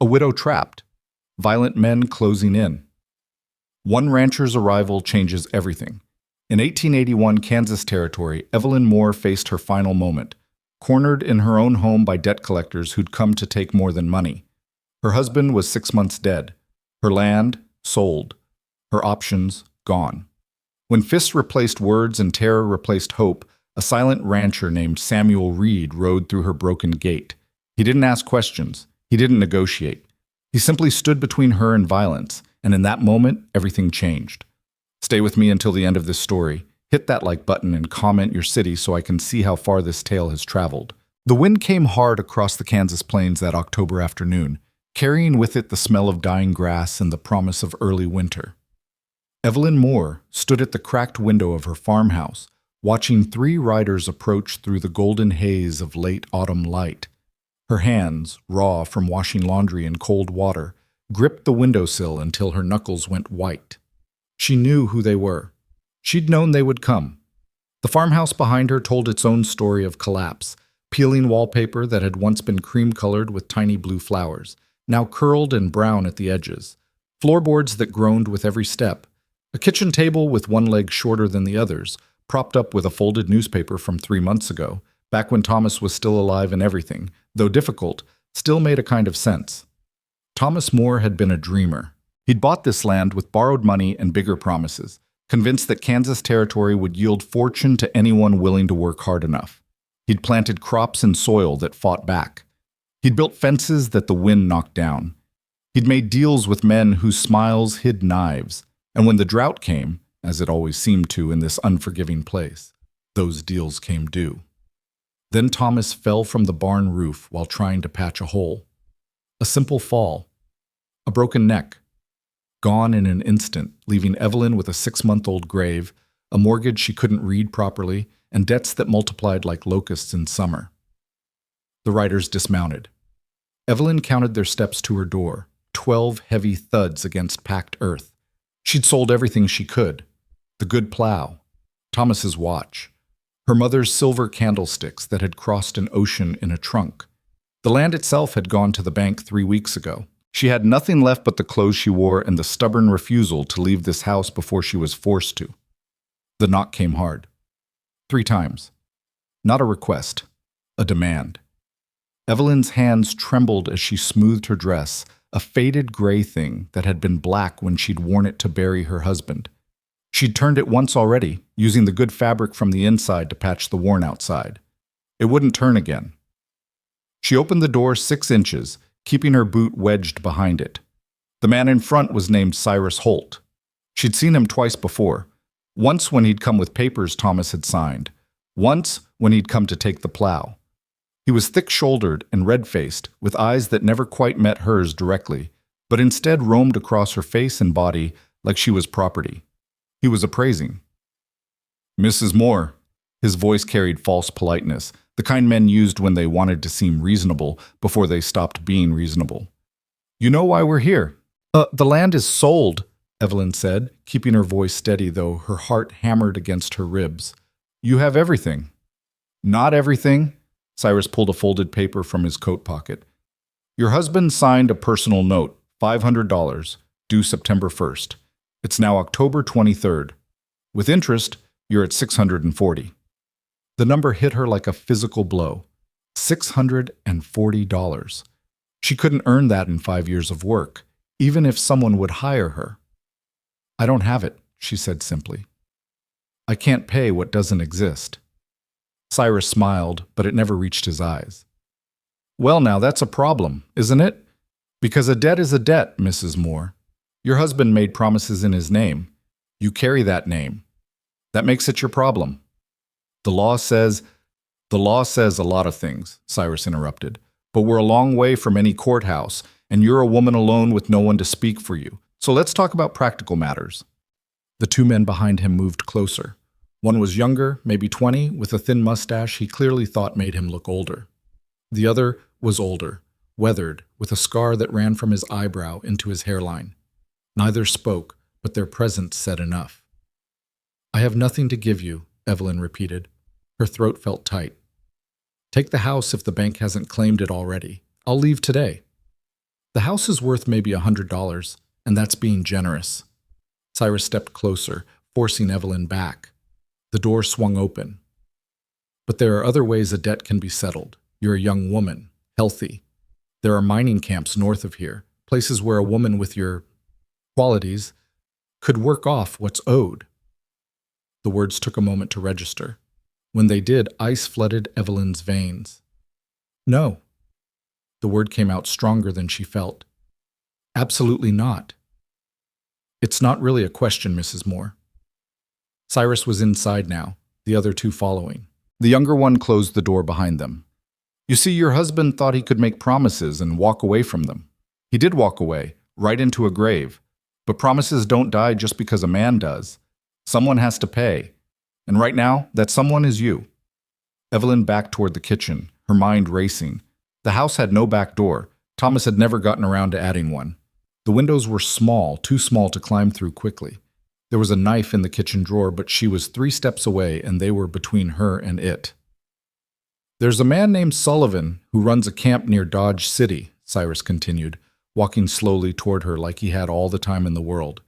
A widow trapped. Violent men closing in. One rancher's arrival changes everything. In 1881 Kansas Territory, Evelyn Moore faced her final moment, cornered in her own home by debt collectors who'd come to take more than money. Her husband was 6 months dead. Her land, sold. Her options, gone. When fists replaced words and terror replaced hope, a silent rancher named Samuel Reed rode through her broken gate. He didn't ask questions. He didn't negotiate. He simply stood between her and violence, and in that moment, everything changed. Stay with me until the end of this story. Hit that like button and comment your city so I can see how far this tale has traveled. The wind came hard across the Kansas plains that October afternoon, carrying with it the smell of dying grass and the promise of early winter. Evelyn Moore stood at the cracked window of her farmhouse, watching 3 riders approach through the golden haze of late autumn light. Her hands, raw from washing laundry in cold water, gripped the windowsill until her knuckles went white. She knew who they were. She'd known they would come. The farmhouse behind her told its own story of collapse, peeling wallpaper that had once been cream-colored with tiny blue flowers, now curled and brown at the edges, floorboards that groaned with every step, a kitchen table with one leg shorter than the others, propped up with a folded newspaper from 3 months ago, back when Thomas was still alive and everything, though difficult, still made a kind of sense. Thomas Moore had been a dreamer. He'd bought this land with borrowed money and bigger promises, convinced that Kansas Territory would yield fortune to anyone willing to work hard enough. He'd planted crops in soil that fought back. He'd built fences that the wind knocked down. He'd made deals with men whose smiles hid knives, and when the drought came, as it always seemed to in this unforgiving place, those deals came due. Then Thomas fell from the barn roof while trying to patch a hole. A simple fall. A broken neck. Gone in an instant, leaving Evelyn with a 6-month-old grave, a mortgage she couldn't read properly, and debts that multiplied like locusts in summer. The riders dismounted. Evelyn counted their steps to her door, 12 heavy thuds against packed earth. She'd sold everything she could. The good plow, Thomas's watch, her mother's silver candlesticks that had crossed an ocean in a trunk. The land itself had gone to the bank 3 weeks ago. She had nothing left but the clothes she wore and the stubborn refusal to leave this house before she was forced to. The knock came hard. 3 times. Not a request, a demand. Evelyn's hands trembled as she smoothed her dress, a faded gray thing that had been black when she'd worn it to bury her husband. She'd turned it once already, using the good fabric from the inside to patch the worn outside. It wouldn't turn again. She opened the door 6 inches, keeping her boot wedged behind it. The man in front was named Cyrus Holt. She'd seen him twice before. Once when he'd come with papers Thomas had signed. Once when he'd come to take the plow. He was thick-shouldered and red-faced, with eyes that never quite met hers directly, but instead roamed across her face and body like she was property. He was appraising. "Mrs. Moore." His voice carried false politeness, the kind men used when they wanted to seem reasonable before they stopped being reasonable. "You know why we're here." The land is sold," Evelyn said, keeping her voice steady though her heart hammered against her ribs. "You have everything." "Not everything." Cyrus pulled a folded paper from his coat pocket. "Your husband signed a personal note, $500, due September 1st. It's now October 23rd. With interest, you're at $640. The number hit her like a physical blow. $640. She couldn't earn that in 5 years of work, even if someone would hire her. "I don't have it," she said simply. "I can't pay what doesn't exist." Cyrus smiled, but it never reached his eyes. "Well now, that's a problem, isn't it? Because a debt is a debt, Mrs. Moore. Your husband made promises in his name. You carry that name. That makes it your problem." The law says a lot of things," Cyrus interrupted, "but we're a long way from any courthouse, and you're a woman alone with no one to speak for you. So let's talk about practical matters." The 2 men behind him moved closer. One was younger, maybe 20, with a thin mustache he clearly thought made him look older. The other was older, weathered, with a scar that ran from his eyebrow into his hairline. Neither spoke, but their presence said enough. "I have nothing to give you," Evelyn repeated. Her throat felt tight. "Take the house if the bank hasn't claimed it already. I'll leave today." The house is worth maybe $100, and that's being generous. Cyrus stepped closer, forcing Evelyn back. The door swung open. But there are other ways a debt can be settled. You're a young woman, healthy. There are mining camps north of here, places where a woman with your qualities could work off what's owed. The words took a moment to register. When they did, ice flooded Evelyn's veins. No. The word came out stronger than she felt. Absolutely not. It's not really a question, Mrs. Moore. Cyrus was inside now, the other two following. The younger one closed the door behind them. You see, your husband thought he could make promises and walk away from them. He did walk away, right into a grave. But promises don't die just because a man does. Someone has to pay. And right now, that someone is you. Evelyn backed toward the kitchen, her mind racing. The house had no back door. Thomas had never gotten around to adding one. The windows were small, too small to climb through quickly. There was a knife in the kitchen drawer, but she was 3 steps away, and they were between her and it. There's a man named Sullivan who runs a camp near Dodge City, Cyrus continued, walking slowly toward her like he had all the time in the world.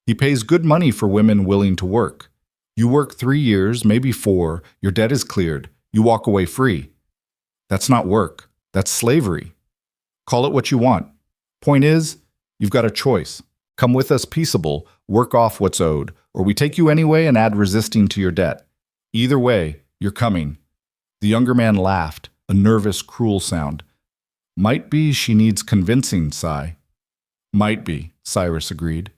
He pays good money for women willing to work. You work 3 years, maybe 4, your debt is cleared, you walk away free. That's not work, that's slavery. Call it what you want. Point is, you've got a choice. Come with us peaceable, work off what's owed, or we take you anyway and add resisting to your debt. Either way, you're coming. The younger man laughed, a nervous, cruel sound. Might be she needs convincing, Cy. Might be, Cyrus agreed.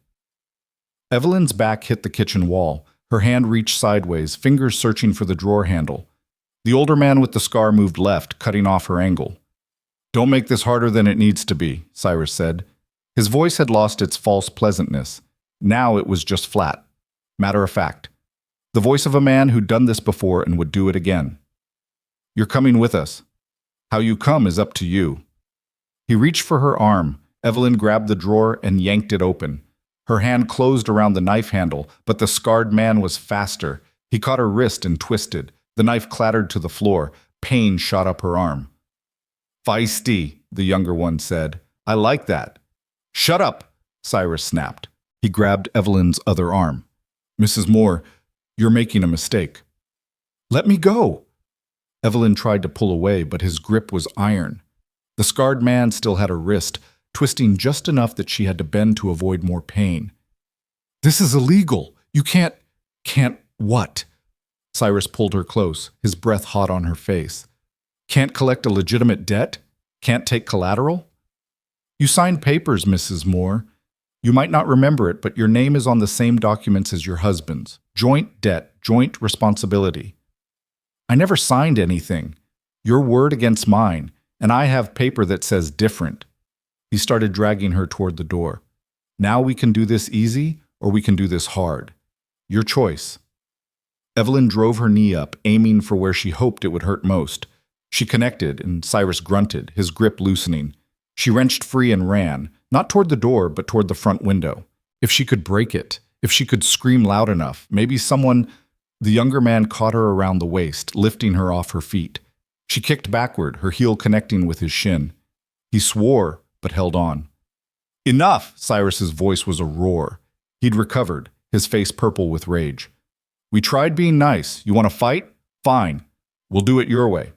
Evelyn's back hit the kitchen wall. Her hand reached sideways, fingers searching for the drawer handle. The older man with the scar moved left, cutting off her angle. Don't make this harder than it needs to be, Cyrus said. His voice had lost its false pleasantness. Now it was just flat. Matter of fact. The voice of a man who'd done this before and would do it again. You're coming with us. How you come is up to you. He reached for her arm. Evelyn grabbed the drawer and yanked it open. Her hand closed around the knife handle, but the scarred man was faster. He caught her wrist and twisted. The knife clattered to the floor. Pain shot up her arm. Feisty, the younger one said. I like that. Shut up, Cyrus snapped. He grabbed Evelyn's other arm. Mrs. Moore, you're making a mistake. Let me go. Evelyn tried to pull away, but his grip was iron. The scarred man still had her wrist, twisting just enough that she had to bend to avoid more pain. This is illegal. You can't what? Cyrus pulled her close, his breath hot on her face. Can't collect a legitimate debt? Can't take collateral? You signed papers, Mrs. Moore. You might not remember it, but your name is on the same documents as your husband's. Joint debt, joint responsibility. I never signed anything. Your word against mine, and I have paper that says different. He started dragging her toward the door. Now we can do this easy, or we can do this hard. Your choice. Evelyn drove her knee up, aiming for where she hoped it would hurt most. She connected, and Cyrus grunted, his grip loosening. She wrenched free and ran, not toward the door, but toward the front window. If she could break it, if she could scream loud enough, maybe someone... The younger man caught her around the waist, lifting her off her feet. She kicked backward, her heel connecting with his shin. He swore, but held on. Enough! Cyrus's voice was a roar. He'd recovered, his face purple with rage. We tried being nice. You want to fight? Fine. We'll do it your way.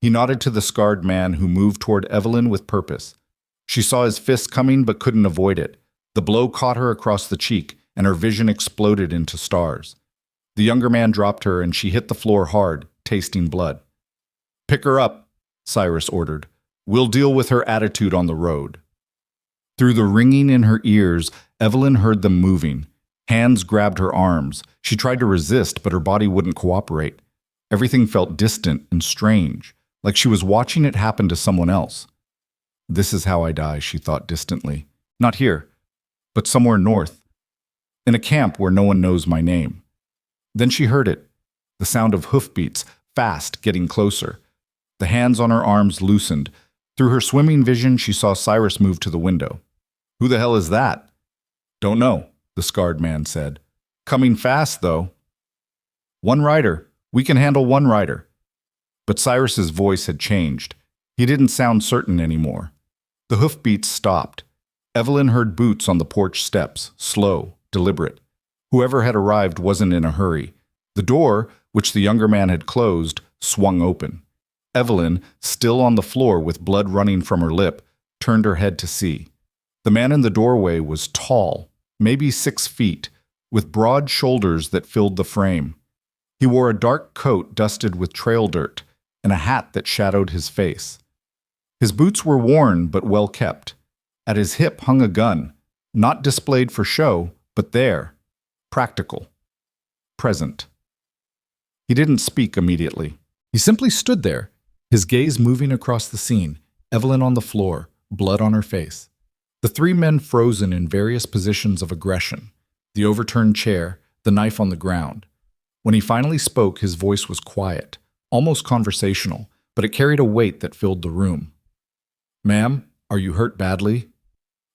He nodded to the scarred man who moved toward Evelyn with purpose. She saw his fist coming but couldn't avoid it. The blow caught her across the cheek, and her vision exploded into stars. The younger man dropped her, and she hit the floor hard, tasting blood. Pick her up, Cyrus ordered. We'll deal with her attitude on the road. Through the ringing in her ears, Evelyn heard them moving. Hands grabbed her arms. She tried to resist, but her body wouldn't cooperate. Everything felt distant and strange, like she was watching it happen to someone else. This is how I die, she thought distantly. Not here, but somewhere north, in a camp where no one knows my name. Then she heard it, the sound of hoofbeats, fast, getting closer. The hands on her arms loosened. Through her swimming vision, she saw Cyrus move to the window. Who the hell is that? Don't know, the scarred man said. Coming fast, though. One rider. We can handle one rider. But Cyrus's voice had changed. He didn't sound certain anymore. The hoofbeats stopped. Evelyn heard boots on the porch steps, slow, deliberate. Whoever had arrived wasn't in a hurry. The door, which the younger man had closed, swung open. Evelyn, still on the floor with blood running from her lip, turned her head to see. The man in the doorway was tall, maybe 6 feet, with broad shoulders that filled the frame. He wore a dark coat dusted with trail dirt and a hat that shadowed his face. His boots were worn but well kept. At his hip hung a gun, not displayed for show, but there, practical, present. He didn't speak immediately. He simply stood there, his gaze moving across the scene, Evelyn on the floor, blood on her face. The 3 men frozen in various positions of aggression, the overturned chair, the knife on the ground. When he finally spoke, his voice was quiet, almost conversational, but it carried a weight that filled the room. "Ma'am, are you hurt badly?"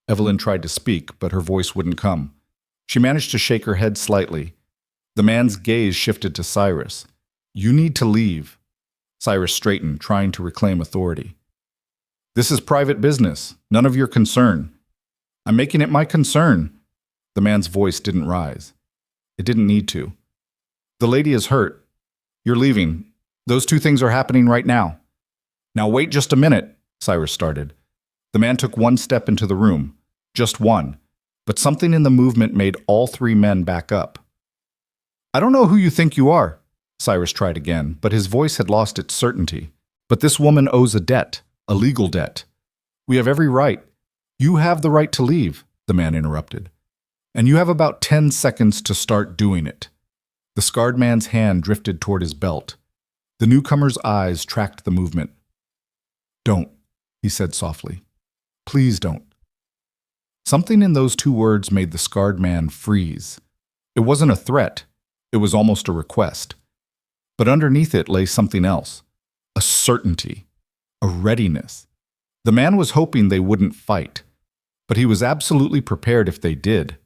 Evelyn tried to speak, but her voice wouldn't come. She managed to shake her head slightly. The man's gaze shifted to Cyrus. "You need to leave." Cyrus straightened, trying to reclaim authority. "This is private business, none of your concern." "I'm making it my concern." The man's voice didn't rise. It didn't need to. "The lady is hurt. You're leaving. Those 2 things are happening right now." "Now wait just a minute," Cyrus started. The man took 1 step into the room, just 1, but something in the movement made all 3 men back up. "I don't know who you think you are," Cyrus tried again, but his voice had lost its certainty. "But this woman owes a debt, a legal debt. We have every right." "You have the right to leave," the man interrupted. "And you have about 10 seconds to start doing it." The scarred man's hand drifted toward his belt. The newcomer's eyes tracked the movement. "Don't," he said softly. "Please don't." Something in those 2 words made the scarred man freeze. It wasn't a threat. It was almost a request. But underneath it lay something else. A certainty. A readiness. The man was hoping they wouldn't fight, but he was absolutely prepared if they did.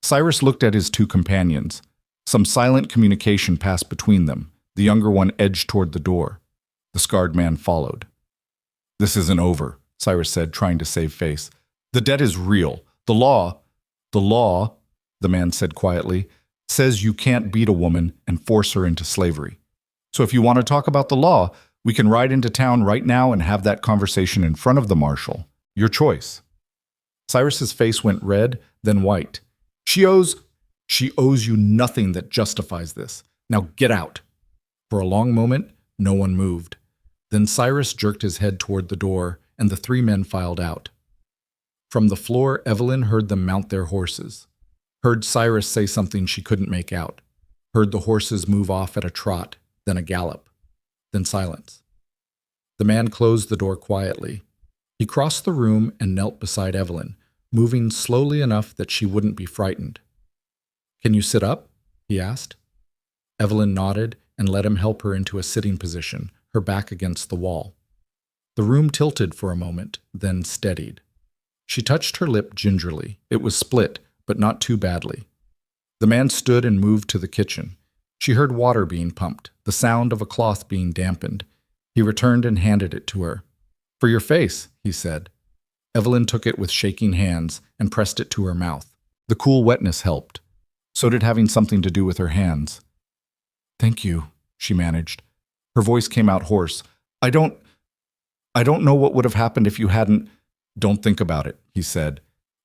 Cyrus looked at his 2 companions. Some silent communication passed between them. The younger one edged toward the door. The scarred man followed. "This isn't over," Cyrus said, trying to save face. "The debt is real. The law, the man said quietly, says you can't beat a woman and force her into slavery. So if you want to talk about the law, we can ride into town right now and have that conversation in front of the marshal. Your choice." Cyrus's face went red, then white. She owes you nothing that justifies this. Now get out." For a long moment, no one moved. Then Cyrus jerked his head toward the door, and the 3 men filed out. From the floor, Evelyn heard them mount their horses. Heard Cyrus say something she couldn't make out. Heard the horses move off at a trot, then a gallop. Then silence. The man closed the door quietly. He crossed the room and knelt beside Evelyn, moving slowly enough that she wouldn't be frightened. "Can you sit up?" he asked. Evelyn nodded and let him help her into a sitting position, her back against the wall. The room tilted for a moment, then steadied. She touched her lip gingerly. It was split, but not too badly. The man stood and moved to the kitchen. She heard water being pumped, the sound of a cloth being dampened. He returned and handed it to her. "For your face," he said. Evelyn took it with shaking hands and pressed it to her mouth. The cool wetness helped. So did having something to do with her hands. "Thank you," she managed. Her voice came out hoarse. I don't know what would have happened if you hadn't." "Don't think about it," he said.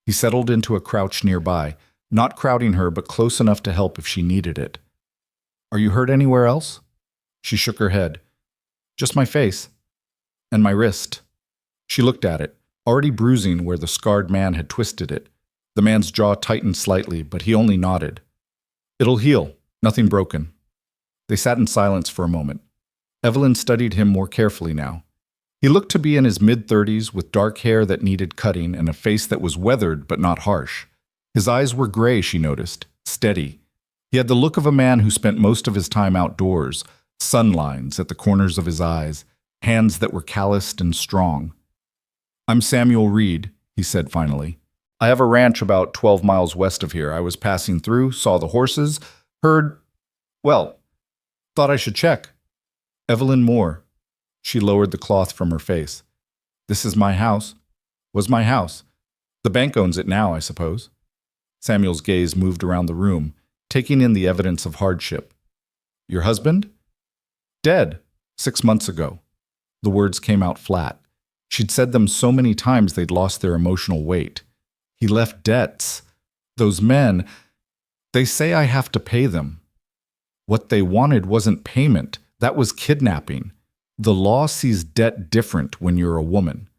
He settled into a crouch nearby, not crowding her but close enough to help if she needed it. "Are you hurt anywhere else?" She shook her head. "Just my face. And my wrist." She looked at it, already bruising where the scarred man had twisted it. The man's jaw tightened slightly, but he only nodded. "It'll heal. Nothing broken." They sat in silence for a moment. Evelyn studied him more carefully now. He looked to be in his mid-30s with dark hair that needed cutting and a face that was weathered but not harsh. His eyes were gray, she noticed, steady. He had the look of a man who spent most of his time outdoors, sun lines at the corners of his eyes, hands that were calloused and strong. "I'm Samuel Reed," he said finally. "I have a ranch about 12 miles west of here. I was passing through, saw the horses, thought I should check." "Evelyn Moore." She lowered the cloth from her face. "This is my house." Was my house. The bank owns it now, I suppose. Samuel's gaze moved around the room, taking in the evidence of hardship. Your husband? Dead, 6 months ago. The words came out flat. She'd said them so many times they'd lost their emotional weight. He left debts. Those men, they say I have to pay them. What they wanted wasn't payment. That was kidnapping. The law sees debt different when you're a woman.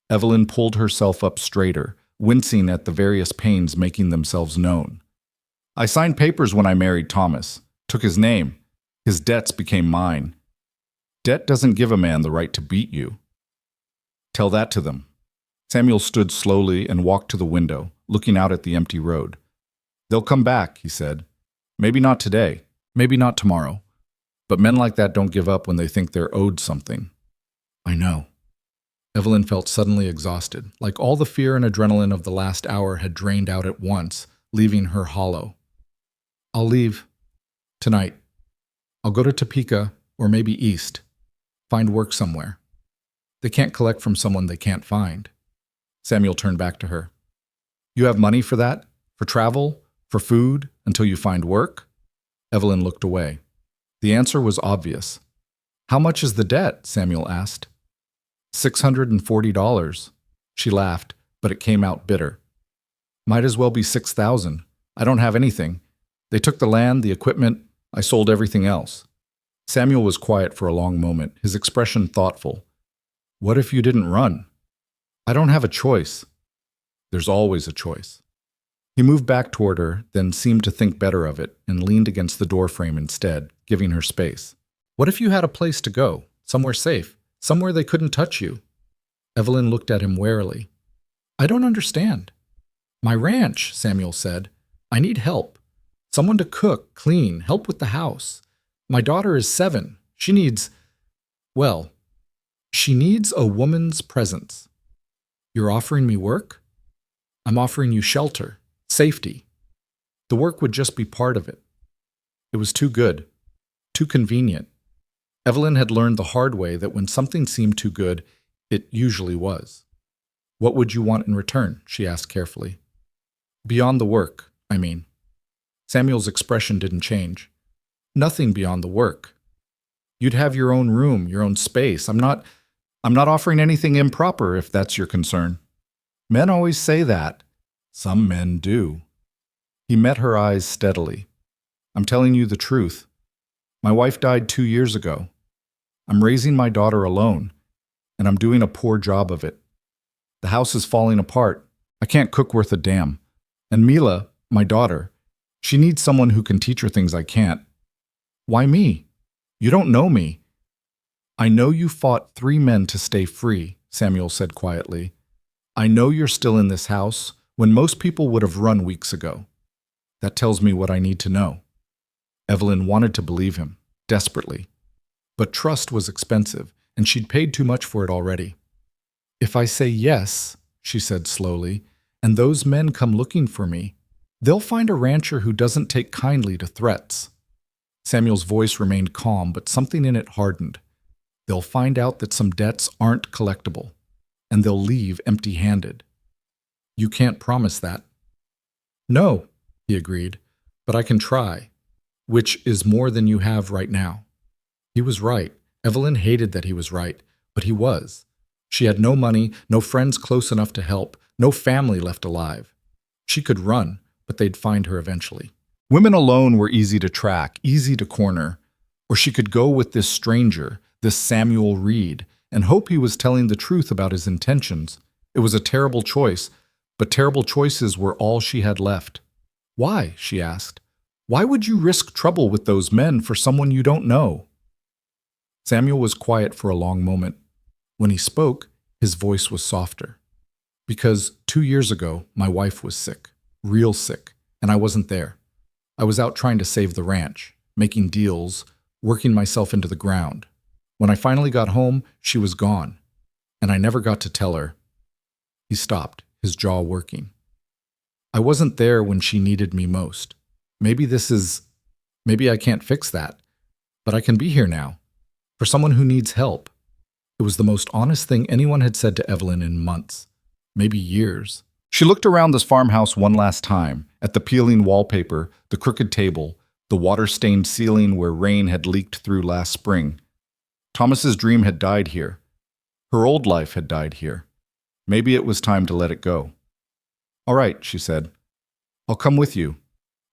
Evelyn pulled herself up straighter, wincing at the various pains making themselves known. I signed papers when I married Thomas, took his name. His debts became mine. Debt doesn't give a man the right to beat you. Tell that to them. Samuel stood slowly and walked to the window, looking out at the empty road. They'll come back, he said. Maybe not today, maybe not tomorrow. But men like that don't give up when they think they're owed something. I know. Evelyn felt suddenly exhausted, like all the fear and adrenaline of the last hour had drained out at once, leaving her hollow. I'll leave. Tonight. I'll go to Topeka, or maybe east. Find work somewhere. They can't collect from someone they can't find. Samuel turned back to her. You have money for that? For travel? For food? Until you find work? Evelyn looked away. The answer was obvious. How much is the debt? Samuel asked. $640. She laughed, but it came out bitter. Might as well be $6,000. I don't have anything. They took the land, the equipment. I sold everything else. Samuel was quiet for a long moment, his expression thoughtful. What if you didn't run? I don't have a choice. There's always a choice. He moved back toward her, then seemed to think better of it, and leaned against the doorframe instead, giving her space. What if you had a place to go, somewhere safe, somewhere they couldn't touch you? Evelyn looked at him warily. I don't understand. My ranch, Samuel said. I need help. Someone to cook, clean, help with the house. My daughter is 7. She needs a woman's presence. You're offering me work? I'm offering you shelter, safety. The work would just be part of it. It was too good, too convenient. Evelyn had learned the hard way that when something seemed too good, it usually was. What would you want in return? She asked carefully. Beyond the work, I mean. Samuel's expression didn't change. Nothing beyond the work. You'd have your own room, your own space. I'm not offering anything improper if that's your concern. Men always say that. Some men do. He met her eyes steadily. I'm telling you the truth. My wife died 2 years ago. I'm raising my daughter alone, and I'm doing a poor job of it. The house is falling apart. I can't cook worth a damn. And Mila, my daughter, she needs someone who can teach her things I can't. Why me? You don't know me. I know you fought 3 men to stay free, Samuel said quietly. I know you're still in this house when most people would have run weeks ago. That tells me what I need to know. Evelyn wanted to believe him, desperately. But trust was expensive, and she'd paid too much for it already. If I say yes, she said slowly, and those men come looking for me, they'll find a rancher who doesn't take kindly to threats. Samuel's voice remained calm, but something in it hardened. They'll find out that some debts aren't collectible, and they'll leave empty-handed. You can't promise that. No, he agreed, but I can try, which is more than you have right now. He was right. Evelyn hated that he was right, but he was. She had no money, no friends close enough to help, no family left alive. She could run, but they'd find her eventually. Women alone were easy to track, easy to corner. Or she could go with this stranger, this Samuel Reed, and hope he was telling the truth about his intentions. It was a terrible choice, but terrible choices were all she had left. Why? She asked. Why would you risk trouble with those men for someone you don't know? Samuel was quiet for a long moment. When he spoke, his voice was softer. Because 2 years ago, my wife was sick, real sick, and I wasn't there. I was out trying to save the ranch, making deals, working myself into the ground. When I finally got home, she was gone, and I never got to tell her. He stopped, his jaw working. I wasn't there when she needed me most. Maybe I can't fix that, but I can be here now, for someone who needs help. It was the most honest thing anyone had said to Evelyn in months. maybe years. She looked around this farmhouse one last time, at the peeling wallpaper, the crooked table, the water-stained ceiling where rain had leaked through last spring. Thomas's dream had died here. Her old life had died here. Maybe it was time to let it go. "All right," she said. "I'll come with you.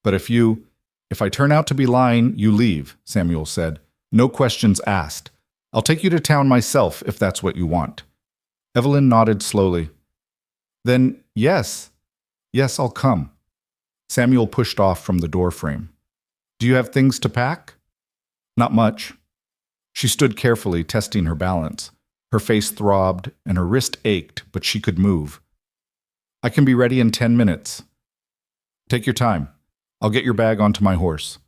But if I turn out to be lying, you leave," Samuel said. "No questions asked. I'll take you to town myself if that's what you want." Evelyn nodded slowly. "Then, yes, I'll come." Samuel pushed off from the doorframe. "Do you have things to pack?" "Not much." She stood carefully, testing her balance. Her face throbbed, and her wrist ached, but she could move. "I can be ready in 10 minutes. Take your time. I'll get your bag onto my horse."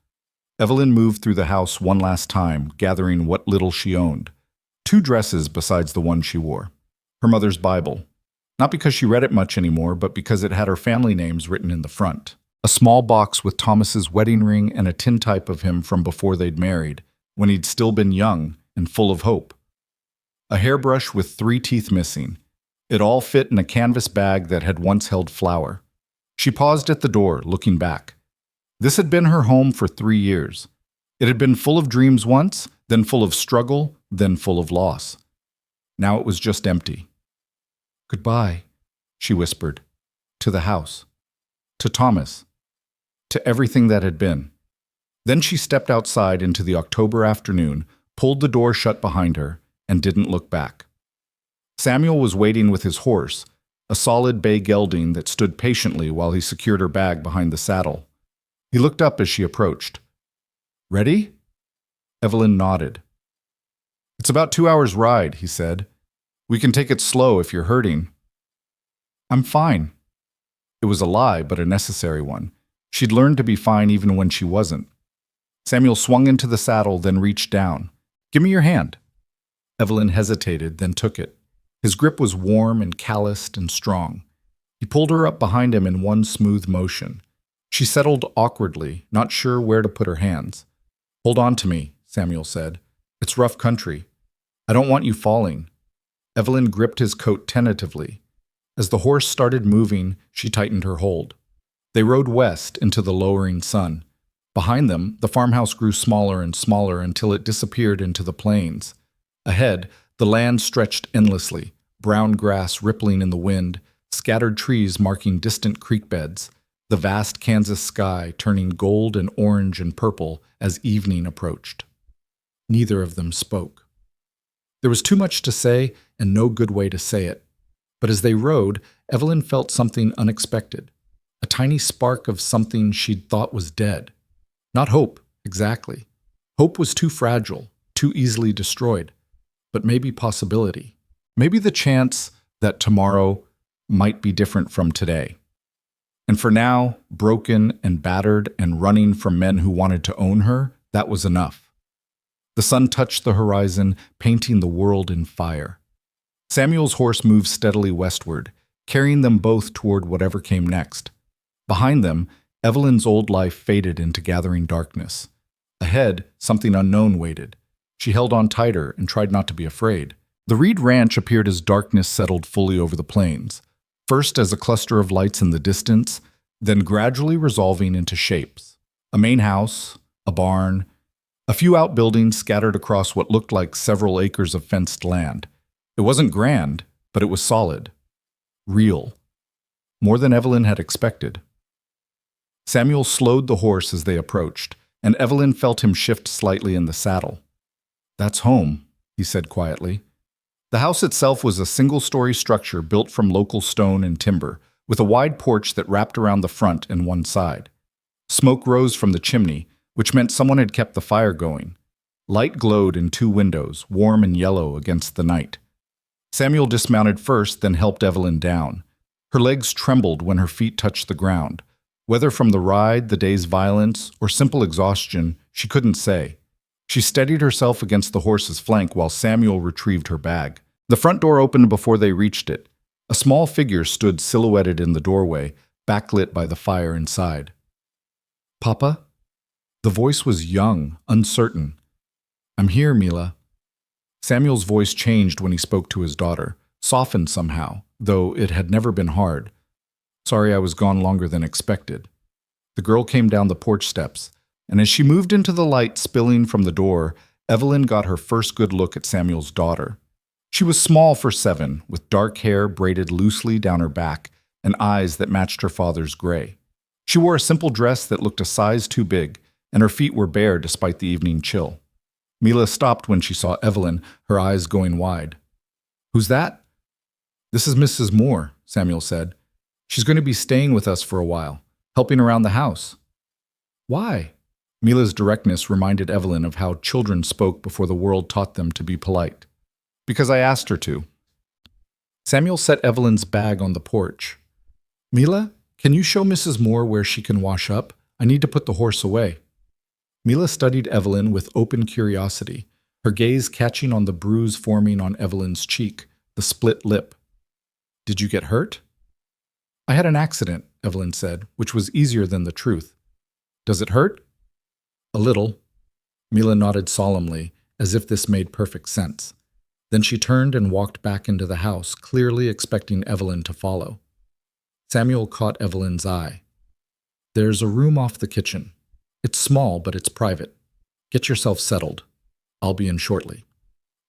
Evelyn moved through the house one last time, gathering what little she owned. 2 dresses besides the one she wore. Her mother's Bible. Not because she read it much anymore, but because it had her family names written in the front. A small box with Thomas's wedding ring and a tintype of him from before they'd married, when he'd still been young and full of hope. A hairbrush with 3 teeth missing. It all fit in a canvas bag that had once held flour. She paused at the door, looking back. This had been her home for 3 years. It had been full of dreams once, then full of struggle, then full of loss. Now it was just empty. "Goodbye," she whispered. To the house. To Thomas. To everything that had been. Then she stepped outside into the October afternoon, pulled the door shut behind her, and didn't look back. Samuel was waiting with his horse, a solid bay gelding that stood patiently while he secured her bag behind the saddle. He looked up as she approached. "Ready?" Evelyn nodded. "It's about 2 hours' ride," he said. "We can take it slow if you're hurting." "I'm fine." It was a lie, but a necessary one. She'd learned to be fine even when she wasn't. Samuel swung into the saddle, then reached down. "Give me your hand." Evelyn hesitated, then took it. His grip was warm and calloused and strong. He pulled her up behind him in one smooth motion. She settled awkwardly, not sure where to put her hands. "Hold on to me," Samuel said. "It's rough country. I don't want you falling." Evelyn gripped his coat tentatively. As the horse started moving, she tightened her hold. They rode west into the lowering sun. Behind them, the farmhouse grew smaller and smaller until it disappeared into the plains. Ahead, the land stretched endlessly, brown grass rippling in the wind, scattered trees marking distant creek beds, the vast Kansas sky turning gold and orange and purple as evening approached. Neither of them spoke. There was too much to say and no good way to say it. But as they rode, Evelyn felt something unexpected, a tiny spark of something she'd thought was dead. Not hope, exactly. Hope was too fragile, too easily destroyed. But maybe possibility. Maybe the chance that tomorrow might be different from today. And for now, broken and battered and running from men who wanted to own her, that was enough. The sun touched the horizon, painting the world in fire. Samuel's horse moved steadily westward, carrying them both toward whatever came next. Behind them, Evelyn's old life faded into gathering darkness. Ahead, something unknown waited. She held on tighter and tried not to be afraid. The Reed Ranch appeared as darkness settled fully over the plains, first as a cluster of lights in the distance, then gradually resolving into shapes. A main house, a barn, a few outbuildings scattered across what looked like several acres of fenced land. It wasn't grand, but it was solid. Real. More than Evelyn had expected. Samuel slowed the horse as they approached, and Evelyn felt him shift slightly in the saddle. "That's home," he said quietly. The house itself was a single-story structure built from local stone and timber, with a wide porch that wrapped around the front and one side. Smoke rose from the chimney, which meant someone had kept the fire going. Light glowed in 2 windows, warm and yellow against the night. Samuel dismounted first, then helped Evelyn down. Her legs trembled when her feet touched the ground. Whether from the ride, the day's violence, or simple exhaustion, she couldn't say. She steadied herself against the horse's flank while Samuel retrieved her bag. The front door opened before they reached it. A small figure stood silhouetted in the doorway, backlit by the fire inside. "Papa?" The voice was young, uncertain. "I'm here, Mila." Samuel's voice changed when he spoke to his daughter, softened somehow, though it had never been hard. Sorry I was gone longer than expected. The girl came down the porch steps, and as she moved into the light spilling from the door, Evelyn got her first good look at Samuel's daughter. She was small for 7, with dark hair braided loosely down her back and eyes that matched her father's gray. She wore a simple dress that looked a size too big, and her feet were bare despite the evening chill. Mila stopped when she saw Evelyn, her eyes going wide. "Who's that?" "This is Mrs. Moore," Samuel said. "She's going to be staying with us for a while, helping around the house." "Why?" Mila's directness reminded Evelyn of how children spoke before the world taught them to be polite. "Because I asked her to." Samuel set Evelyn's bag on the porch. "Mila, can you show Mrs. Moore where she can wash up? I need to put the horse away." Mila studied Evelyn with open curiosity, her gaze catching on the bruise forming on Evelyn's cheek, the split lip. "Did you get hurt?" "I had an accident," Evelyn said, which was easier than the truth. "Does it hurt?" "A little." Mila nodded solemnly, as if this made perfect sense. Then she turned and walked back into the house, clearly expecting Evelyn to follow. Samuel caught Evelyn's eye. "There's a room off the kitchen. It's small, but it's private. Get yourself settled. I'll be in shortly."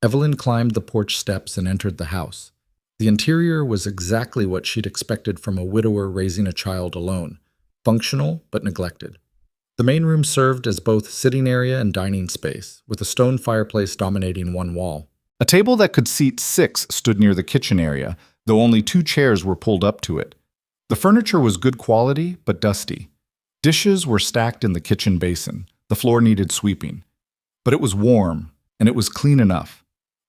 Evelyn climbed the porch steps and entered the house. The interior was exactly what she'd expected from a widower raising a child alone, functional but neglected. The main room served as both sitting area and dining space, with a stone fireplace dominating one wall. A table that could seat 6 stood near the kitchen area, though only 2 chairs were pulled up to it. The furniture was good quality, but dusty. Dishes were stacked in the kitchen basin. The floor needed sweeping. But it was warm, and it was clean enough.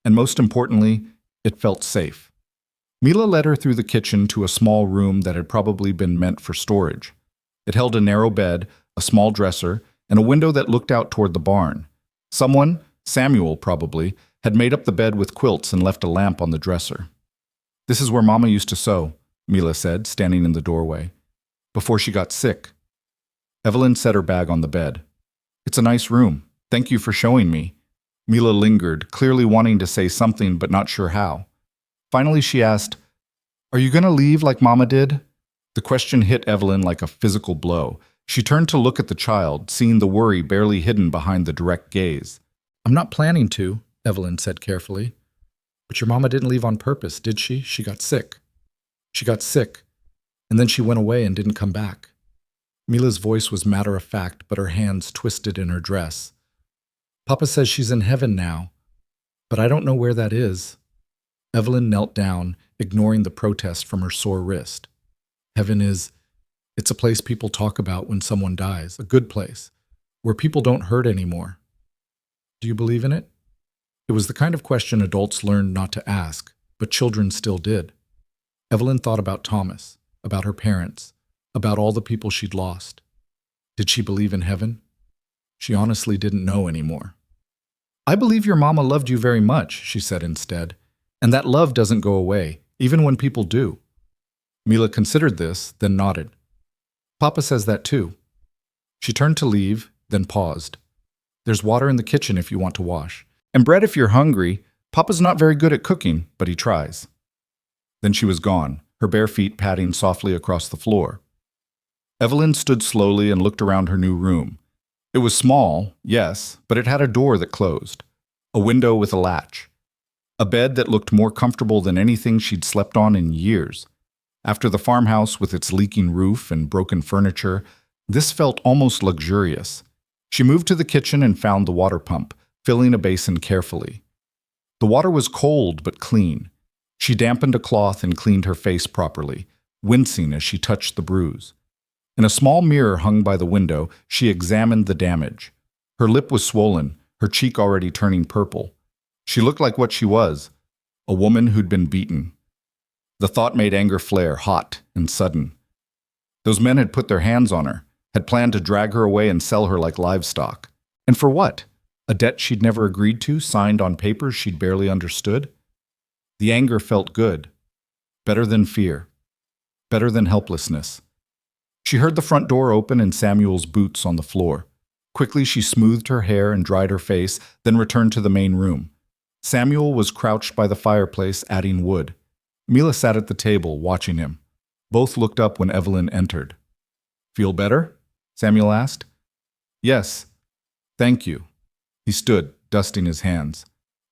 And most importantly, it felt safe. Mila led her through the kitchen to a small room that had probably been meant for storage. It held a narrow bed, a small dresser, and a window that looked out toward the barn. Someone, Samuel probably, had made up the bed with quilts and left a lamp on the dresser. "This is where Mama used to sew," Mila said, standing in the doorway. "Before she got sick." Evelyn set her bag on the bed. "It's a nice room. Thank you for showing me." Mila lingered, clearly wanting to say something but not sure how. Finally she asked, "Are you going to leave like Mama did?" The question hit Evelyn like a physical blow. She turned to look at the child, seeing the worry barely hidden behind the direct gaze. "I'm not planning to," Evelyn said carefully. "But your mama didn't leave on purpose, did she? She got sick." "She got sick, and then she went away and didn't come back." Mila's voice was matter-of-fact, but her hands twisted in her dress. "Papa says she's in heaven now, but I don't know where that is." Evelyn knelt down, ignoring the protest from her sore wrist. "Heaven it's a place people talk about when someone dies, a good place, where people don't hurt anymore. Do you believe in it?" It was the kind of question adults learned not to ask, but children still did. Evelyn thought about Thomas, about her parents, about all the people she'd lost. Did she believe in heaven? She honestly didn't know anymore. "I believe your mama loved you very much," she said instead, "and that love doesn't go away, even when people do." Mila considered this, then nodded. "Papa says that too." She turned to leave, then paused. "There's water in the kitchen if you want to wash. And bread if you're hungry. Papa's not very good at cooking, but he tries." Then she was gone, her bare feet padding softly across the floor. Evelyn stood slowly and looked around her new room. It was small, yes, but it had a door that closed, a window with a latch, a bed that looked more comfortable than anything she'd slept on in years. After the farmhouse with its leaking roof and broken furniture, this felt almost luxurious. She moved to the kitchen and found the water pump, filling a basin carefully. The water was cold but clean. She dampened a cloth and cleaned her face properly, wincing as she touched the bruise. In a small mirror hung by the window, she examined the damage. Her lip was swollen, her cheek already turning purple. She looked like what she was, a woman who'd been beaten. The thought made anger flare, hot and sudden. Those men had put their hands on her, had planned to drag her away and sell her like livestock. And for what? A debt she'd never agreed to, signed on papers she'd barely understood? The anger felt good. Better than fear. Better than helplessness. She heard the front door open and Samuel's boots on the floor. Quickly she smoothed her hair and dried her face, then returned to the main room. Samuel was crouched by the fireplace, adding wood. Mila sat at the table, watching him. Both looked up when Evelyn entered. "Feel better?" Samuel asked. "Yes, thank you." He stood, dusting his hands.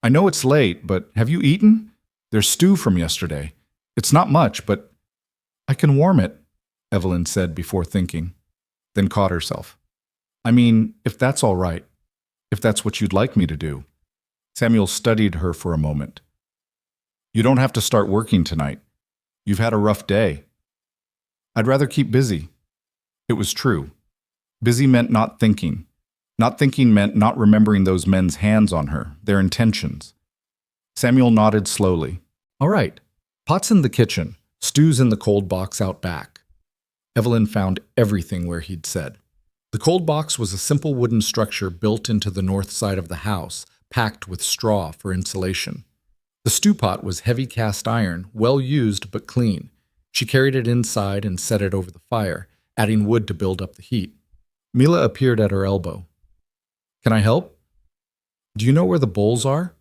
"I know it's late, but have you eaten? There's stew from yesterday. It's not much, but I can warm it," Evelyn said before thinking, then caught herself. "I mean, if that's all right, if that's what you'd like me to do." Samuel studied her for a moment. "You don't have to start working tonight. You've had a rough day." "I'd rather keep busy." It was true. Busy meant not thinking. Not thinking meant not remembering those men's hands on her, their intentions. Samuel nodded slowly. "All right. Pot's in the kitchen. Stew's in the cold box out back." Evelyn found everything where he'd said. The cold box was a simple wooden structure built into the north side of the house, packed with straw for insulation. The stew pot was heavy cast iron, well used but clean. She carried it inside and set it over the fire, adding wood to build up the heat. Mila appeared at her elbow. "Can I help? Do you know where the bowls are?"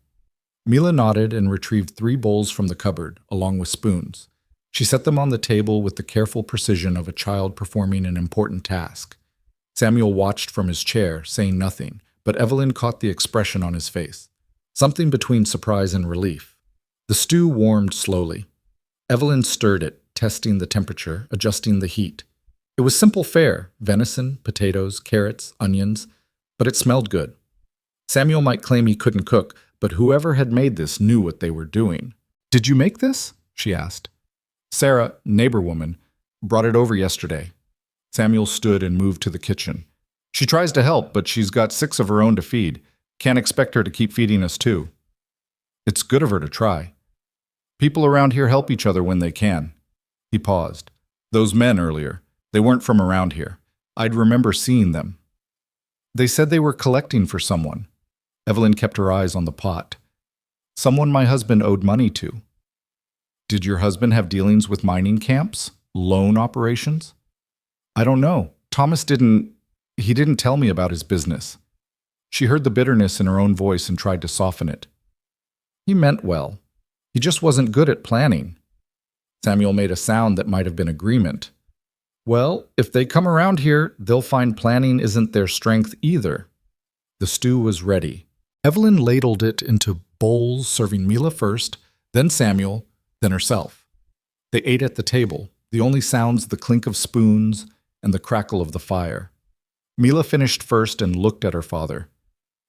Mila nodded and retrieved 3 bowls from the cupboard, along with spoons. She set them on the table with the careful precision of a child performing an important task. Samuel watched from his chair, saying nothing, but Evelyn caught the expression on his face. Something between surprise and relief. The stew warmed slowly. Evelyn stirred it, testing the temperature, adjusting the heat. It was simple fare: venison, potatoes, carrots, onions, but it smelled good. Samuel might claim he couldn't cook, but whoever had made this knew what they were doing. "Did you make this?" she asked. "Sarah, neighbor woman, brought it over yesterday." Samuel stood and moved to the kitchen. "She tries to help, but she's got 6 of her own to feed. Can't expect her to keep feeding us too." "It's good of her to try. People around here help each other when they can." He paused. "Those men earlier, they weren't from around here. I'd remember seeing them." "They said they were collecting for someone." Evelyn kept her eyes on the pot. "Someone my husband owed money to." "Did your husband have dealings with mining camps? Loan operations?" "I don't know. Thomas didn't tell me about his business." She heard the bitterness in her own voice and tried to soften it. "He meant well. He just wasn't good at planning." Samuel made a sound that might have been agreement. "Well, if they come around here, they'll find planning isn't their strength either." The stew was ready. Evelyn ladled it into bowls, serving Mila first, then Samuel, then herself. They ate at the table, the only sounds the clink of spoons and the crackle of the fire. Mila finished first and looked at her father.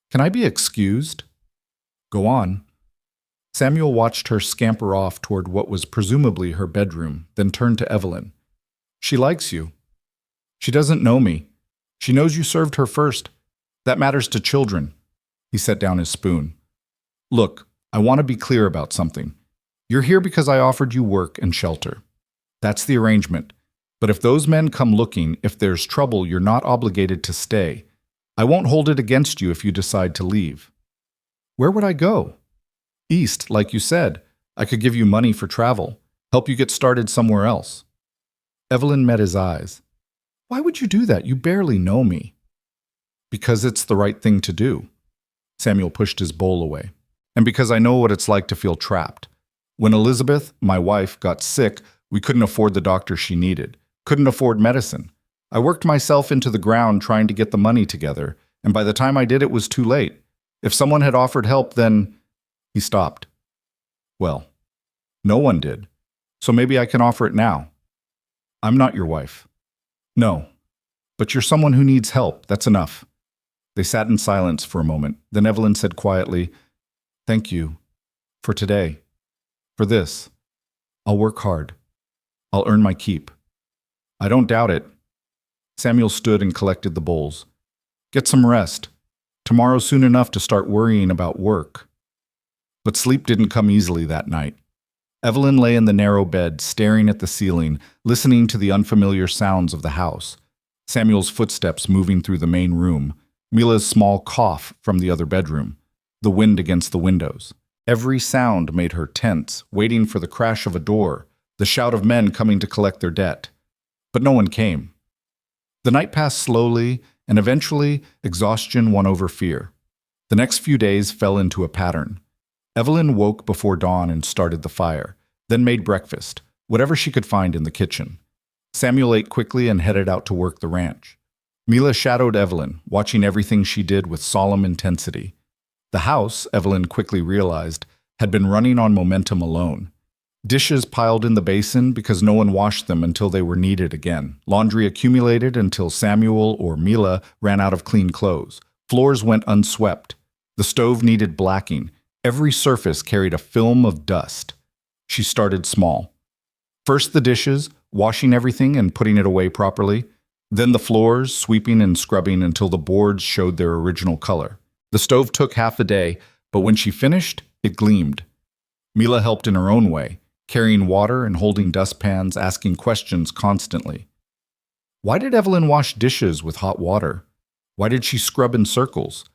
"Can I be excused?" "Go on." Samuel watched her scamper off toward what was presumably her bedroom, then turned to Evelyn. "She likes you." "She doesn't know me. She knows you served her first. That matters to children." He set down his spoon. "Look, I want to be clear about something. You're here because I offered you work and shelter. That's the arrangement. But if those men come looking, if there's trouble, you're not obligated to stay. I won't hold it against you if you decide to leave." "Where would I go?" "East, like you said. I could give you money for travel, help you get started somewhere else." Evelyn met his eyes. "Why would you do that? You barely know me." "Because it's the right thing to do." Samuel pushed his bowl away. "And because I know what it's like to feel trapped. When Elizabeth, my wife, got sick, we couldn't afford the doctor she needed, couldn't afford medicine. I worked myself into the ground trying to get the money together, and by the time I did, it was too late. If someone had offered help, then—" He stopped. "Well, no one did, so maybe I can offer it now. I'm not your wife." "No, but you're someone who needs help, that's enough." They sat in silence for a moment. Then Evelyn said quietly, "Thank you. For today. For this. I'll work hard. I'll earn my keep." "I don't doubt it." Samuel stood and collected the bowls. "Get some rest. Tomorrow's soon enough to start worrying about work." But sleep didn't come easily that night. Evelyn lay in the narrow bed, staring at the ceiling, listening to the unfamiliar sounds of the house. Samuel's footsteps moving through the main room, Mila's small cough from the other bedroom, the wind against the windows. Every sound made her tense, waiting for the crash of a door, the shout of men coming to collect their debt. But no one came. The night passed slowly, and eventually exhaustion won over fear. The next few days fell into a pattern. Evelyn woke before dawn and started the fire. then made breakfast, whatever she could find in the kitchen. Samuel ate quickly and headed out to work the ranch. Mila shadowed Evelyn, watching everything she did with solemn intensity. The house, Evelyn quickly realized, had been running on momentum alone. Dishes piled in the basin because no one washed them until they were needed again. Laundry accumulated until Samuel or Mila ran out of clean clothes. Floors went unswept. The stove needed blacking. Every surface carried a film of dust. She started small. First the dishes, washing everything and putting it away properly. Then the floors, sweeping and scrubbing until the boards showed their original color. The stove took half a day, but when she finished, it gleamed. Mila helped in her own way, carrying water and holding dustpans, asking questions constantly. Why did Evelyn wash dishes with hot water? Why did she scrub in circles?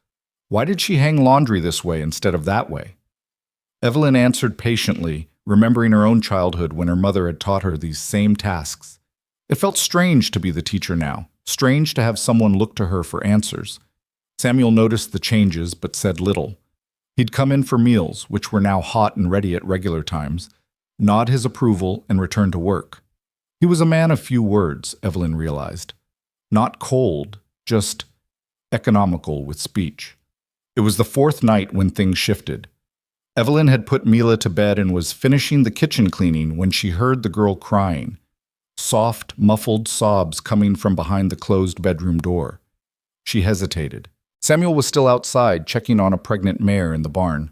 Why did she hang laundry this way instead of that way? Evelyn answered patiently, remembering her own childhood when her mother had taught her these same tasks. It felt strange to be the teacher now, strange to have someone look to her for answers. Samuel noticed the changes but said little. He'd come in for meals, which were now hot and ready at regular times, nod his approval, and return to work. He was a man of few words, Evelyn realized. Not cold, just economical with speech. It was the fourth night when things shifted. Evelyn had put Mila to bed and was finishing the kitchen cleaning when she heard the girl crying. Soft, muffled sobs coming from behind the closed bedroom door. She hesitated. Samuel was still outside, checking on a pregnant mare in the barn.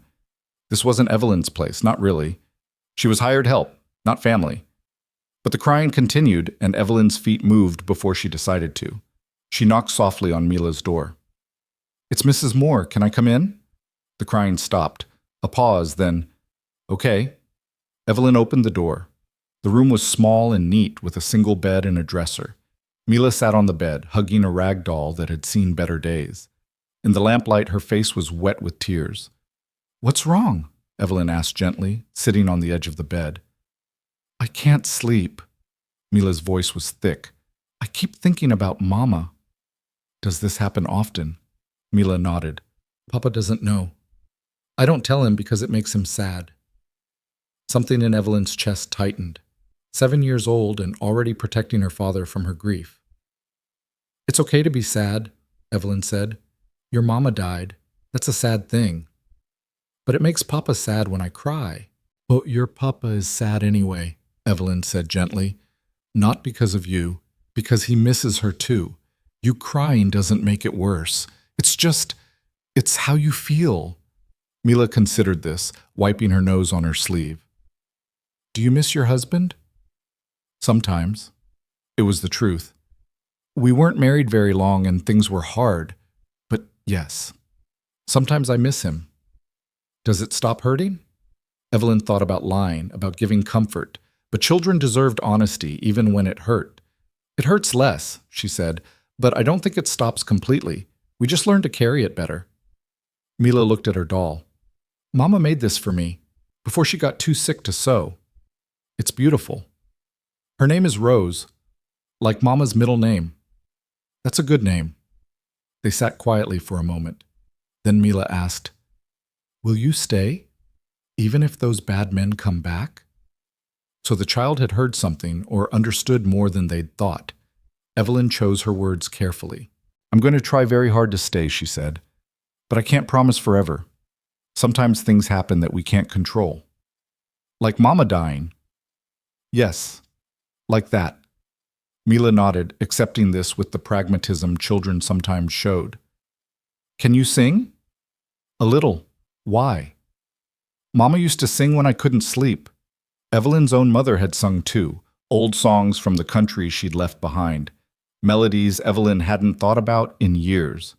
This wasn't Evelyn's place, not really. She was hired help, not family. But the crying continued, and Evelyn's feet moved before she decided to. She knocked softly on Mila's door. "It's Mrs. Moore. Can I come in?" The crying stopped. A pause, then, "Okay." Evelyn opened the door. The room was small and neat, with a single bed and a dresser. Mila sat on the bed, hugging a rag doll that had seen better days. In the lamplight, her face was wet with tears. "What's wrong?" Evelyn asked gently, sitting on the edge of the bed. "I can't sleep." Mila's voice was thick. "I keep thinking about Mama." "Does this happen often?" Mila nodded. "Papa doesn't know. I don't tell him because it makes him sad." Something in Evelyn's chest tightened. 7 years old and already protecting her father from her grief. "It's okay to be sad," Evelyn said. "Your mama died. That's a sad thing. But it makes Papa sad when I cry." "But your Papa is sad anyway," Evelyn said gently. "Not because of you, because he misses her too. You crying doesn't make it worse. It's how you feel." Mila considered this, wiping her nose on her sleeve. "Do you miss your husband?" "Sometimes." It was the truth. "We weren't married very long and things were hard. But yes, sometimes I miss him." "Does it stop hurting?" Evelyn thought about lying, about giving comfort, but children deserved honesty even when it hurt. "It hurts less," she said, "but I don't think it stops completely. We just learn to carry it better." Mila looked at her doll. "Mama made this for me, before she got too sick to sew. It's beautiful. Her name is Rose, like Mama's middle name. That's a good name." They sat quietly for a moment. Then Mila asked, "Will you stay, even if those bad men come back?" So the child had heard something or understood more than they'd thought. Evelyn chose her words carefully. "I'm going to try very hard to stay," she said. "But I can't promise forever. Sometimes things happen that we can't control." "Like Mama dying?" "Yes, like that." Mila nodded, accepting this with the pragmatism children sometimes showed. "Can you sing?" "A little. Why?" "Mama used to sing when I couldn't sleep." Evelyn's own mother had sung too, old songs from the country she'd left behind, melodies Evelyn hadn't thought about in years.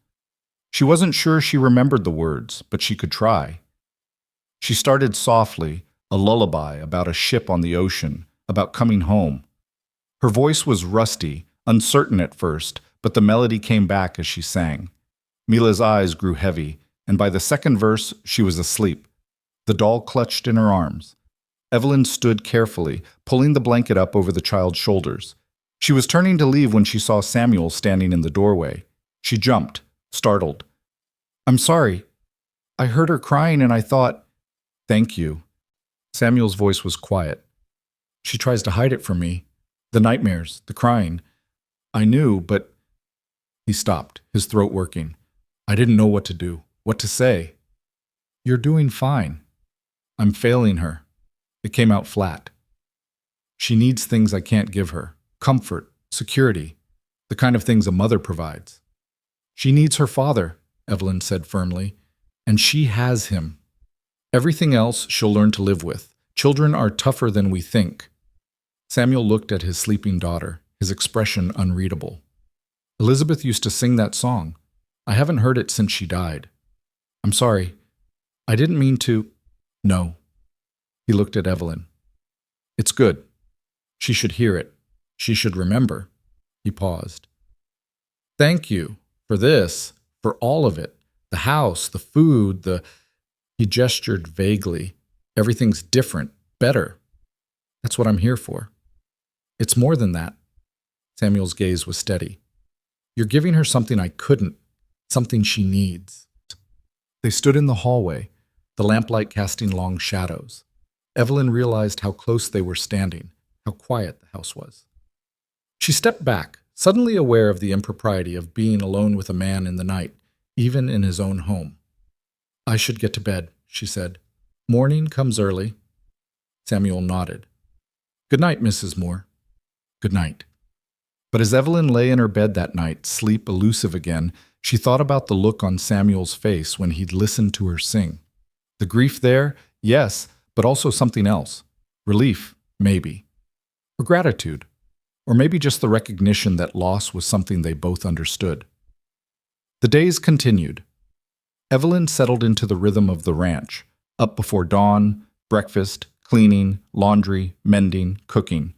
She wasn't sure she remembered the words, but she could try. She started softly, a lullaby about a ship on the ocean, about coming home. Her voice was rusty, uncertain at first, but the melody came back as she sang. Mila's eyes grew heavy, and by the second verse, she was asleep. The doll clutched in her arms. Evelyn stood carefully, pulling the blanket up over the child's shoulders. She was turning to leave when she saw Samuel standing in the doorway. She jumped, startled. "I'm sorry. I heard her crying and I thought—" "Thank you." Samuel's voice was quiet. She tries to hide it from me. The nightmares, the crying. I knew, but he stopped, his throat working. I didn't know what to do, what to say. You're doing fine. I'm failing her. It came out flat. She needs things I can't give her. Comfort, security, the kind of things a mother provides. She needs her father, Evelyn said firmly, and she has him. Everything else she'll learn to live with. Children are tougher than we think. Samuel looked at his sleeping daughter, his expression unreadable. Elizabeth used to sing that song. I haven't heard it since she died. I'm sorry. I didn't mean to. No. He looked at Evelyn. It's good. She should hear it. She should remember. He paused. Thank you for this, for all of it. The house, the food, He gestured vaguely. Everything's different, better. That's what I'm here for. It's more than that. Samuel's gaze was steady. You're giving her something I couldn't, something she needs. They stood in the hallway, the lamplight casting long shadows. Evelyn realized how close they were standing, how quiet the house was. She stepped back, suddenly aware of the impropriety of being alone with a man in the night, even in his own home. I should get to bed, she said. Morning comes early. Samuel nodded. Good night, Mrs. Moore. Good night. But as Evelyn lay in her bed that night, sleep elusive again, she thought about the look on Samuel's face when he'd listened to her sing. The grief there, yes, but also something else. Relief, maybe. Or gratitude. Or maybe just the recognition that loss was something they both understood. The days continued. Evelyn settled into the rhythm of the ranch, up before dawn, breakfast, cleaning, laundry, mending, cooking.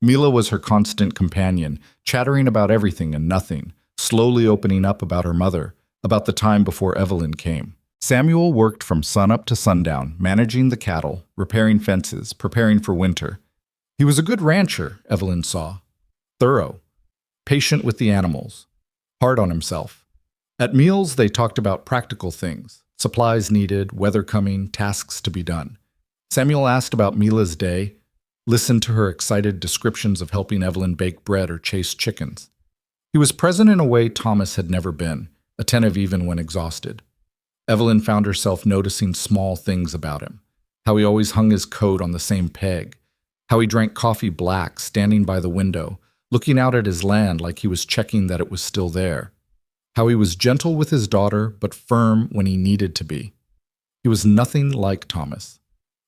Mila was her constant companion, chattering about everything and nothing, slowly opening up about her mother, about the time before Evelyn came. Samuel worked from sunup to sundown, managing the cattle, repairing fences, preparing for winter. He was a good rancher, Evelyn saw. Thorough, patient with the animals, hard on himself. At meals, they talked about practical things, supplies needed, weather coming, tasks to be done. Samuel asked about Mila's day, listened to her excited descriptions of helping Evelyn bake bread or chase chickens. He was present in a way Thomas had never been, attentive even when exhausted. Evelyn found herself noticing small things about him, how he always hung his coat on the same peg, how he drank coffee black, standing by the window, looking out at his land like he was checking that it was still there, how he was gentle with his daughter but firm when he needed to be. He was nothing like Thomas.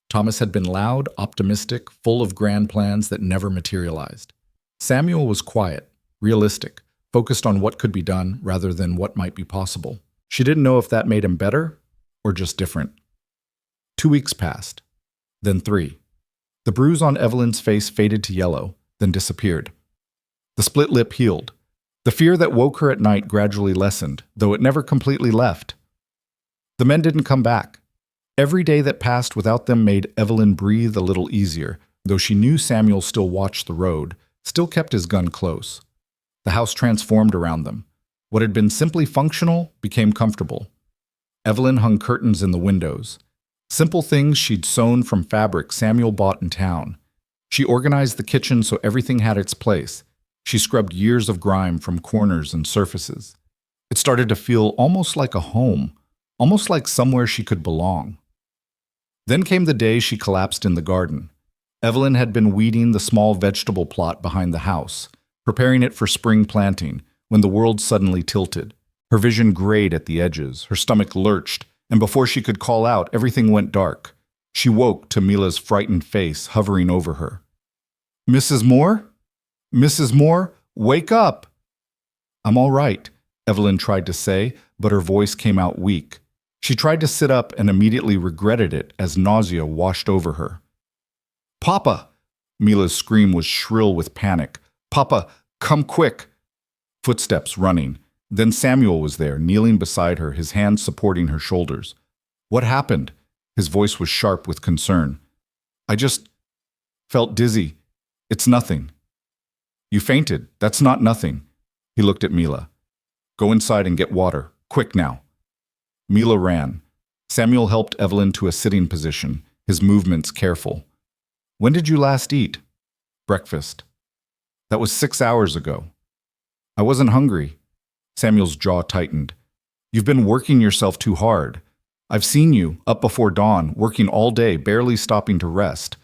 Thomas had been loud, optimistic, full of grand plans that never materialized. Samuel was quiet, realistic, focused on what could be done rather than what might be possible. She didn't know if that made him better or just different. 2 weeks passed, then 3. The bruise on Evelyn's face faded to yellow, then disappeared. The split lip healed. The fear that woke her at night gradually lessened, though it never completely left. The men didn't come back. Every day that passed without them made Evelyn breathe a little easier, though she knew Samuel still watched the road, still kept his gun close. The house transformed around them. What had been simply functional became comfortable. Evelyn hung curtains in the windows. Simple things she'd sewn from fabric Samuel bought in town. She organized the kitchen so everything had its place. She scrubbed years of grime from corners and surfaces. It started to feel almost like a home, almost like somewhere she could belong. Then came the day she collapsed in the garden. Evelyn had been weeding the small vegetable plot behind the house, preparing it for spring planting, when the world suddenly tilted. Her vision grayed at the edges, her stomach lurched, and before she could call out, everything went dark. She woke to Mila's frightened face hovering over her. Mrs. Moore? Mrs. Moore, wake up! I'm all right, Evelyn tried to say, but her voice came out weak. She tried to sit up and immediately regretted it as nausea washed over her. Papa! Mila's scream was shrill with panic. Papa, come quick! Footsteps running. Then Samuel was there, kneeling beside her, his hands supporting her shoulders. What happened? His voice was sharp with concern. I just felt dizzy. It's nothing. You fainted. That's not nothing. He looked at Mila. Go inside and get water. Quick now. Mila ran. Samuel helped Evelyn to a sitting position, his movements careful. When did you last eat? Breakfast. That was 6 hours ago. I wasn't hungry. Samuel's jaw tightened. You've been working yourself too hard. I've seen you, up before dawn, working all day, barely stopping to rest.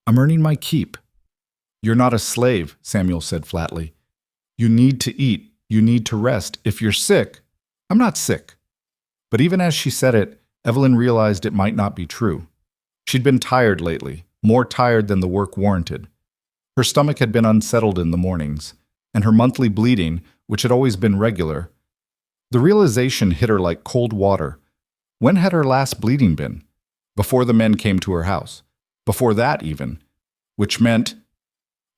I'm earning my keep. You're not a slave, Samuel said flatly. You need to eat. You need to rest. If you're sick, I'm not sick. But even as she said it, Evelyn realized it might not be true. She'd been tired lately, more tired than the work warranted. Her stomach had been unsettled in the mornings, and her monthly bleeding, which had always been regular. The realization hit her like cold water. When had her last bleeding been? Before the men came to her house. Before that, even. Which meant,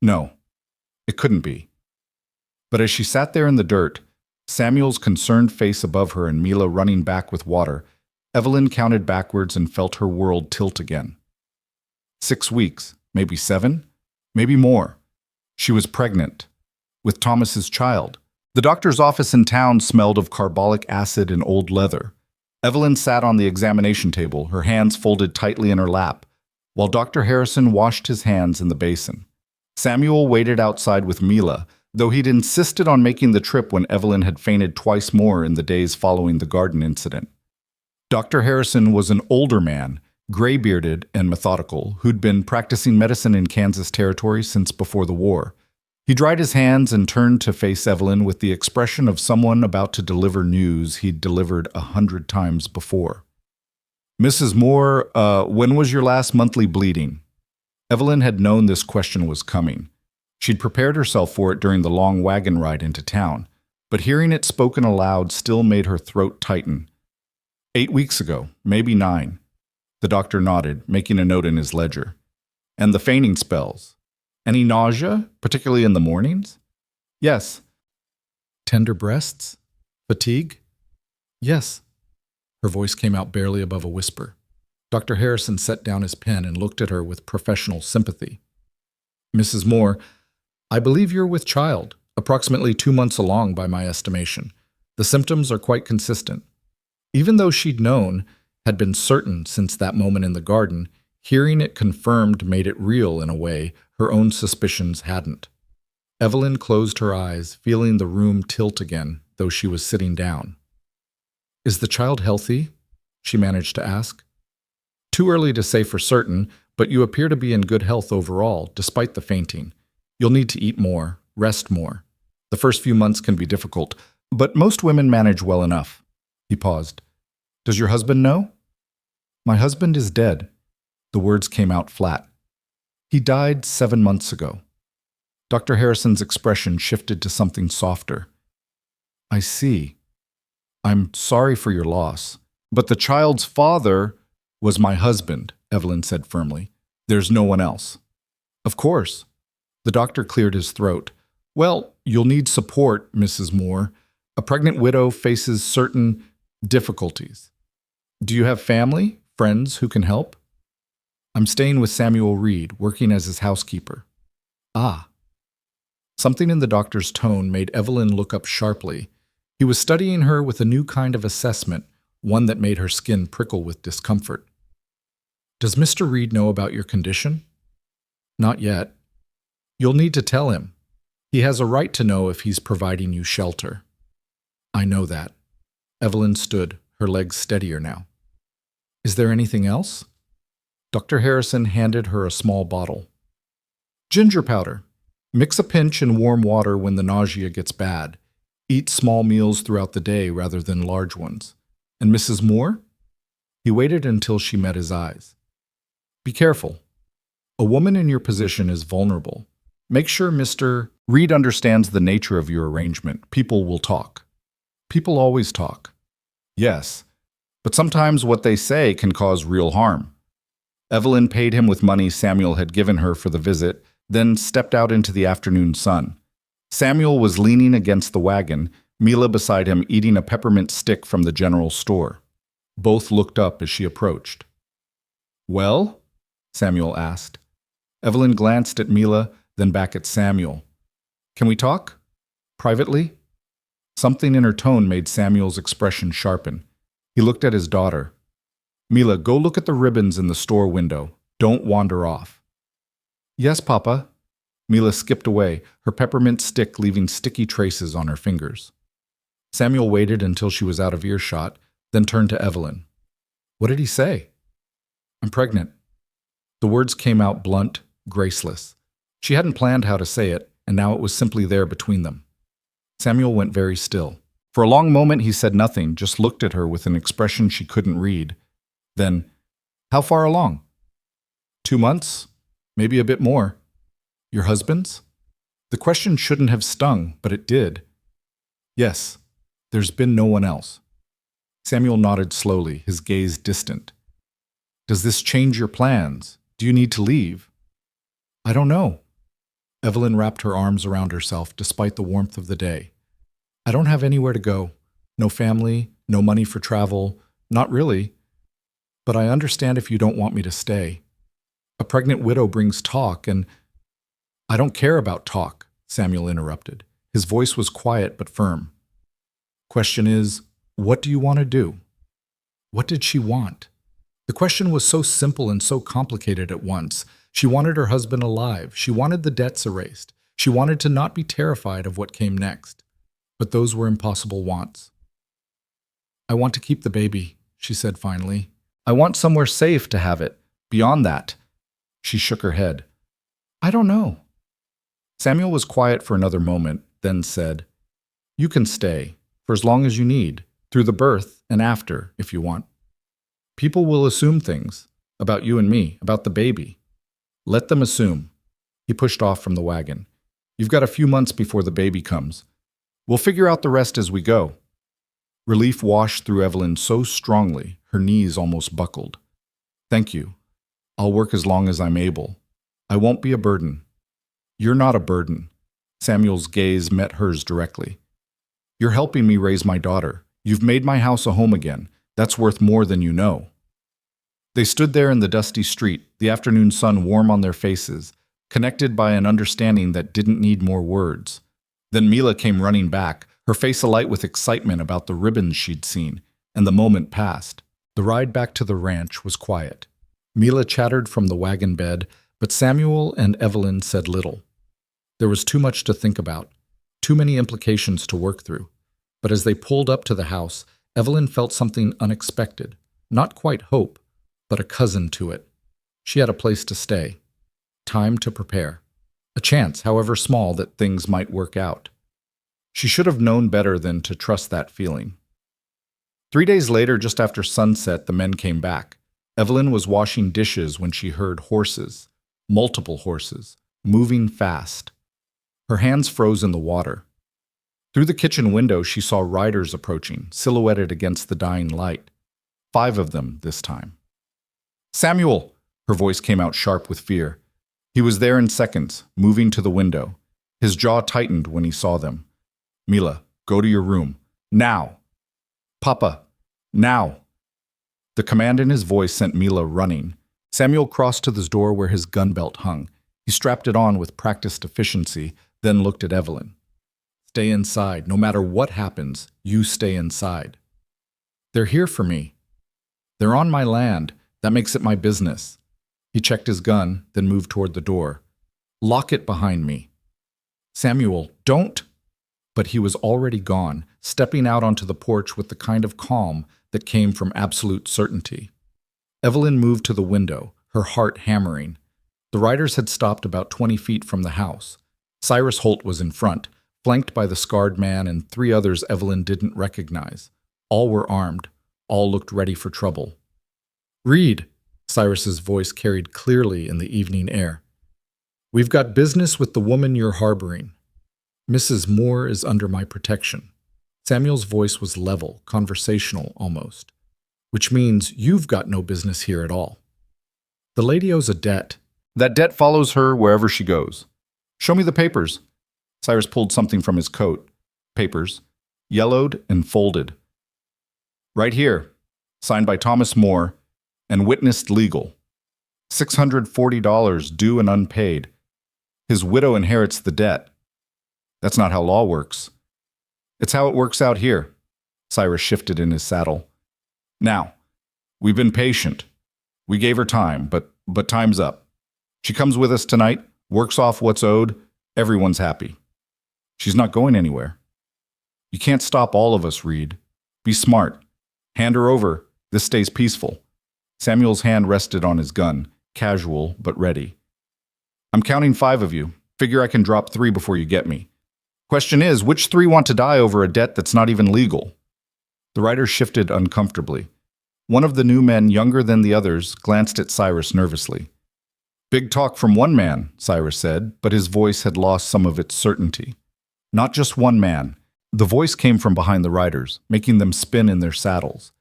no, it couldn't be. But as she sat there in the dirt, Samuel's concerned face above her and Mila running back with water, Evelyn counted backwards and felt her world tilt again. 6 weeks, maybe 7, maybe more. She was pregnant, with Thomas's child. The doctor's office in town smelled of carbolic acid and old leather. Evelyn sat on the examination table, her hands folded tightly in her lap, while Dr. Harrison washed his hands in the basin. Samuel waited outside with Mila, though he'd insisted on making the trip when Evelyn had fainted twice more in the days following the garden incident. Dr. Harrison was an older man, gray-bearded and methodical, who'd been practicing medicine in Kansas Territory since before the war. He dried his hands and turned to face Evelyn with the expression of someone about to deliver news he'd delivered 100 times before. Mrs. Moore, when was your last monthly bleeding? Evelyn had known this question was coming. She'd prepared herself for it during the long wagon ride into town, but hearing it spoken aloud still made her throat tighten. 8 weeks ago, maybe 9. The doctor nodded, making a note in his ledger. And the fainting spells. Any nausea, particularly in the mornings? Yes. Tender breasts? Fatigue? Yes. Her voice came out barely above a whisper. Dr. Harrison set down his pen and looked at her with professional sympathy. Mrs. Moore, I believe you're with child, approximately 2 months along by my estimation. The symptoms are quite consistent. Even though she'd known, had been certain since that moment in the garden, hearing it confirmed made it real in a way her own suspicions hadn't. Evelyn closed her eyes, feeling the room tilt again, though she was sitting down. Is the child healthy? She managed to ask. Too early to say for certain, but you appear to be in good health overall, despite the fainting. You'll need to eat more, rest more. The first few months can be difficult, but most women manage well enough. He paused. Does your husband know? My husband is dead. The words came out flat. He died 7 months ago. Dr. Harrison's expression shifted to something softer. I see. I'm sorry for your loss. But the child's father was my husband, Evelyn said firmly. There's no one else. Of course. The doctor cleared his throat. Well, you'll need support, Mrs. Moore. A pregnant widow faces certain difficulties. Do you have family, friends who can help? I'm staying with Samuel Reed, working as his housekeeper. Ah. Something in the doctor's tone made Evelyn look up sharply. He was studying her with a new kind of assessment, one that made her skin prickle with discomfort. Does Mr. Reed know about your condition? Not yet. You'll need to tell him. He has a right to know if he's providing you shelter. I know that. Evelyn stood, her legs steadier now. Is there anything else? Dr. Harrison handed her a small bottle. Ginger powder. Mix a pinch in warm water when the nausea gets bad. Eat small meals throughout the day rather than large ones. And Mrs. Moore? He waited until she met his eyes. Be careful. A woman in your position is vulnerable. Make sure Mr. Reed understands the nature of your arrangement. People will talk. People always talk. Yes, but sometimes what they say can cause real harm. Evelyn paid him with money Samuel had given her for the visit, then stepped out into the afternoon sun. Samuel was leaning against the wagon, Mila beside him eating a peppermint stick from the general store. Both looked up as she approached. Well? Samuel asked. Evelyn glanced at Mila, then back at Samuel. Can we talk? Privately? Something in her tone made Samuel's expression sharpen. He looked at his daughter. Mila, go look at the ribbons in the store window. Don't wander off. Yes, Papa. Mila skipped away, her peppermint stick leaving sticky traces on her fingers. Samuel waited until she was out of earshot, then turned to Evelyn. What did he say? I'm pregnant. The words came out blunt, graceless. She hadn't planned how to say it, and now it was simply there between them. Samuel went very still. For a long moment he said nothing, just looked at her with an expression she couldn't read. Then, how far along? 2 months? Maybe a bit more. Your husband's? The question shouldn't have stung, but it did. Yes, there's been no one else. Samuel nodded slowly, his gaze distant. Does this change your plans? Do you need to leave? I don't know. Evelyn wrapped her arms around herself despite the warmth of the day. I don't have anywhere to go. No family, no money for travel. Not really. But I understand if you don't want me to stay. A pregnant widow brings talk, and I don't care about talk, Samuel interrupted. His voice was quiet but firm. Question is, what do you want to do? What did she want? The question was so simple and so complicated at once. She wanted her husband alive. She wanted the debts erased. She wanted to not be terrified of what came next. But those were impossible wants. I want to keep the baby, she said finally. I want somewhere safe to have it. Beyond that. She shook her head. I don't know. Samuel was quiet for another moment, then said, You can stay, for as long as you need, through the birth and after, if you want. People will assume things, about you and me, about the baby. Let them assume. He pushed off from the wagon. You've got a few months before the baby comes. We'll figure out the rest as we go. Relief washed through Evelyn so strongly, her knees almost buckled. Thank you. I'll work as long as I'm able. I won't be a burden. You're not a burden. Samuel's gaze met hers directly. You're helping me raise my daughter. You've made my house a home again. That's worth more than you know. They stood there in the dusty street, the afternoon sun warm on their faces, connected by an understanding that didn't need more words. Then Mila came running back, her face alight with excitement about the ribbons she'd seen, and the moment passed. The ride back to the ranch was quiet. Mila chattered from the wagon bed, but Samuel and Evelyn said little. There was too much to think about, too many implications to work through. But as they pulled up to the house, Evelyn felt something unexpected, not quite hope, but a cousin to it. She had a place to stay, time to prepare, a chance, however small, that things might work out. She should have known better than to trust that feeling. 3 days later, just after sunset, the men came back. Evelyn was washing dishes when she heard horses, multiple horses, moving fast. Her hands froze in the water. Through the kitchen window, she saw riders approaching, silhouetted against the dying light. 5 of them this time. Samuel! Her voice came out sharp with fear. He was there in seconds, moving to the window. His jaw tightened when he saw them. Mila, go to your room. Now! Papa! Now! The command in his voice sent Mila running. Samuel crossed to the door where his gun belt hung. He strapped it on with practiced efficiency, then looked at Evelyn. Stay inside. No matter what happens, you stay inside. They're here for me. They're on my land. That makes it my business. He checked his gun, then moved toward the door. Lock it behind me. Samuel, don't! But he was already gone, stepping out onto the porch with the kind of calm that came from absolute certainty. Evelyn moved to the window, her heart hammering. The riders had stopped about 20 feet from the house. Cyrus Holt was in front, flanked by the scarred man and 3 others Evelyn didn't recognize. All were armed. All looked ready for trouble. Reed, Cyrus's voice carried clearly in the evening air. We've got business with the woman you're harboring. Mrs. Moore is under my protection. Samuel's voice was level, conversational almost. Which means you've got no business here at all. The lady owes a debt. That debt follows her wherever she goes. Show me the papers. Cyrus pulled something from his coat. Papers. Yellowed and folded. Right here. Signed by Thomas Moore and witnessed legal. $640 due and unpaid. His widow inherits the debt. That's not how law works. It's how it works out here. Cyrus shifted in his saddle. Now, we've been patient. We gave her time, but time's up. She comes with us tonight. Works off what's owed, everyone's happy. She's not going anywhere. You can't stop all of us, Reed. Be smart. Hand her over. This stays peaceful. Samuel's hand rested on his gun, casual but ready. I'm counting 5 of you. Figure I can drop 3 before you get me. Question is, which 3 want to die over a debt that's not even legal? The riders shifted uncomfortably. One of the new men, younger than the others, glanced at Cyrus nervously. Big talk from one man, Cyrus said, but his voice had lost some of its certainty. Not just one man. The voice came from behind the riders, making them spin in their saddles.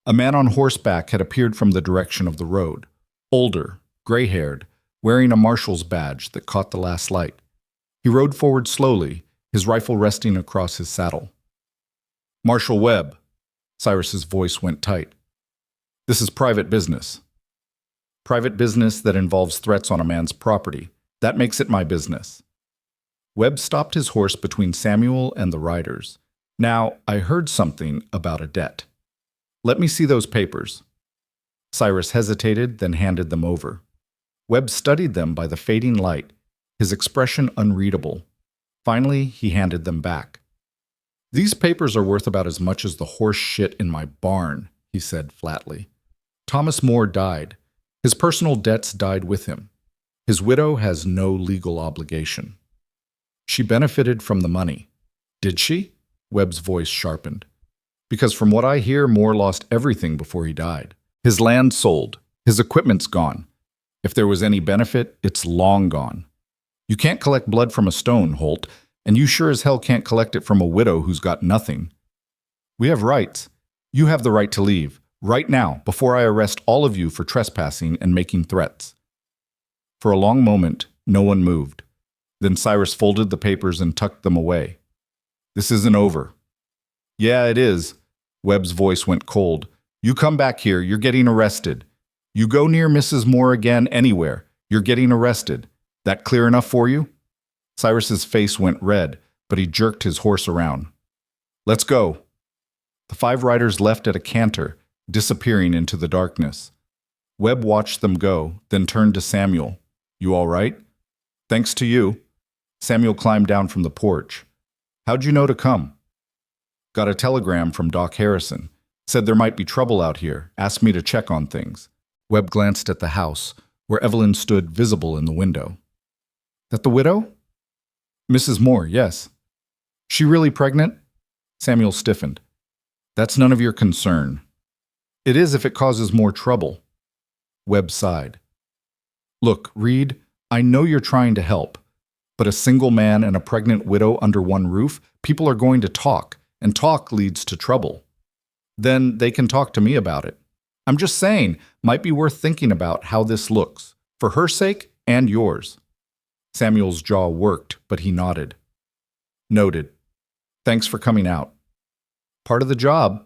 A man on horseback had appeared from the direction of the road. Older, gray-haired, wearing a marshal's badge that caught the last light. He rode forward slowly, his rifle resting across his saddle. Marshal Webb. Cyrus's voice went tight. This is private business. Private business that involves threats on a man's property. That makes it my business. Webb stopped his horse between Samuel and the riders. Now, I heard something about a debt. Let me see those papers. Cyrus hesitated, then handed them over. Webb studied them by the fading light, his expression unreadable. Finally, he handed them back. These papers are worth about as much as the horse shit in my barn, he said flatly. Thomas Moore died. His personal debts died with him. His widow has no legal obligation. She benefited from the money. Did she? Webb's voice sharpened. Because from what I hear, Moore lost everything before he died. His land sold. His equipment's gone. If there was any benefit, it's long gone. You can't collect blood from a stone, Holt, and you sure as hell can't collect it from a widow who's got nothing. We have rights. You have the right to leave, right now, before I arrest all of you for trespassing and making threats. For a long moment, no one moved. Then Cyrus folded the papers and tucked them away. This isn't over. Yeah, it is. Webb's voice went cold. You come back here, you're getting arrested. You go near Mrs. Moore again anywhere, you're getting arrested. That clear enough for you? Cyrus's face went red, but he jerked his horse around. Let's go. The 5 riders left at a canter, disappearing into the darkness. Webb watched them go, then turned to Samuel. You all right? Thanks to you. Samuel climbed down from the porch. How'd you know to come? Got a telegram from Doc Harrison. Said there might be trouble out here. Asked me to check on things. Webb glanced at the house, where Evelyn stood visible in the window. That the widow? Mrs. Moore, yes. She really pregnant? Samuel stiffened. That's none of your concern. It is if it causes more trouble. Webb sighed. Look, Reed, I know you're trying to help, but a single man and a pregnant widow under one roof, people are going to talk, and talk leads to trouble. Then they can talk to me about it. I'm just saying, might be worth thinking about how this looks, for her sake and yours. Samuel's jaw worked, but he nodded. Noted. Thanks for coming out. Part of the job.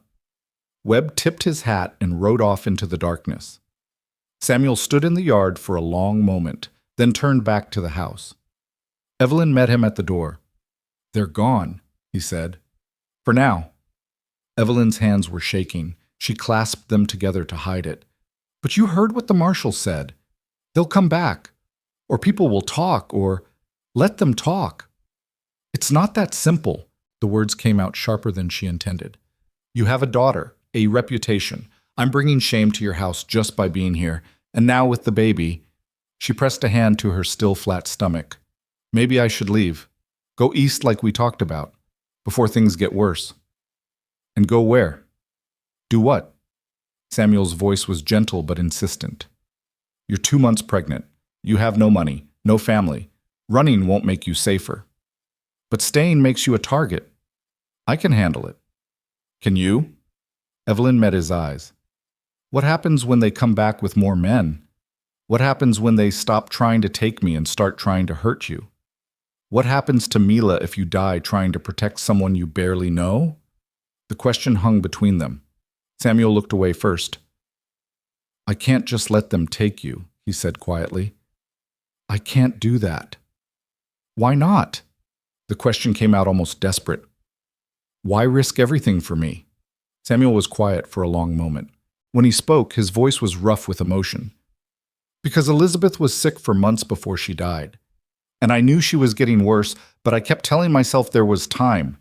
Webb tipped his hat and rode off into the darkness. Samuel stood in the yard for a long moment, then turned back to the house. Evelyn met him at the door. They're gone, he said. For now. Evelyn's hands were shaking. She clasped them together to hide it. But you heard what the marshal said. They'll come back. Or people will talk, or let them talk. It's not that simple. The words came out sharper than she intended. You have a daughter, a reputation. I'm bringing shame to your house just by being here. And now with the baby, she pressed a hand to her still flat stomach. Maybe I should leave. Go east like we talked about, before things get worse. And go where? Do what? Samuel's voice was gentle but insistent. You're 2 months pregnant. You have no money, no family. Running won't make you safer. But staying makes you a target. I can handle it. Can you? Evelyn met his eyes. What happens when they come back with more men? What happens when they stop trying to take me and start trying to hurt you? What happens to Mila if you die trying to protect someone you barely know? The question hung between them. Samuel looked away first. I can't just let them take you, he said quietly. I can't do that. Why not? The question came out almost desperate. Why risk everything for me? Samuel was quiet for a long moment. When he spoke, his voice was rough with emotion. Because Elizabeth was sick for months before she died. And I knew she was getting worse, but I kept telling myself there was time.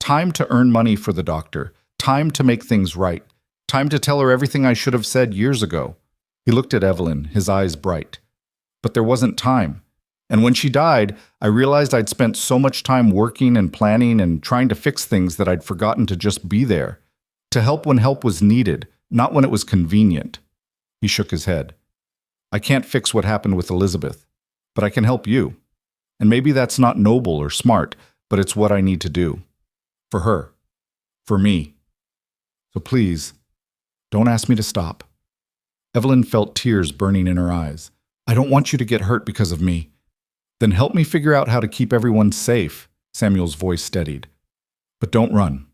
Time to earn money for the doctor. Time to make things right. Time to tell her everything I should have said years ago. He looked at Evelyn, his eyes bright. But there wasn't time. And when she died, I realized I'd spent so much time working and planning and trying to fix things that I'd forgotten to just be there. To help when help was needed, not when it was convenient. He shook his head. I can't fix what happened with Elizabeth, but I can help you. And maybe that's not noble or smart, but it's what I need to do. For her. For me. So please, don't ask me to stop. Evelyn felt tears burning in her eyes. I don't want you to get hurt because of me. Then help me figure out how to keep everyone safe, Samuel's voice steadied. But don't run.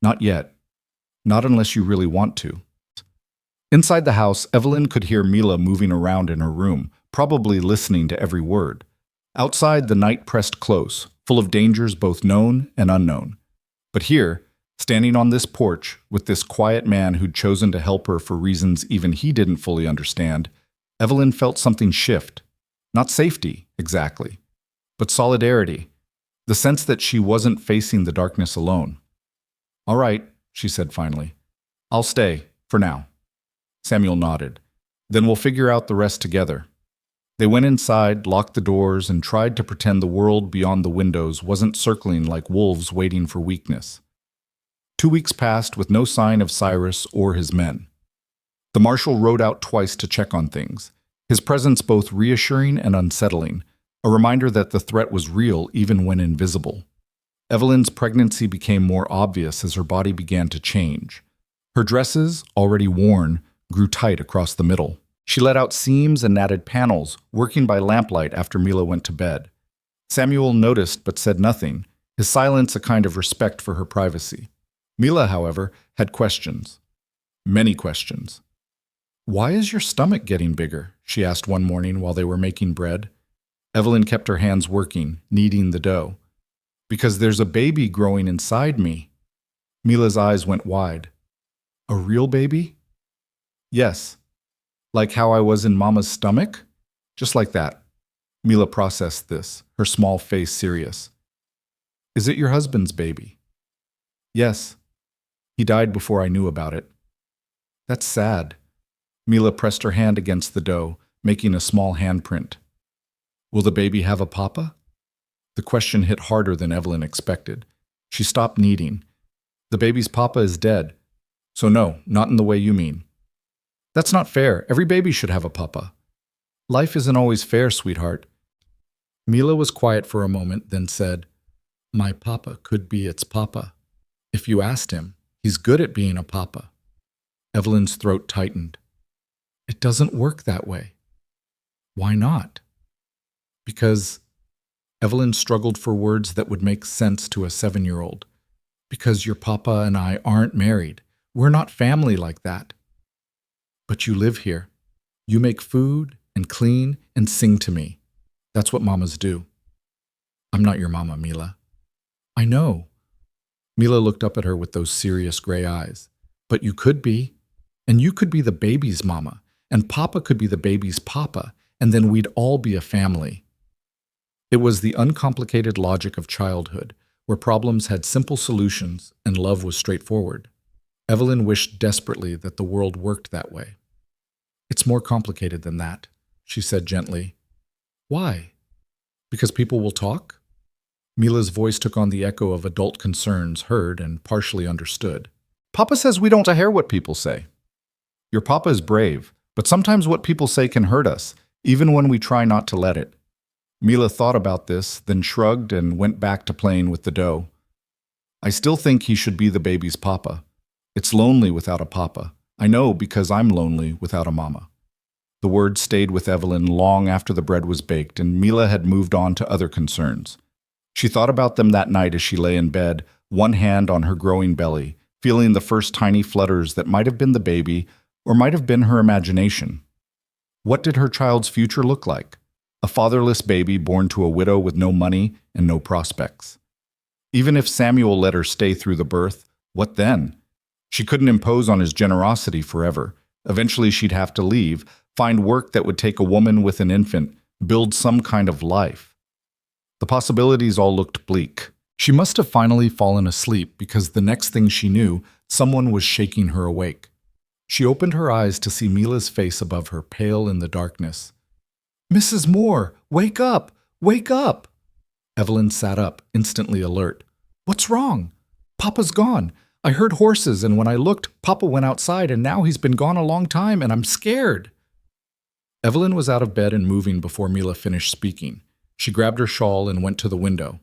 Not yet. Not unless you really want to. Inside the house, Evelyn could hear Mila moving around in her room, probably listening to every word. Outside, the night pressed close, full of dangers both known and unknown. But here, standing on this porch, with this quiet man who'd chosen to help her for reasons even he didn't fully understand, Evelyn felt something shift. Not safety, exactly, but solidarity, the sense that she wasn't facing the darkness alone. All right, she said finally. I'll stay, for now. Samuel nodded. Then we'll figure out the rest together. They went inside, locked the doors, and tried to pretend the world beyond the windows wasn't circling like wolves waiting for weakness. 2 weeks passed with no sign of Cyrus or his men. The marshal rode out twice to check on things, his presence both reassuring and unsettling, a reminder that the threat was real even when invisible. Evelyn's pregnancy became more obvious as her body began to change. Her dresses, already worn, grew tight across the middle. She let out seams and added panels, working by lamplight after Mila went to bed. Samuel noticed but said nothing, his silence a kind of respect for her privacy. Mila, however, had questions. Many questions. Why is your stomach getting bigger? She asked one morning while they were making bread. Evelyn kept her hands working, kneading the dough. Because there's a baby growing inside me. Mila's eyes went wide. A real baby? Yes. Like how I was in Mama's stomach? Just like that. Mila processed this, her small face serious. Is it your husband's baby? Yes. He died before I knew about it. That's sad. Mila pressed her hand against the dough, making a small handprint. Will the baby have a papa? The question hit harder than Evelyn expected. She stopped kneading. The baby's papa is dead. So no, not in the way you mean. That's not fair. Every baby should have a papa. Life isn't always fair, sweetheart. Mila was quiet for a moment, then said, My papa could be its papa. If you asked him, he's good at being a papa. Evelyn's throat tightened. It doesn't work that way. Why not? Because Evelyn struggled for words that would make sense to a 7-year-old. Because your papa and I aren't married. We're not family like that. But you live here. You make food and clean and sing to me. That's what mamas do. I'm not your mama, Mila. I know. Mila looked up at her with those serious gray eyes. But you could be. And you could be the baby's mama. And Papa could be the baby's papa. And then we'd all be a family. It was the uncomplicated logic of childhood, where problems had simple solutions and love was straightforward. Evelyn wished desperately that the world worked that way. It's more complicated than that, she said gently. Why? Because people will talk? Mila's voice took on the echo of adult concerns heard and partially understood. Papa says we don't hear what people say. Your papa is brave, but sometimes what people say can hurt us, even when we try not to let it. Mila thought about this, then shrugged and went back to playing with the dough. I still think he should be the baby's papa. It's lonely without a papa. I know because I'm lonely without a mama. The words stayed with Evelyn long after the bread was baked and Mila had moved on to other concerns. She thought about them that night as she lay in bed, one hand on her growing belly, feeling the first tiny flutters that might have been the baby or might have been her imagination. What did her child's future look like? A fatherless baby born to a widow with no money and no prospects. Even if Samuel let her stay through the birth, what then? She couldn't impose on his generosity forever. Eventually she'd have to leave, find work that would take a woman with an infant, build some kind of life. The possibilities all looked bleak. She must have finally fallen asleep because the next thing she knew, someone was shaking her awake. She opened her eyes to see Mila's face above her, pale in the darkness. "Mrs. Moore, wake up! Wake up!" Evelyn sat up, instantly alert. "What's wrong?" "Papa's gone. I heard horses, and when I looked, Papa went outside, and now he's been gone a long time, and I'm scared." Evelyn was out of bed and moving before Mila finished speaking. She grabbed her shawl and went to the window.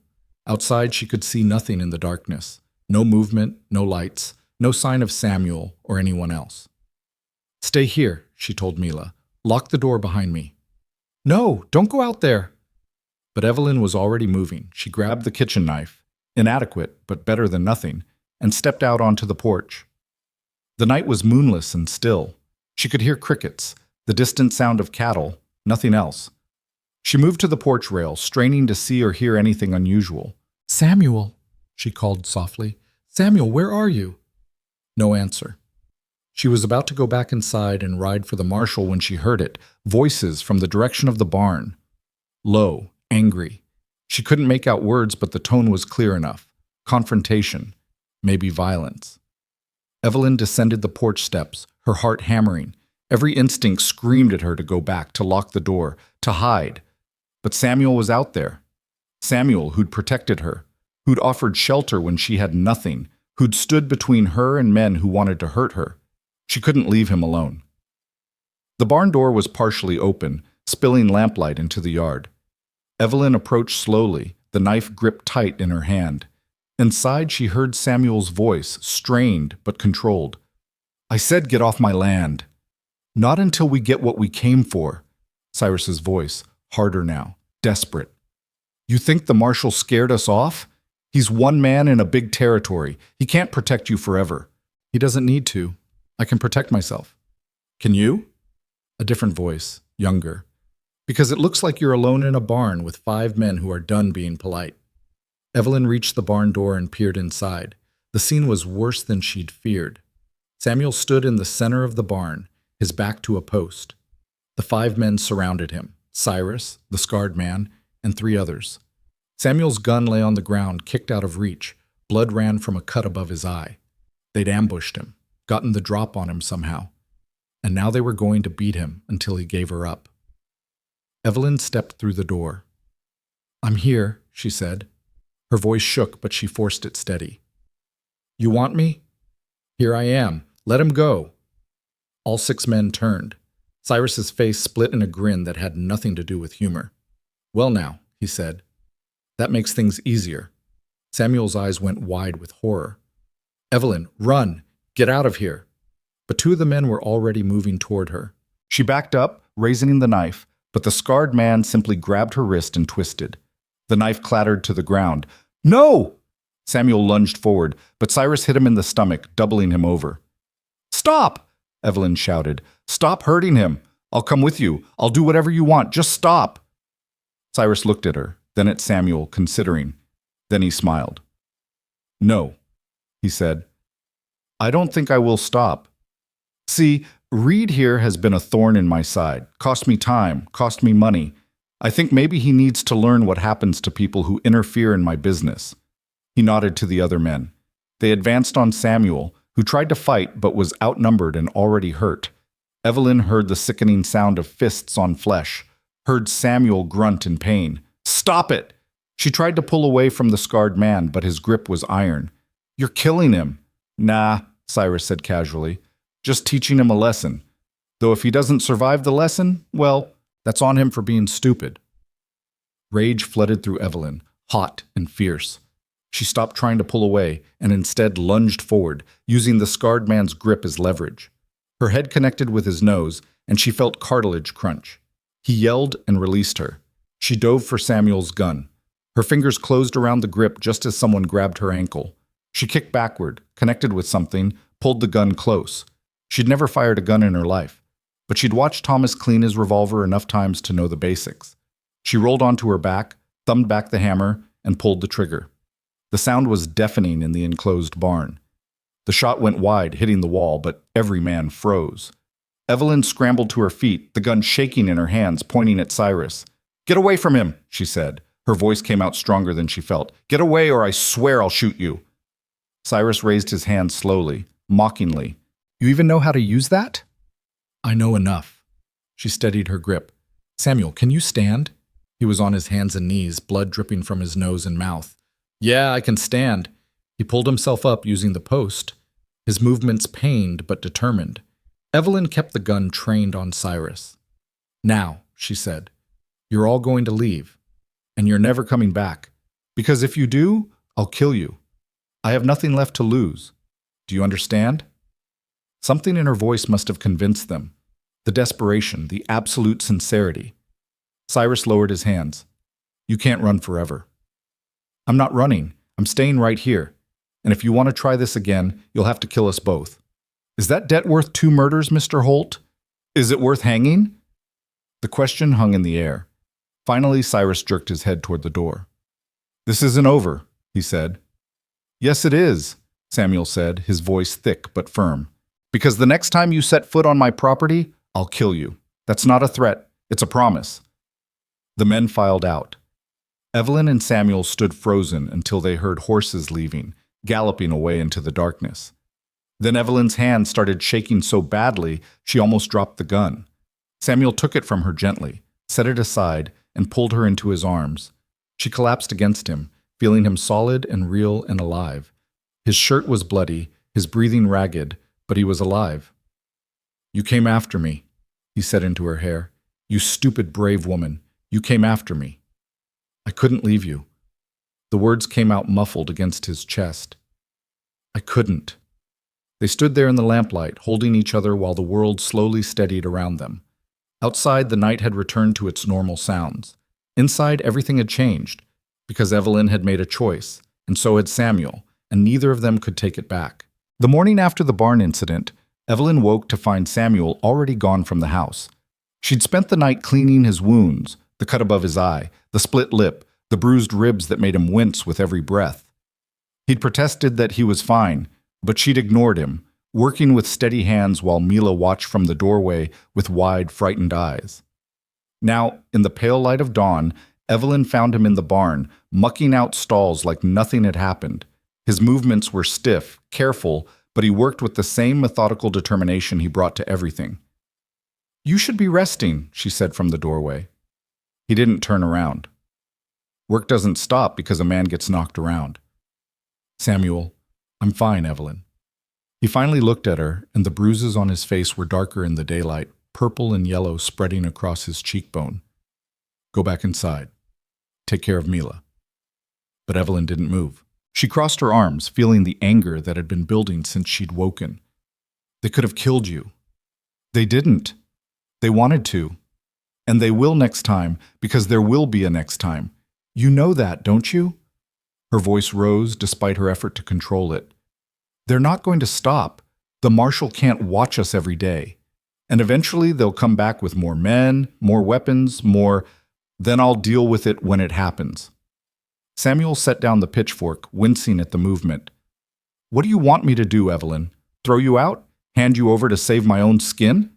Outside, she could see nothing in the darkness. No movement, no lights, no sign of Samuel or anyone else. "Stay here," she told Mila. "Lock the door behind me." "No, don't go out there." But Evelyn was already moving. She grabbed the kitchen knife, inadequate but better than nothing, and stepped out onto the porch. The night was moonless and still. She could hear crickets, the distant sound of cattle, nothing else. She moved to the porch rail, straining to see or hear anything unusual. "Samuel," she called softly. "Samuel, where are you?" No answer. She was about to go back inside and ride for the marshal when she heard it, voices from the direction of the barn. Low, angry. She couldn't make out words, but the tone was clear enough. Confrontation. Maybe violence. Evelyn descended the porch steps, her heart hammering. Every instinct screamed at her to go back, to lock the door, to hide. But Samuel was out there. Samuel, who'd protected her, who'd offered shelter when she had nothing, who'd stood between her and men who wanted to hurt her. She couldn't leave him alone. The barn door was partially open, spilling lamplight into the yard. Evelyn approached slowly, the knife gripped tight in her hand. Inside, she heard Samuel's voice, strained but controlled. "I said get off my land." "Not until we get what we came for." Cyrus's voice, harder now, desperate. "You think the marshal scared us off? He's one man in a big territory. He can't protect you forever." "He doesn't need to. I can protect myself." "Can you?" A different voice, younger. "Because it looks like you're alone in a barn with 5 men who are done being polite." Evelyn reached the barn door and peered inside. The scene was worse than she'd feared. Samuel stood in the center of the barn, his back to a post. The 5 men surrounded him, Cyrus, the scarred man, and 3 others. Samuel's gun lay on the ground, kicked out of reach. Blood ran from a cut above his eye. They'd ambushed him, gotten the drop on him somehow. And now they were going to beat him until he gave her up. Evelyn stepped through the door. "I'm here," she said. Her voice shook, but she forced it steady. "You want me?" "Here I am. Let him go." All 6 men turned. Cyrus's face split in a grin that had nothing to do with humor. "Well now," he said. "That makes things easier." Samuel's eyes went wide with horror. "Evelyn, run! Get out of here!" But 2 of the men were already moving toward her. She backed up, raising the knife, but the scarred man simply grabbed her wrist and twisted. The knife clattered to the ground. "No!" Samuel lunged forward, but Cyrus hit him in the stomach, doubling him over. "Stop!" Evelyn shouted. "Stop hurting him! I'll come with you. I'll do whatever you want. Just stop!" Cyrus looked at her, then at Samuel, considering. Then he smiled. "No," he said. "I don't think I will stop. See, Reed here has been a thorn in my side. Cost me time, cost me money. I think maybe he needs to learn what happens to people who interfere in my business." He nodded to the other men. They advanced on Samuel, who tried to fight but was outnumbered and already hurt. Evelyn heard the sickening sound of fists on flesh, heard Samuel grunt in pain. "Stop it!" She tried to pull away from the scarred man, but his grip was iron. "You're killing him." "Nah," Cyrus said casually. "Just teaching him a lesson. Though if he doesn't survive the lesson, well, that's on him for being stupid." Rage flooded through Evelyn, hot and fierce. She stopped trying to pull away and instead lunged forward, using the scarred man's grip as leverage. Her head connected with his nose, and she felt cartilage crunch. He yelled and released her. She dove for Samuel's gun. Her fingers closed around the grip just as someone grabbed her ankle. She kicked backward, connected with something, pulled the gun close. She'd never fired a gun in her life, but she'd watched Thomas clean his revolver enough times to know the basics. She rolled onto her back, thumbed back the hammer, and pulled the trigger. The sound was deafening in the enclosed barn. The shot went wide, hitting the wall, but every man froze. Evelyn scrambled to her feet, the gun shaking in her hands, pointing at Cyrus. "Get away from him," she said. Her voice came out stronger than she felt. "Get away or I swear I'll shoot you." Cyrus raised his hand slowly, mockingly. "You even know how to use that?" "I know enough." She steadied her grip. "Samuel, can you stand?" He was on his hands and knees, blood dripping from his nose and mouth. "Yeah, I can stand." He pulled himself up using the post, his movements pained but determined. Evelyn kept the gun trained on Cyrus. "Now," she said, "you're all going to leave, and you're never coming back. Because if you do, I'll kill you. I have nothing left to lose. Do you understand?" Something in her voice must have convinced them. The desperation, the absolute sincerity. Cyrus lowered his hands. "You can't run forever." "I'm not running. I'm staying right here. And if you want to try this again, you'll have to kill us both." "Is that debt worth 2 murders, Mr. Holt? Is it worth hanging?" The question hung in the air. Finally, Cyrus jerked his head toward the door. "This isn't over," he said. "Yes, it is," Samuel said, his voice thick but firm. "Because the next time you set foot on my property, I'll kill you. That's not a threat. It's a promise." The men filed out. Evelyn and Samuel stood frozen until they heard horses leaving, galloping away into the darkness. Then Evelyn's hand started shaking so badly she almost dropped the gun. Samuel took it from her gently, set it aside, and pulled her into his arms. She collapsed against him, feeling him solid and real and alive. His shirt was bloody, his breathing ragged, but he was alive. "You came after me," he said into her hair. "You stupid, brave woman. You came after me." "I couldn't leave you." The words came out muffled against his chest. "I couldn't." They stood there in the lamplight, holding each other while the world slowly steadied around them. Outside, the night had returned to its normal sounds. Inside, everything had changed, because Evelyn had made a choice, and so had Samuel, and neither of them could take it back. The morning after the barn incident, Evelyn woke to find Samuel already gone from the house. She'd spent the night cleaning his wounds, the cut above his eye, the split lip, the bruised ribs that made him wince with every breath. He'd protested that he was fine, but she'd ignored him, working with steady hands while Mila watched from the doorway with wide, frightened eyes. Now, in the pale light of dawn, Evelyn found him in the barn, mucking out stalls like nothing had happened. His movements were stiff, careful, but he worked with the same methodical determination he brought to everything. "You should be resting," she said from the doorway. He didn't turn around. Work doesn't stop because a man gets knocked around. "Samuel, I'm fine, Evelyn." He finally looked at her, and the bruises on his face were darker in the daylight, purple and yellow spreading across his cheekbone. "Go back inside. Take care of Mila." But Evelyn didn't move. She crossed her arms, feeling the anger that had been building since she'd woken. "They could have killed you." "They didn't. They wanted to. And they will next time, because there will be a next time. You know that, don't you?" Her voice rose despite her effort to control it. "They're not going to stop. The marshal can't watch us every day. And eventually they'll come back with more men, more weapons, more. Then I'll deal with it when it happens." Samuel set down the pitchfork, wincing at the movement. "What do you want me to do, Evelyn? Throw you out? Hand you over to save my own skin?"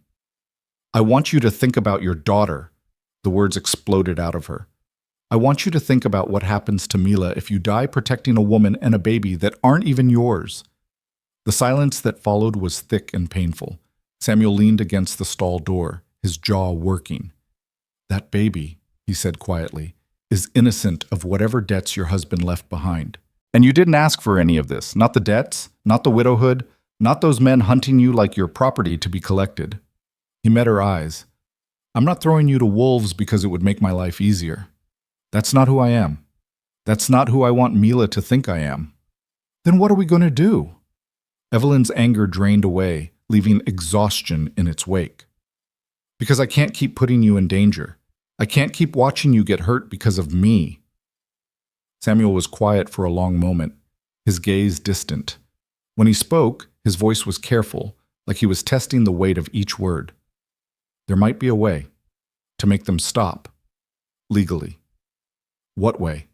"I want you to think about your daughter." The words exploded out of her. "I want you to think about what happens to Mila if you die protecting a woman and a baby that aren't even yours." The silence that followed was thick and painful. Samuel leaned against the stall door, his jaw working. "That baby," he said quietly, "is innocent of whatever debts your husband left behind. And you didn't ask for any of this, not the debts, not the widowhood, not those men hunting you like your property to be collected." He met her eyes. "I'm not throwing you to wolves because it would make my life easier. That's not who I am. That's not who I want Mila to think I am." "Then what are we going to do?" Evelyn's anger drained away, leaving exhaustion in its wake. "Because I can't keep putting you in danger. I can't keep watching you get hurt because of me." Samuel was quiet for a long moment, his gaze distant. When he spoke, his voice was careful, like he was testing the weight of each word. "There might be a way to make them stop, legally." "What way?"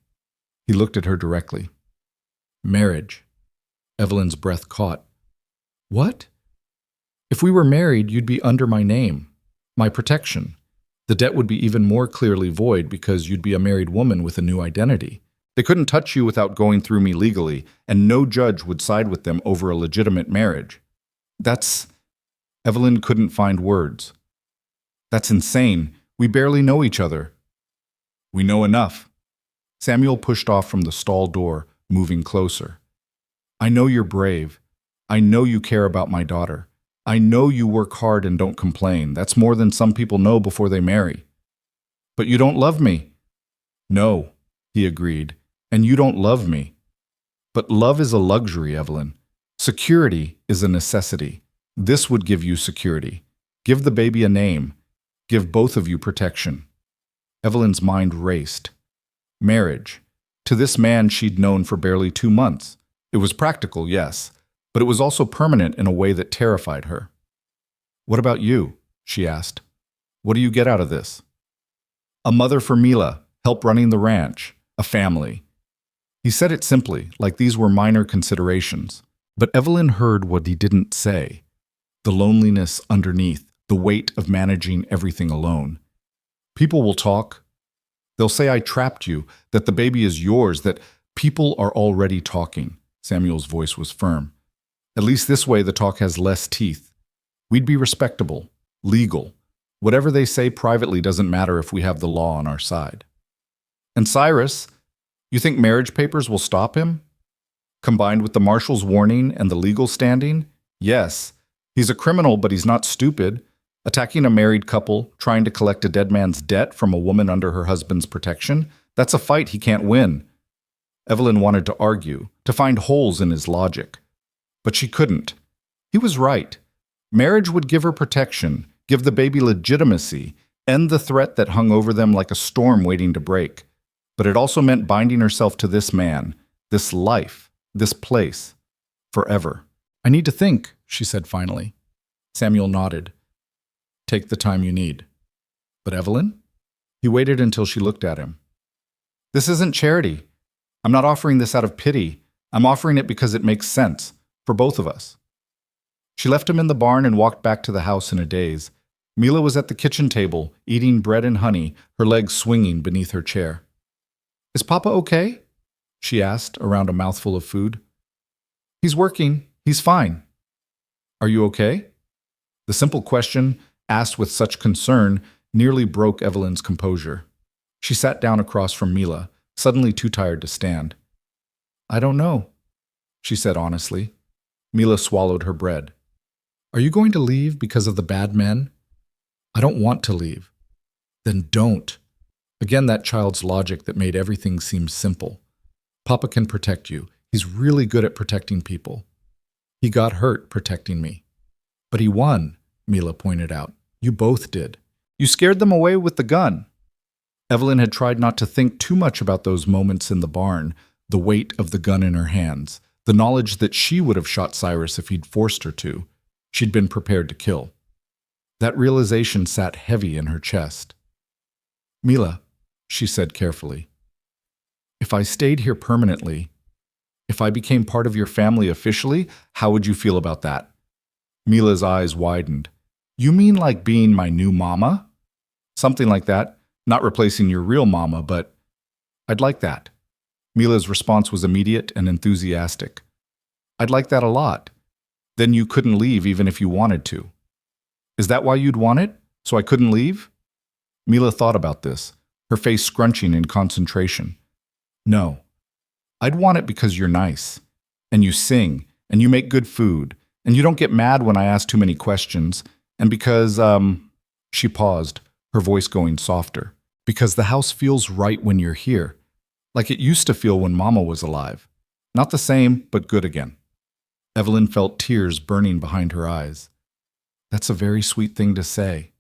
He looked at her directly. "Marriage." Evelyn's breath caught. "What?" "If we were married, you'd be under my name, my protection. The debt would be even more clearly void because you'd be a married woman with a new identity. They couldn't touch you without going through me legally, and no judge would side with them over a legitimate marriage. That's... Evelyn couldn't find words. That's insane. We barely know each other. We know enough. Samuel pushed off from the stall door, moving closer. I know you're brave. I know you care about my daughter. I know you work hard and don't complain. That's more than some people know before they marry. But you don't love me. No, he agreed, and you don't love me. But love is a luxury, Evelyn. Security is a necessity. This would give you security. Give the baby a name. Give both of you protection. Evelyn's mind raced. Marriage. To this man she'd known for barely 2 months. It was practical, yes, but it was also permanent in a way that terrified her. What about you? She asked. What do you get out of this? A mother for Mila, help running the ranch, a family. He said it simply, like these were minor considerations. But Evelyn heard what he didn't say. The loneliness underneath, the weight of managing everything alone. People will talk. They'll say I trapped you, that the baby is yours, that people are already talking. Samuel's voice was firm. At least this way the talk has less teeth. We'd be respectable, legal. Whatever they say privately doesn't matter if we have the law on our side. And Cyrus, you think marriage papers will stop him? Combined with the marshal's warning and the legal standing? Yes. He's a criminal, but he's not stupid. Attacking a married couple, trying to collect a dead man's debt from a woman under her husband's protection, that's a fight he can't win. Evelyn wanted to argue, to find holes in his logic. But she couldn't. He was right. Marriage would give her protection, give the baby legitimacy, end the threat that hung over them like a storm waiting to break. But it also meant binding herself to this man, this life, this place, forever. I need to think, she said finally. Samuel nodded. Take the time you need. But Evelyn? He waited until she looked at him. This isn't charity. I'm not offering this out of pity. I'm offering it because it makes sense, for both of us. She left him in the barn and walked back to the house in a daze. Mila was at the kitchen table, eating bread and honey, her legs swinging beneath her chair. Is Papa okay? She asked, around a mouthful of food. He's working. He's fine. Are you okay? The simple question, asked with such concern, nearly broke Evelyn's composure. She sat down across from Mila, suddenly too tired to stand. I don't know, she said honestly. Mila swallowed her bread. Are you going to leave because of the bad men? I don't want to leave. Then don't. Again, that child's logic that made everything seem simple. Papa can protect you. He's really good at protecting people. He got hurt protecting me. But he won, Mila pointed out. You both did. You scared them away with the gun. Evelyn had tried not to think too much about those moments in the barn, the weight of the gun in her hands, the knowledge that she would have shot Cyrus if he'd forced her to. She'd been prepared to kill. That realization sat heavy in her chest. Mila, she said carefully, if I stayed here permanently, if I became part of your family officially, how would you feel about that? Mila's eyes widened. You mean like being my new mama? Something like that. Not replacing your real mama, but I'd like that. Mila's response was immediate and enthusiastic. I'd like that a lot. Then you couldn't leave even if you wanted to. Is that why you'd want it? So I couldn't leave? Mila thought about this, her face scrunching in concentration. No. I'd want it because you're nice, and you sing, and you make good food, and you don't get mad when I ask too many questions, and because, she paused, her voice going softer. Because the house feels right when you're here, like it used to feel when Mama was alive. Not the same, but good again. Evelyn felt tears burning behind her eyes. That's a very sweet thing to say.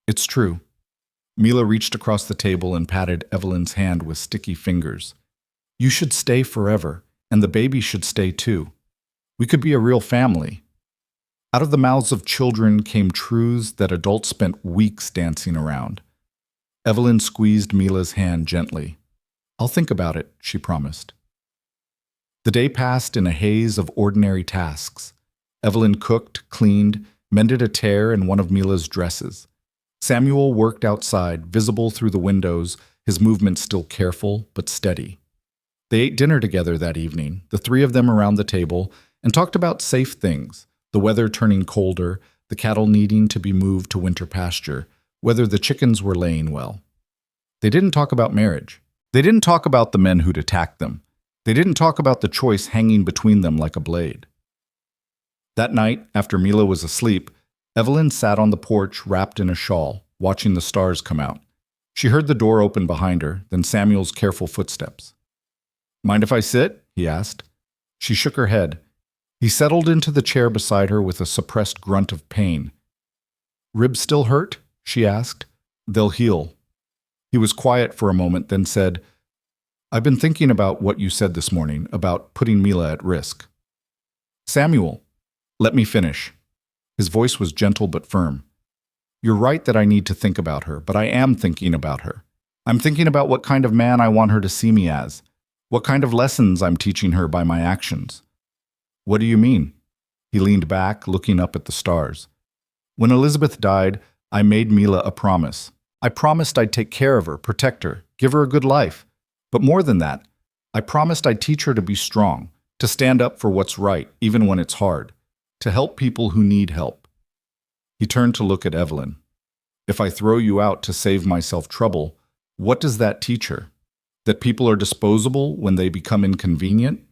It's true. Mila reached across the table and patted Evelyn's hand with sticky fingers. You should stay forever, and the baby should stay too. We could be a real family. Out of the mouths of children came truths that adults spent weeks dancing around. Evelyn squeezed Mila's hand gently. I'll think about it, she promised. The day passed in a haze of ordinary tasks. Evelyn cooked, cleaned, mended a tear in one of Mila's dresses. Samuel worked outside, visible through the windows, his movements still careful but steady. They ate dinner together that evening, the three of them around the table, and talked about safe things, the weather turning colder, the cattle needing to be moved to winter pasture, whether the chickens were laying well. They didn't talk about marriage. They didn't talk about the men who'd attacked them. They didn't talk about the choice hanging between them like a blade. That night, after Mila was asleep, Evelyn sat on the porch wrapped in a shawl, watching the stars come out. She heard the door open behind her, then Samuel's careful footsteps. "Mind if I sit?" he asked. She shook her head. He settled into the chair beside her with a suppressed grunt of pain. "Ribs still hurt?" she asked. "They'll heal." He was quiet for a moment, then said, "I've been thinking about what you said this morning, about putting Mila at risk." "Samuel, let me finish." His voice was gentle but firm. "You're right that I need to think about her, but I am thinking about her. I'm thinking about what kind of man I want her to see me as, what kind of lessons I'm teaching her by my actions." "What do you mean?" He leaned back, looking up at the stars. "When Elizabeth died, I made Mila a promise. I promised I'd take care of her, protect her, give her a good life. But more than that, I promised I'd teach her to be strong, to stand up for what's right, even when it's hard, to help people who need help." He turned to look at Evelyn. "If I throw you out to save myself trouble, what does that teach her? That people are disposable when they become inconvenient?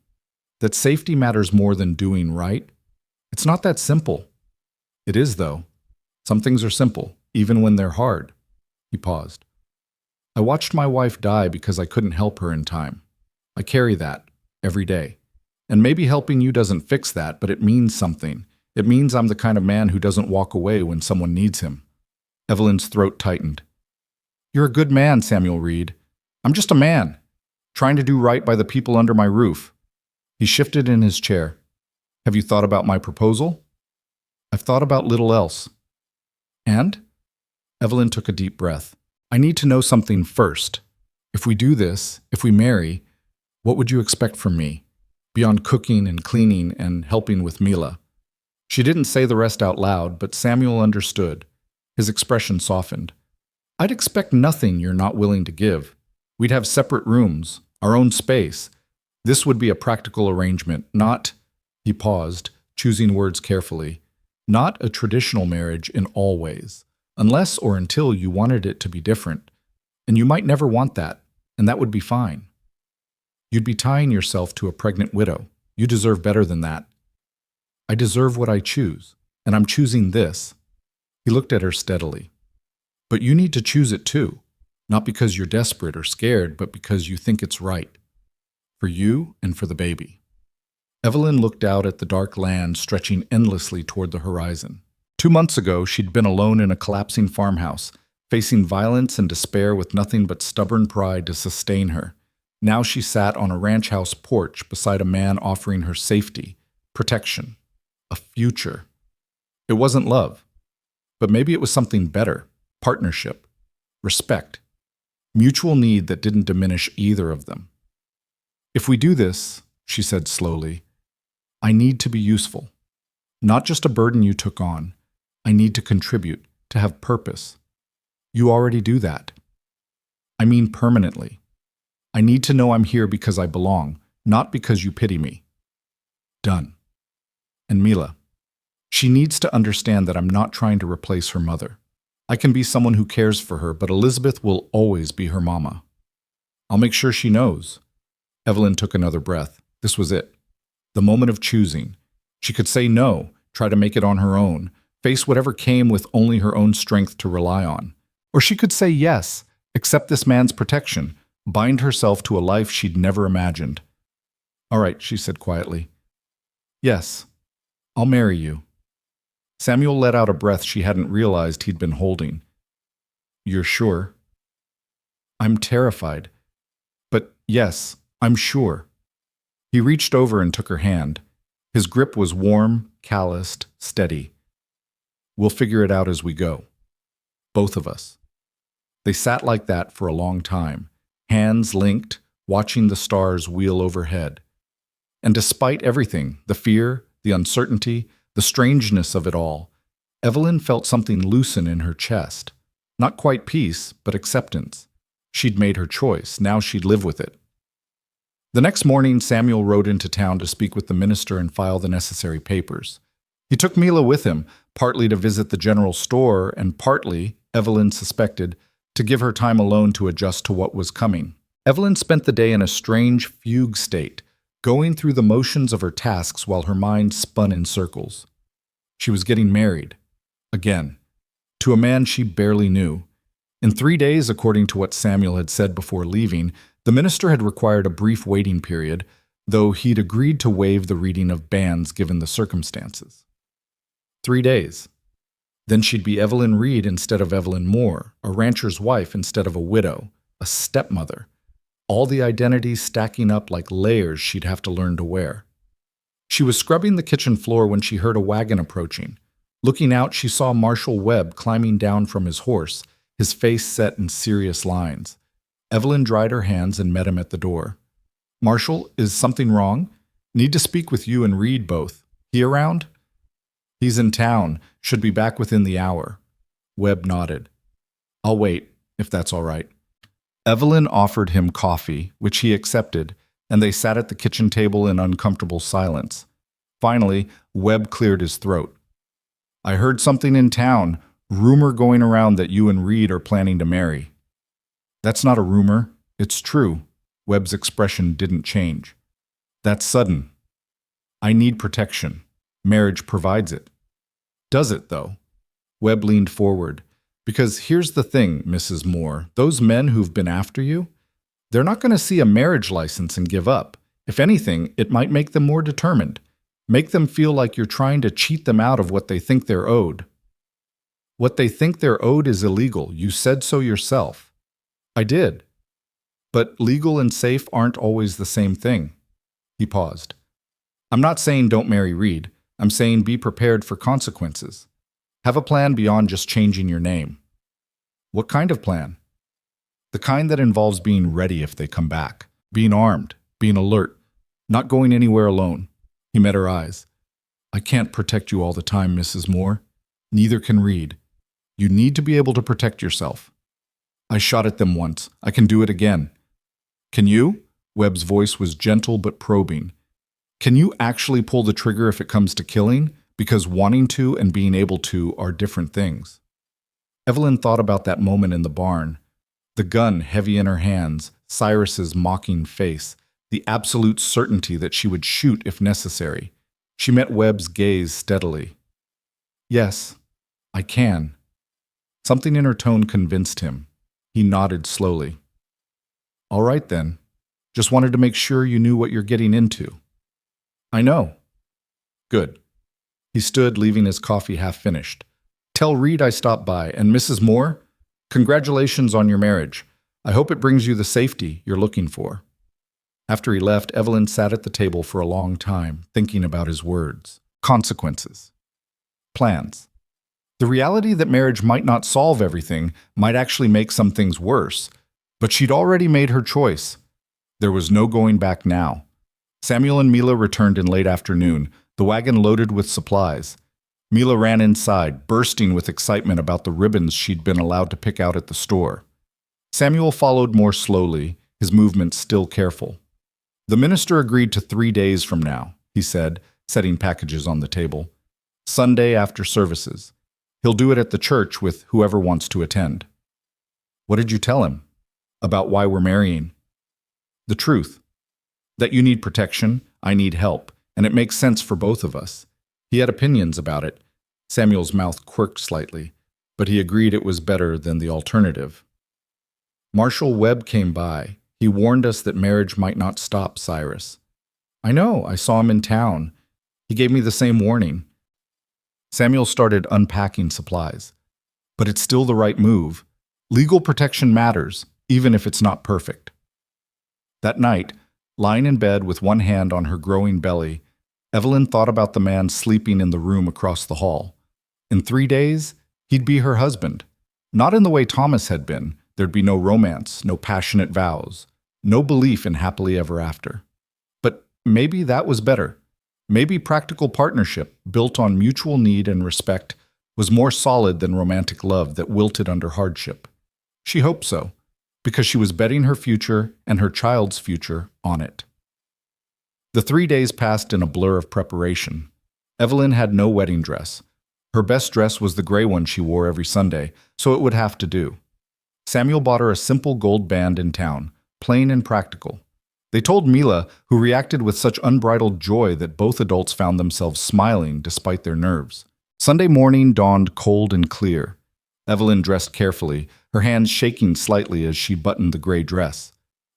That safety matters more than doing right? It's not that simple." "It is, though. Some things are simple, even when they're hard." He paused. "I watched my wife die because I couldn't help her in time. I carry that every day. And maybe helping you doesn't fix that, but it means something. It means I'm the kind of man who doesn't walk away when someone needs him." Evelyn's throat tightened. "You're a good man, Samuel Reed. I'm just a man, trying to do right by the people under my roof." He shifted in his chair. "Have you thought about my proposal?" "I've thought about little else." "And?" Evelyn took a deep breath. "I need to know something first. If we do this, if we marry, what would you expect from me, beyond cooking and cleaning and helping with Mila?" She didn't say the rest out loud, but Samuel understood. His expression softened. "I'd expect nothing you're not willing to give. We'd have separate rooms, our own space. This would be a practical arrangement, not," he paused, choosing words carefully, "not a traditional marriage in all ways, unless or until you wanted it to be different. And you might never want that, and that would be fine. You'd be tying yourself to a pregnant widow. You deserve better than that." "I deserve what I choose, and I'm choosing this." He looked at her steadily. "But you need to choose it too, not because you're desperate or scared, but because you think it's right. For you and for the baby." Evelyn looked out at the dark land stretching endlessly toward the horizon. 2 months ago, she'd been alone in a collapsing farmhouse, facing violence and despair with nothing but stubborn pride to sustain her. Now she sat on a ranch house porch beside a man offering her safety, protection, a future. It wasn't love, but maybe it was something better: partnership, respect, mutual need that didn't diminish either of them. "If we do this," she said slowly, "I need to be useful. Not just a burden you took on. I need to contribute, to have purpose. You already do that. I mean permanently. I need to know I'm here because I belong, not because you pity me." Done. And Mila. She needs to understand that I'm not trying to replace her mother. I can be someone who cares for her, but Elizabeth will always be her mama. I'll make sure she knows. Evelyn took another breath. This was it. The moment of choosing. She could say no, try to make it on her own, face whatever came with only her own strength to rely on. Or she could say yes, accept this man's protection, bind herself to a life she'd never imagined. "All right," she said quietly. "Yes, I'll marry you." Samuel let out a breath she hadn't realized he'd been holding. "You're sure?" "I'm terrified. But yes, I'm sure." He reached over and took her hand. His grip was warm, calloused, steady. "We'll figure it out as we go. Both of us." They sat like that for a long time, hands linked, watching the stars wheel overhead. And despite everything, the fear, the uncertainty, the strangeness of it all, Evelyn felt something loosen in her chest, Not quite peace, but acceptance. She'd made her choice. Now she'd live with it. The next morning, Samuel rode into town to speak with the minister and file the necessary papers. He took Mila with him, partly to visit the general store and partly, Evelyn suspected, to give her time alone to adjust to what was coming. Evelyn spent the day in a strange fugue state, going through the motions of her tasks while her mind spun in circles. She was getting married. Again. To a man she barely knew. In 3 days, according to what Samuel had said before leaving, the minister had required a brief waiting period, though he'd agreed to waive the reading of bans given the circumstances. 3 days. Then she'd be Evelyn Reed instead of Evelyn Moore, a rancher's wife instead of a widow, a stepmother. All the identities stacking up like layers she'd have to learn to wear. She was scrubbing the kitchen floor when she heard a wagon approaching. Looking out, she saw Marshall Webb climbing down from his horse, his face set in serious lines. Evelyn dried her hands and met him at the door. "Marshall, is something wrong? Need to speak with you and Reed both. He around?" "He's in town. Should be back within the hour." Webb nodded. "I'll wait, if that's all right." Evelyn offered him coffee, which he accepted, and they sat at the kitchen table in uncomfortable silence. Finally, Webb cleared his throat. "I heard something in town, rumor going around that you and Reed are planning to marry." "That's not a rumor. It's true." Webb's expression didn't change. "That's sudden. I need protection. Marriage provides it." "Does it, though?" Webb leaned forward. "Because here's the thing, Mrs. Moore. Those men who've been after you, they're not going to see a marriage license and give up. If anything, it might make them more determined. Make them feel like you're trying to cheat them out of what they think they're owed." "What they think they're owed is illegal. You said so yourself." "I did. But legal and safe aren't always the same thing." He paused. "I'm not saying don't marry Reed. I'm saying be prepared for consequences. Have a plan beyond just changing your name." "What kind of plan?" "The kind that involves being ready if they come back, being armed, being alert, not going anywhere alone." He met her eyes. "I can't protect you all the time, Mrs. Moore. Neither can Reed. You need to be able to protect yourself." "I shot at them once. I can do it again." "Can you?" Webb's voice was gentle but probing. "Can you actually pull the trigger if it comes to killing? Because wanting to and being able to are different things." Evelyn thought about that moment in the barn. The gun heavy in her hands, Cyrus's mocking face, the absolute certainty that she would shoot if necessary. She met Webb's gaze steadily. "Yes, I can." Something in her tone convinced him. He nodded slowly. "All right then. Just wanted to make sure you knew what you're getting into." "I know." "Good." He stood, leaving his coffee half finished. "Tell Reed I stopped by, and Mrs. Moore, congratulations on your marriage. I hope it brings you the safety you're looking for." After he left, Evelyn sat at the table for a long time, thinking about his words. Consequences. Plans. The reality that marriage might not solve everything might actually make some things worse, but she'd already made her choice. There was no going back now. Samuel and Mila returned in late afternoon, the wagon loaded with supplies. Mila ran inside, bursting with excitement about the ribbons she'd been allowed to pick out at the store. Samuel followed more slowly, his movements still careful. "The minister agreed to 3 days from now," he said, setting packages on the table. "Sunday after services. He'll do it at the church with whoever wants to attend." "What did you tell him?" "About why we're marrying." "The truth. That you need protection, I need help, and it makes sense for both of us." He had opinions about it. Samuel's mouth quirked slightly, but he agreed it was better than the alternative. "Marshall Webb came by. He warned us that marriage might not stop Cyrus." "I know, I saw him in town. He gave me the same warning." Samuel started unpacking supplies. "But it's still the right move. Legal protection matters, even if it's not perfect." That night, lying in bed with one hand on her growing belly, Evelyn thought about the man sleeping in the room across the hall. In 3 days, he'd be her husband. Not in the way Thomas had been. There'd be no romance, no passionate vows, no belief in happily ever after. But maybe that was better. Maybe practical partnership, built on mutual need and respect, was more solid than romantic love that wilted under hardship. She hoped so, because she was betting her future and her child's future on it. The 3 days passed in a blur of preparation. Evelyn had no wedding dress. Her best dress was the gray one she wore every Sunday, so it would have to do. Samuel bought her a simple gold band in town, plain and practical. They told Mila, who reacted with such unbridled joy that both adults found themselves smiling despite their nerves. Sunday morning dawned cold and clear. Evelyn dressed carefully, her hands shaking slightly as she buttoned the gray dress.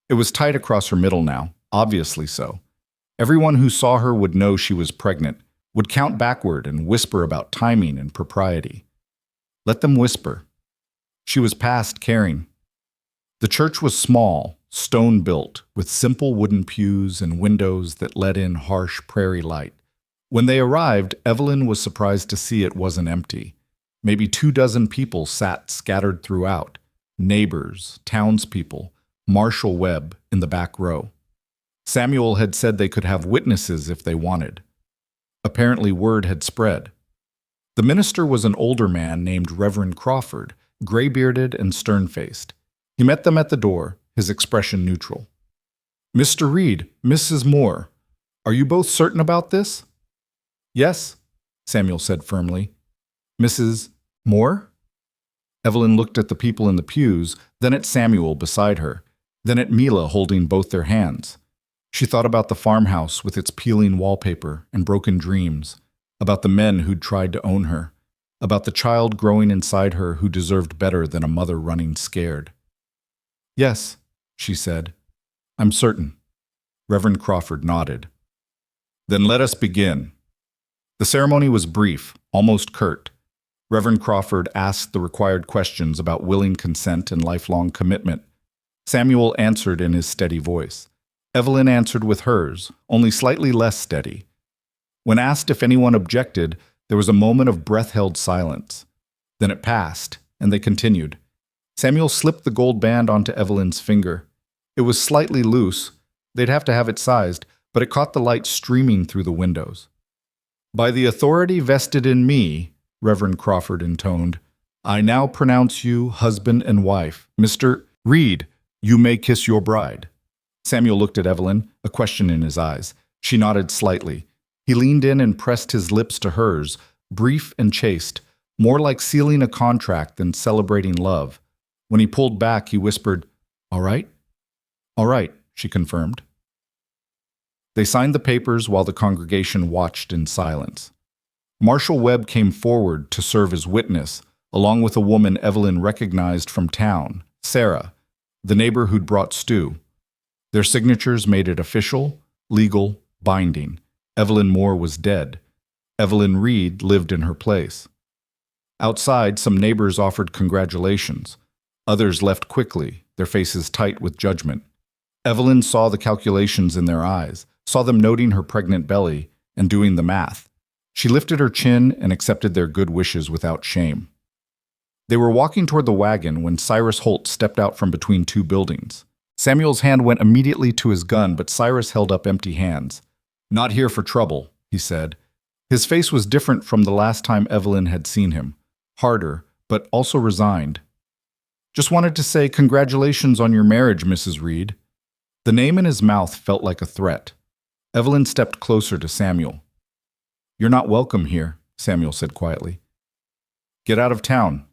It was tight across her middle now, obviously so. Everyone who saw her would know she was pregnant, would count backward and whisper about timing and propriety. Let them whisper. She was past caring. The church was small, stone-built, with simple wooden pews and windows that let in harsh prairie light. When they arrived, Evelyn was surprised to see it wasn't empty. Maybe 24 people sat scattered throughout. Neighbors, townspeople, Marshal Webb in the back row. Samuel had said they could have witnesses if they wanted. Apparently word had spread. The minister was an older man named Reverend Crawford, gray-bearded and stern-faced. He met them at the door, his expression neutral. "Mr. Reed, Mrs. Moore, are you both certain about this?" "Yes," Samuel said firmly. "Mrs. Moore?" Evelyn looked at the people in the pews, then at Samuel beside her, then at Mila holding both their hands. She thought about the farmhouse with its peeling wallpaper and broken dreams, about the men who'd tried to own her, about the child growing inside her who deserved better than a mother running scared. "Yes," she said. "I'm certain." Reverend Crawford nodded. "Then let us begin." The ceremony was brief, almost curt. Reverend Crawford asked the required questions about willing consent and lifelong commitment. Samuel answered in his steady voice. Evelyn answered with hers, only slightly less steady. When asked if anyone objected, there was a moment of breath-held silence. Then it passed, and they continued. Samuel slipped the gold band onto Evelyn's finger. It was slightly loose. They'd have to have it sized, but it caught the light streaming through the windows. "By the authority vested in me," Reverend Crawford intoned, "I now pronounce you husband and wife. Mr. Reed, you may kiss your bride." Samuel looked at Evelyn, a question in his eyes. She nodded slightly. He leaned in and pressed his lips to hers, brief and chaste, more like sealing a contract than celebrating love. When he pulled back, he whispered, "All right?" "All right," she confirmed. They signed the papers while the congregation watched in silence. Marshal Webb came forward to serve as witness, along with a woman Evelyn recognized from town, Sarah, the neighbor who'd brought stew. Their signatures made it official, legal, binding. Evelyn Moore was dead. Evelyn Reed lived in her place. Outside, some neighbors offered congratulations. Others left quickly, their faces tight with judgment. Evelyn saw the calculations in their eyes, saw them noting her pregnant belly and doing the math. She lifted her chin and accepted their good wishes without shame. They were walking toward the wagon when Cyrus Holt stepped out from between two buildings. Samuel's hand went immediately to his gun, but Cyrus held up empty hands. "Not here for trouble," he said. His face was different from the last time Evelyn had seen him. Harder, but also resigned. "Just wanted to say congratulations on your marriage, Mrs. Reed." The name in his mouth felt like a threat. Evelyn stepped closer to Samuel. "You're not welcome here," Samuel said quietly. "Get out of town."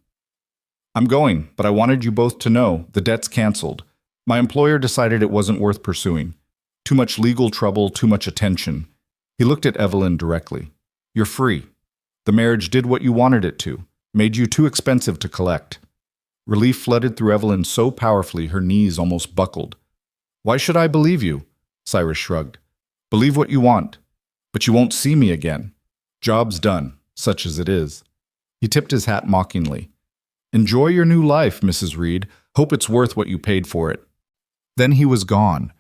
"I'm going, but I wanted you both to know the debt's canceled. My employer decided it wasn't worth pursuing. Too much legal trouble, too much attention." He looked at Evelyn directly. "You're free. The marriage did what you wanted it to, made you too expensive to collect." Relief flooded through Evelyn so powerfully her knees almost buckled. "Why should I believe you?" Cyrus shrugged. "Believe what you want, but you won't see me again. Job's done, such as it is." He tipped his hat mockingly. "Enjoy your new life, Mrs. Reed. Hope it's worth what you paid for it." Then he was gone,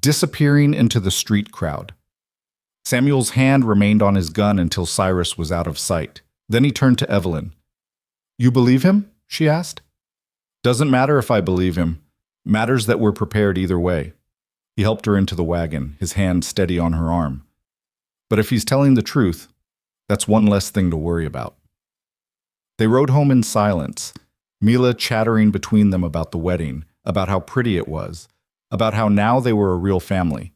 disappearing into the street crowd. Samuel's hand remained on his gun until Cyrus was out of sight. Then he turned to Evelyn. "You believe him?" she asked. "Doesn't matter if I believe him. Matters that we're prepared either way." He helped her into the wagon, his hand steady on her arm. "But if he's telling the truth, that's one less thing to worry about." They rode home in silence, Mila chattering between them about the wedding, about how pretty it was, about how now they were a real family.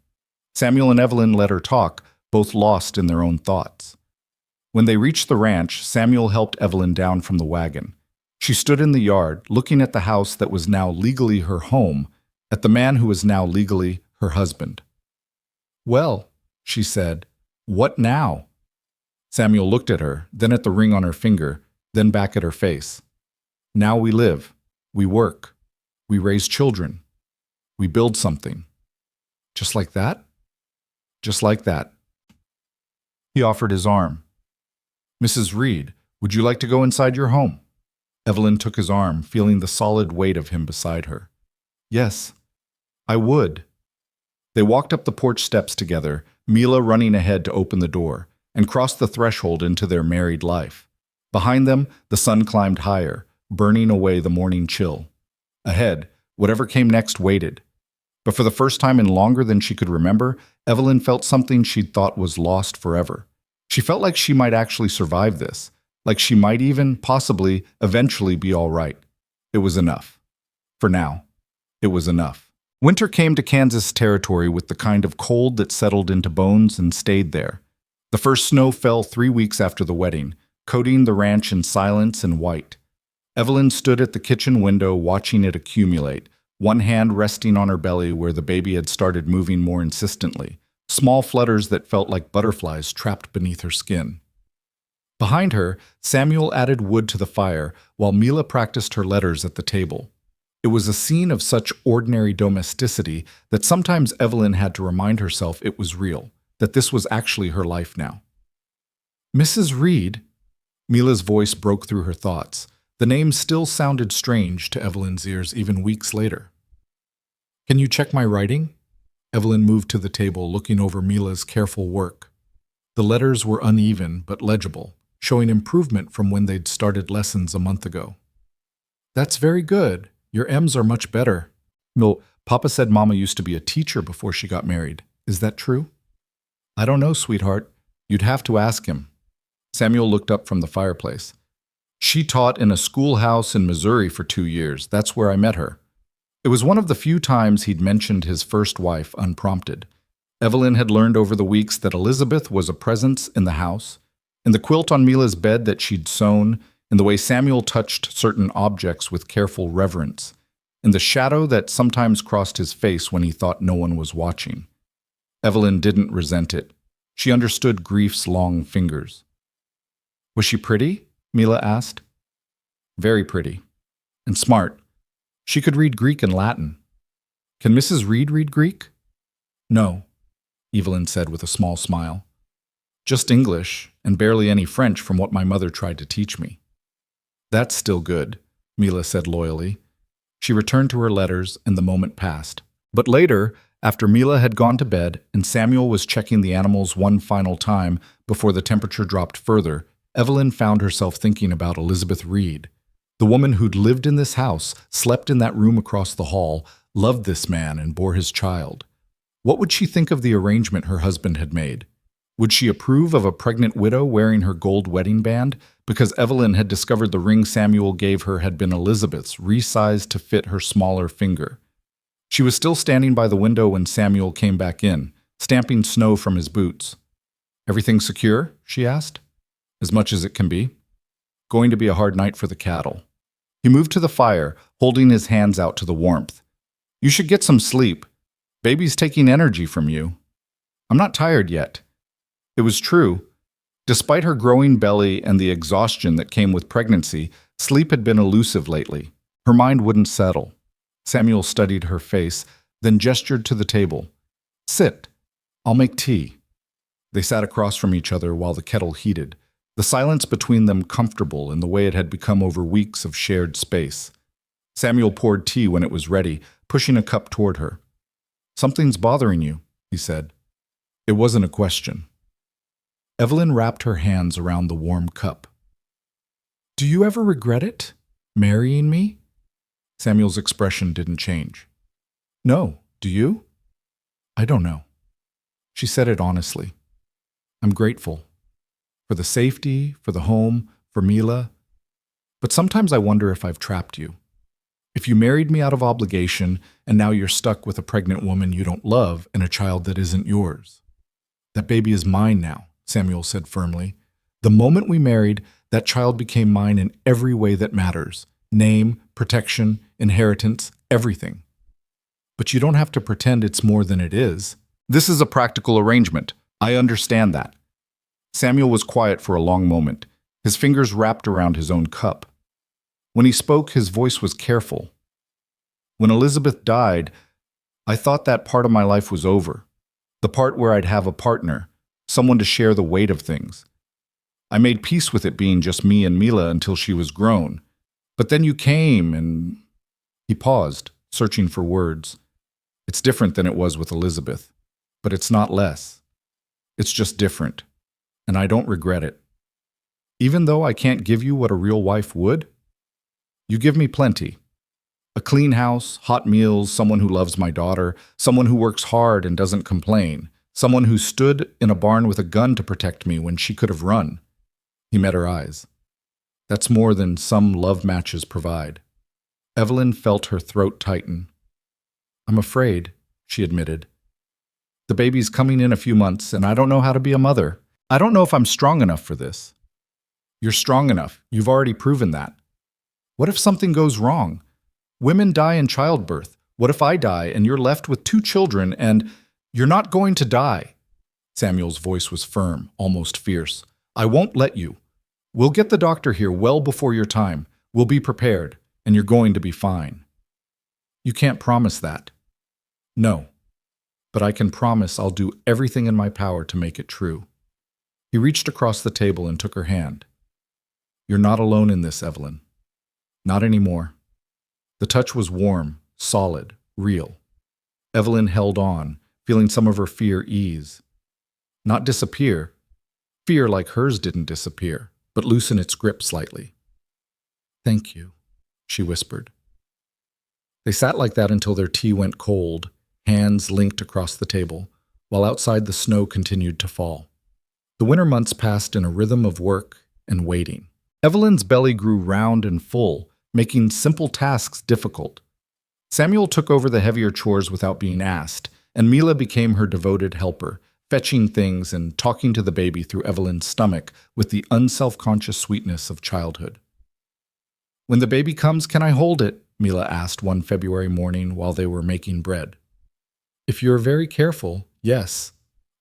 Samuel and Evelyn let her talk, both lost in their own thoughts. When they reached the ranch, Samuel helped Evelyn down from the wagon. She stood in the yard, looking at the house that was now legally her home, at the man who was now legally her husband. "Well," she said, "what now?" Samuel looked at her, then at the ring on her finger, then back at her face. "Now we live, we work, we raise children, we build something." "Just like that?" "Just like that." He offered his arm. "Mrs. Reed, would you like to go inside your home?" Evelyn took his arm, feeling the solid weight of him beside her. "Yes, I would." They walked up the porch steps together, Mila running ahead to open the door, and crossed the threshold into their married life. Behind them, the sun climbed higher, burning away the morning chill. Ahead, whatever came next waited. But for the first time in longer than she could remember, Evelyn felt something she'd thought was lost forever. She felt like she might actually survive this, like she might even, possibly, eventually be all right. It was enough. For now, it was enough. Winter came to Kansas territory with the kind of cold that settled into bones and stayed there. The first snow fell 3 weeks after the wedding, coating the ranch in silence and white. Evelyn stood at the kitchen window watching it accumulate, one hand resting on her belly where the baby had started moving more insistently, small flutters that felt like butterflies trapped beneath her skin. Behind her, Samuel added wood to the fire while Mila practiced her letters at the table. It was a scene of such ordinary domesticity that sometimes Evelyn had to remind herself it was real, that this was actually her life now. "Mrs. Reed?" Mila's voice broke through her thoughts. The name still sounded strange to Evelyn's ears even weeks later. "Can you check my writing?" Evelyn moved to the table, looking over Mila's careful work. The letters were uneven but legible, showing improvement from when they'd started lessons a month ago. "That's very good. Your M's are much better." "No, Papa said Mama used to be a teacher before she got married. Is that true?" "I don't know, sweetheart. You'd have to ask him." Samuel looked up from the fireplace. "She taught in a schoolhouse in Missouri for 2 years. That's where I met her." It was one of the few times he'd mentioned his first wife unprompted. Evelyn had learned over the weeks that Elizabeth was a presence in the house, in the quilt on Mila's bed that she'd sewn, in the way Samuel touched certain objects with careful reverence, in the shadow that sometimes crossed his face when he thought no one was watching. Evelyn didn't resent it. She understood grief's long fingers. "Was she pretty?" Mila asked. "Very pretty. And smart. She could read Greek and Latin." "Can Mrs. Reed read Greek?" "No," Evelyn said with a small smile. "Just English, and barely any French from what my mother tried to teach me." "That's still good," Mila said loyally. She returned to her letters, and the moment passed. But later, after Mila had gone to bed and Samuel was checking the animals one final time before the temperature dropped further, Evelyn found herself thinking about Elizabeth Reed, the woman who'd lived in this house, slept in that room across the hall, loved this man, and bore his child. What would she think of the arrangement her husband had made? Would she approve of a pregnant widow wearing her gold wedding band because Evelyn had discovered the ring Samuel gave her had been Elizabeth's, resized to fit her smaller finger? She was still standing by the window when Samuel came back in, stamping snow from his boots. "Everything secure?" she asked. "As much as it can be. Going to be a hard night for the cattle." He moved to the fire, holding his hands out to the warmth. "You should get some sleep. Baby's taking energy from you." "I'm not tired yet." It was true. Despite her growing belly and the exhaustion that came with pregnancy, sleep had been elusive lately. Her mind wouldn't settle. Samuel studied her face, then gestured to the table. "Sit. I'll make tea." They sat across from each other while the kettle heated, the silence between them comfortable in the way it had become over weeks of shared space. Samuel poured tea when it was ready, pushing a cup toward her. "Something's bothering you," he said. It wasn't a question. Evelyn wrapped her hands around the warm cup. "Do you ever regret it? Marrying me?" Samuel's expression didn't change. "No, do you?" "I don't know." She said it honestly. "I'm grateful. For the safety, for the home, for Mila. But sometimes I wonder if I've trapped you. If you married me out of obligation and now you're stuck with a pregnant woman you don't love and a child that isn't yours. That baby is mine now, Samuel said firmly. The moment we married, that child became mine in every way that matters. Name, protection, inheritance, everything. But you don't have to pretend it's more than it is. This is a practical arrangement. I understand that. Samuel was quiet for a long moment, his fingers wrapped around his own cup. When he spoke, his voice was careful. When Elizabeth died, I thought that part of my life was over. The part where I'd have a partner, someone to share the weight of things. I made peace with it being just me and Mila until she was grown. But then you came and... He paused, searching for words. It's different than it was with Elizabeth, but it's not less. It's just different, and I don't regret it. Even though I can't give you what a real wife would, you give me plenty. A clean house, hot meals, someone who loves my daughter, someone who works hard and doesn't complain, someone who stood in a barn with a gun to protect me when she could have run. He met her eyes. That's more than some love matches provide. Evelyn felt her throat tighten. I'm afraid, she admitted. The baby's coming in a few months, and I don't know how to be a mother. I don't know if I'm strong enough for this. You're strong enough. You've already proven that. What if something goes wrong? Women die in childbirth. What if I die and you're left with 2 children and you're not going to die? Samuel's voice was firm, almost fierce. I won't let you. We'll get the doctor here well before your time. We'll be prepared, and you're going to be fine. You can't promise that. No, but I can promise I'll do everything in my power to make it true. He reached across the table and took her hand. You're not alone in this, Evelyn. Not anymore. The touch was warm, solid, real. Evelyn held on, feeling some of her fear ease. Not disappear. Fear like hers didn't disappear, but loosen its grip slightly. Thank you, she whispered. They sat like that until their tea went cold, hands linked across the table, while outside the snow continued to fall. The winter months passed in a rhythm of work and waiting. Evelyn's belly grew round and full, making simple tasks difficult. Samuel took over the heavier chores without being asked, and Mila became her devoted helper, fetching things and talking to the baby through Evelyn's stomach with the unselfconscious sweetness of childhood. When the baby comes, can I hold it? Mila asked one February morning while they were making bread. If you're very careful, yes.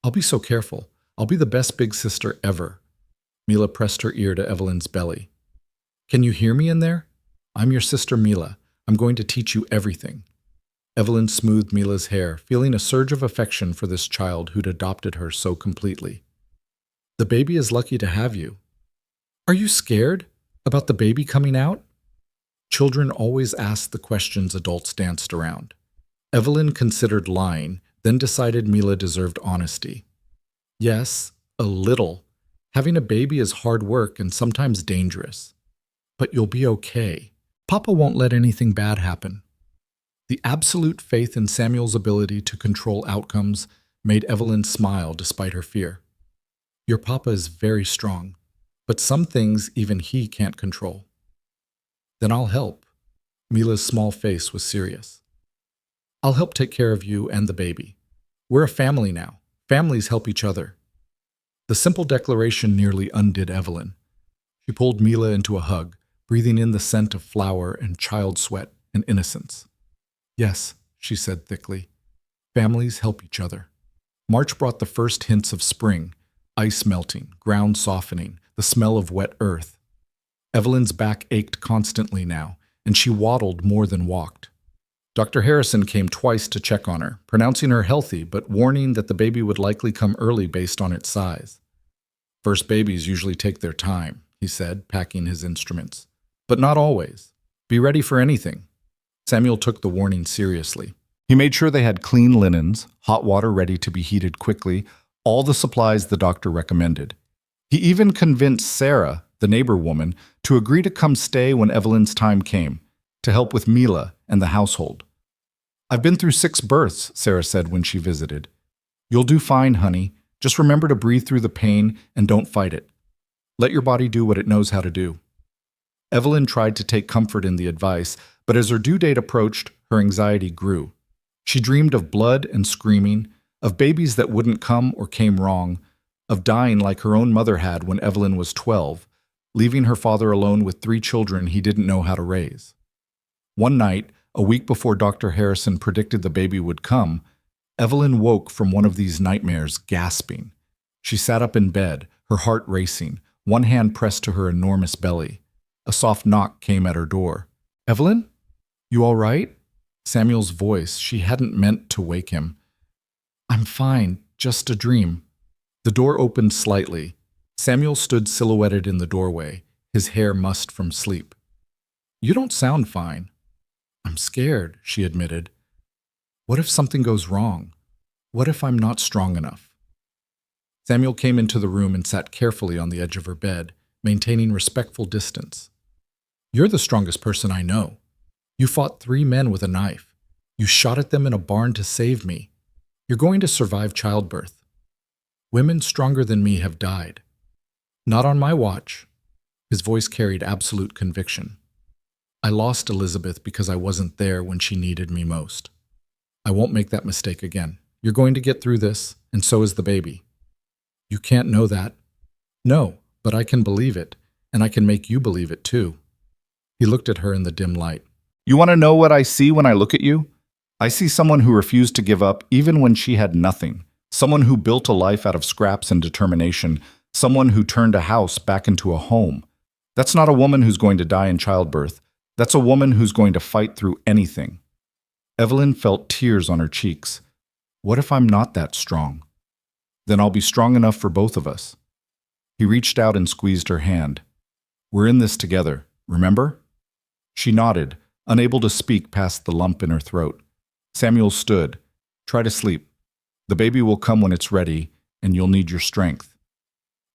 I'll be so careful. I'll be the best big sister ever. Mila pressed her ear to Evelyn's belly. Can you hear me in there? I'm your sister Mila. I'm going to teach you everything. Evelyn smoothed Mila's hair, feeling a surge of affection for this child who'd adopted her so completely. The baby is lucky to have you. Are you scared about the baby coming out? Children always ask the questions adults danced around. Evelyn considered lying, then decided Mila deserved honesty. Yes, a little. Having a baby is hard work and sometimes dangerous. But you'll be okay. Papa won't let anything bad happen. The absolute faith in Samuel's ability to control outcomes made Evelyn smile despite her fear. Your papa is very strong, but some things even he can't control. Then I'll help. Mila's small face was serious. I'll help take care of you and the baby. We're a family now. Families help each other. The simple declaration nearly undid Evelyn. She pulled Mila into a hug, breathing in the scent of flower and child sweat and innocence. Yes, she said thickly. Families help each other. March brought the first hints of spring, ice melting, ground softening, the smell of wet earth. Evelyn's back ached constantly now, and she waddled more than walked. Dr. Harrison came twice to check on her, pronouncing her healthy but warning that the baby would likely come early based on its size. First babies usually take their time, he said, packing his instruments. But not always. Be ready for anything. Samuel took the warning seriously. He made sure they had clean linens, hot water ready to be heated quickly, all the supplies the doctor recommended. He even convinced Sarah, the neighbor woman, to agree to come stay when Evelyn's time came, to help with Mila and the household. I've been through 6 births, Sarah said when she visited. You'll do fine, honey. Just remember to breathe through the pain and don't fight it. Let your body do what it knows how to do. Evelyn tried to take comfort in the advice, but as her due date approached, her anxiety grew. She dreamed of blood and screaming, of babies that wouldn't come or came wrong, of dying like her own mother had when Evelyn was 12, leaving her father alone with 3 children he didn't know how to raise. One night, a week before Dr. Harrison predicted the baby would come, Evelyn woke from one of these nightmares, gasping. She sat up in bed, her heart racing, one hand pressed to her enormous belly. A soft knock came at her door. "Evelyn? You all right?" Samuel's voice, she hadn't meant to wake him. "I'm fine, just a dream." The door opened slightly. Samuel stood silhouetted in the doorway, his hair mussed from sleep. "You don't sound fine." "I'm scared," she admitted. "What if something goes wrong? What if I'm not strong enough?" Samuel came into the room and sat carefully on the edge of her bed, maintaining respectful distance. "You're the strongest person I know. You fought 3 men with a knife. You shot at them in a barn to save me. You're going to survive childbirth. Women stronger than me have died. Not on my watch." His voice carried absolute conviction. "I lost Elizabeth because I wasn't there when she needed me most. I won't make that mistake again. You're going to get through this, and so is the baby." "You can't know that." "No, but I can believe it, and I can make you believe it too." He looked at her in the dim light. "You want to know what I see when I look at you? I see someone who refused to give up even when she had nothing. Someone who built a life out of scraps and determination. Someone who turned a house back into a home. That's not a woman who's going to die in childbirth. That's a woman who's going to fight through anything." Evelyn felt tears on her cheeks. "What if I'm not that strong? Then I'll be strong enough for both of us." He reached out and squeezed her hand. "We're in this together, remember?" She nodded, unable to speak past the lump in her throat. Samuel stood. "Try to sleep. The baby will come when it's ready, and you'll need your strength."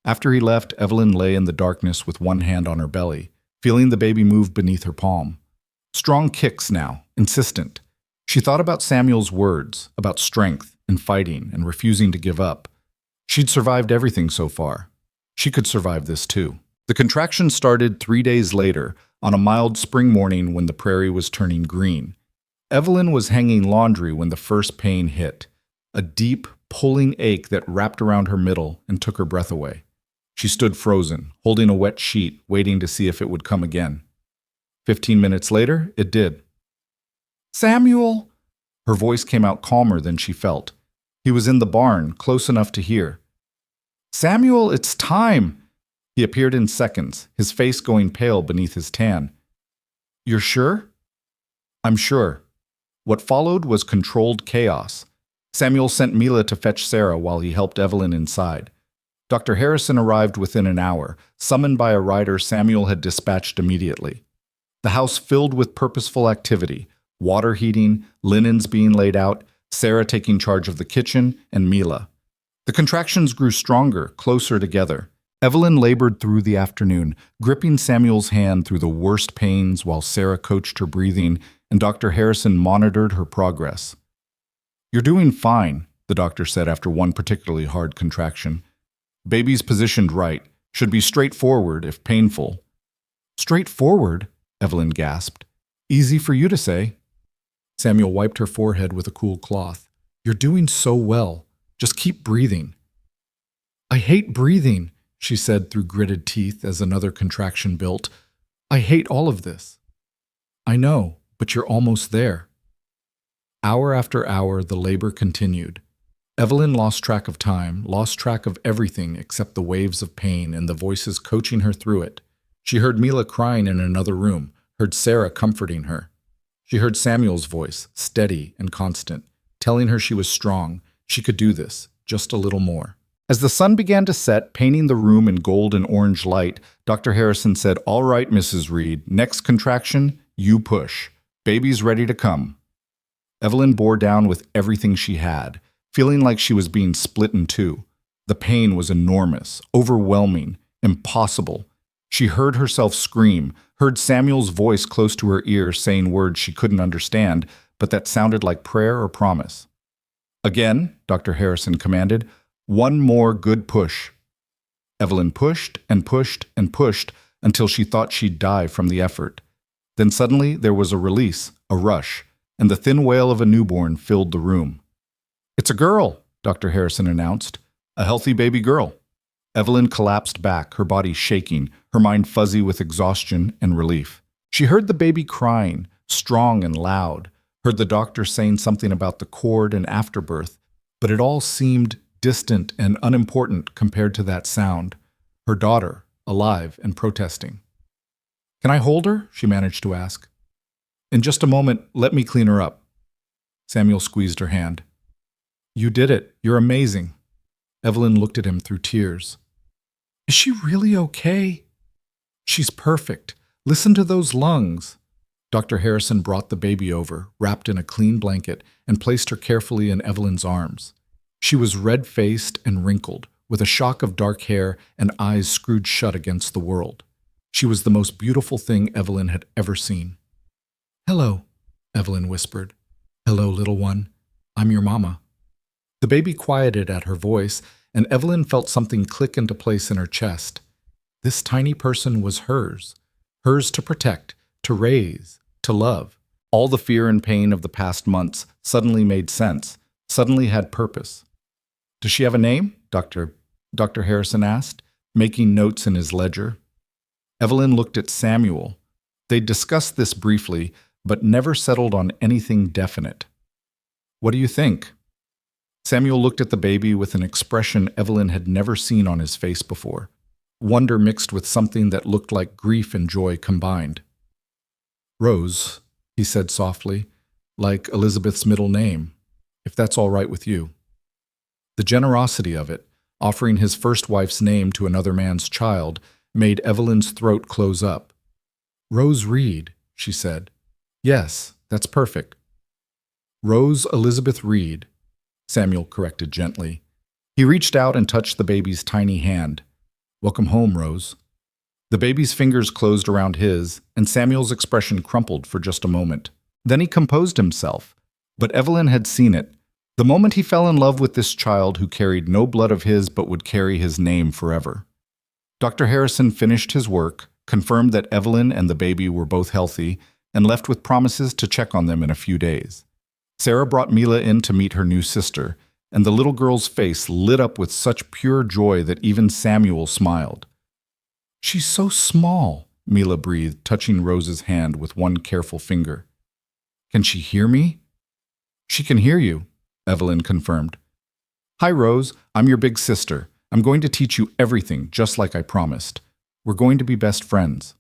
After he left, Evelyn lay in the darkness with one hand on her belly, feeling the baby move beneath her palm. Strong kicks now, insistent. She thought about Samuel's words, about strength and fighting and refusing to give up. She'd survived everything so far. She could survive this too. The contraction started 3 days later, on a mild spring morning when the prairie was turning green. Evelyn was hanging laundry when the first pain hit, a deep, pulling ache that wrapped around her middle and took her breath away. She stood frozen, holding a wet sheet, waiting to see if it would come again. 15 minutes later, it did. "Samuel!" Her voice came out calmer than she felt. He was in the barn, close enough to hear. "Samuel, it's time!" He appeared in seconds, his face going pale beneath his tan. "You're sure?" "I'm sure." What followed was controlled chaos. Samuel sent Mila to fetch Sarah while he helped Evelyn inside. Dr. Harrison arrived within an hour, summoned by a rider Samuel had dispatched immediately. The house filled with purposeful activity, water heating, linens being laid out, Sarah taking charge of the kitchen, and Mila. The contractions grew stronger, closer together. Evelyn labored through the afternoon, gripping Samuel's hand through the worst pains while Sarah coached her breathing and Dr. Harrison monitored her progress. "You're doing fine," the doctor said after one particularly hard contraction. "Baby's positioned right. Should be straightforward, if painful." "Straightforward?" Evelyn gasped. "Easy for you to say." Samuel wiped her forehead with a cool cloth. "You're doing so well. Just keep breathing." "I hate breathing," she said through gritted teeth as another contraction built. "I hate all of this." "I know, but you're almost there." Hour after hour, the labor continued. Evelyn lost track of time, lost track of everything except the waves of pain and the voices coaching her through it. She heard Mila crying in another room, heard Sarah comforting her. She heard Samuel's voice, steady and constant, telling her she was strong, she could do this, just a little more. As the sun began to set, painting the room in gold and orange light, Dr. Harrison said, "All right, Mrs. Reed, next contraction, you push. Baby's ready to come." Evelyn bore down with everything she had, feeling like she was being split in two. The pain was enormous, overwhelming, impossible. She heard herself scream, heard Samuel's voice close to her ear saying words she couldn't understand, but that sounded like prayer or promise. "Again," Dr. Harrison commanded, "one more good push." Evelyn pushed and pushed and pushed, until she thought she'd die from the effort. Then suddenly there was a release, a rush, and the thin wail of a newborn filled the room. "It's a girl," Dr. Harrison announced. "A healthy baby girl." Evelyn collapsed back, her body shaking, her mind fuzzy with exhaustion and relief. She heard the baby crying, strong and loud, heard the doctor saying something about the cord and afterbirth, but it all seemed distant and unimportant compared to that sound. Her daughter, alive and protesting. "Can I hold her?" she managed to ask. "In just a moment, let me clean her up." Samuel squeezed her hand. "You did it. You're amazing." Evelyn looked at him through tears. "Is she really okay?" "She's perfect. Listen to those lungs." Dr. Harrison brought the baby over, wrapped in a clean blanket, and placed her carefully in Evelyn's arms. She was red-faced and wrinkled, with a shock of dark hair and eyes screwed shut against the world. She was the most beautiful thing Evelyn had ever seen. "Hello," Evelyn whispered. "Hello, little one. I'm your mama." The baby quieted at her voice, and Evelyn felt something click into place in her chest. This tiny person was hers to protect, to raise, to love. All the fear and pain of the past months suddenly made sense, suddenly had purpose. "Does she have a name?" Dr. Harrison asked, making notes in his ledger. Evelyn looked at Samuel. They'd discussed this briefly, but never settled on anything definite. "What do you think?" Samuel looked at the baby with an expression Evelyn had never seen on his face before, wonder mixed with something that looked like grief and joy combined. "Rose," he said softly, "like Elizabeth's middle name, if that's all right with you." The generosity of it, offering his first wife's name to another man's child, made Evelyn's throat close up. "Rose Reed," she said. "Yes, that's perfect." "Rose Elizabeth Reed," Samuel corrected gently. He reached out and touched the baby's tiny hand. "Welcome home, Rose." The baby's fingers closed around his, and Samuel's expression crumpled for just a moment. Then he composed himself. But Evelyn had seen it. The moment he fell in love with this child who carried no blood of his but would carry his name forever. Dr. Harrison finished his work, confirmed that Evelyn and the baby were both healthy, and left with promises to check on them in a few days. Sarah brought Mila in to meet her new sister, and the little girl's face lit up with such pure joy that even Samuel smiled. "She's so small," Mila breathed, touching Rose's hand with one careful finger. "Can she hear me?" "She can hear you," Evelyn confirmed. "Hi, Rose. I'm your big sister. I'm going to teach you everything, just like I promised. We're going to be best friends."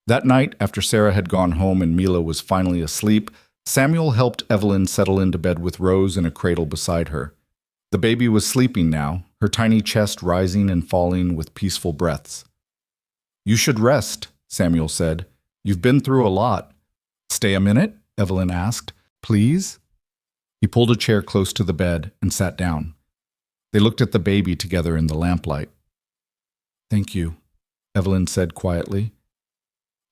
That night, after Sarah had gone home and Mila was finally asleep, Samuel helped Evelyn settle into bed with Rose in a cradle beside her. The baby was sleeping now, her tiny chest rising and falling with peaceful breaths. "You should rest," Samuel said. "You've been through a lot." "Stay a minute?" Evelyn asked. "Please?" He pulled a chair close to the bed and sat down. They looked at the baby together in the lamplight. "Thank you," Evelyn said quietly.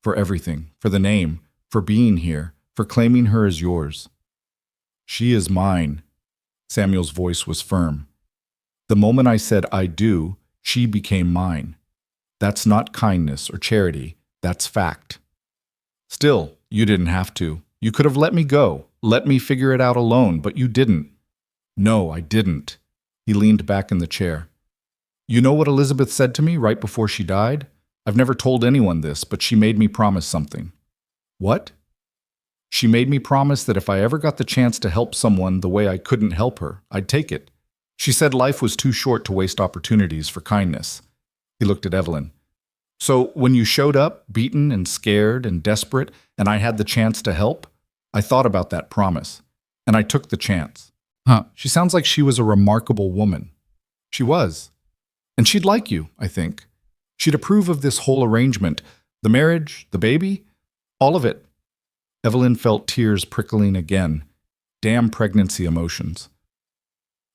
"For everything, for the name, for being here, for claiming her as yours." "She is mine." Samuel's voice was firm. "The moment I said I do, she became mine. That's not kindness or charity, that's fact. Still, you didn't have to. You could have let me go, let me figure it out alone, but you didn't." "No, I didn't." He leaned back in the chair. "You know what Elizabeth said to me right before she died? I've never told anyone this, but she made me promise something." "What?" "She made me promise that if I ever got the chance to help someone the way I couldn't help her, I'd take it. She said life was too short to waste opportunities for kindness." He looked at Evelyn. "So when you showed up, beaten and scared and desperate, and I had the chance to help, I thought about that promise, and I took the chance." She sounds like she was a remarkable woman." "She was. And she'd like you, I think. She'd approve of this whole arrangement, the marriage, the baby, all of it." Evelyn felt tears prickling again. Damn pregnancy emotions.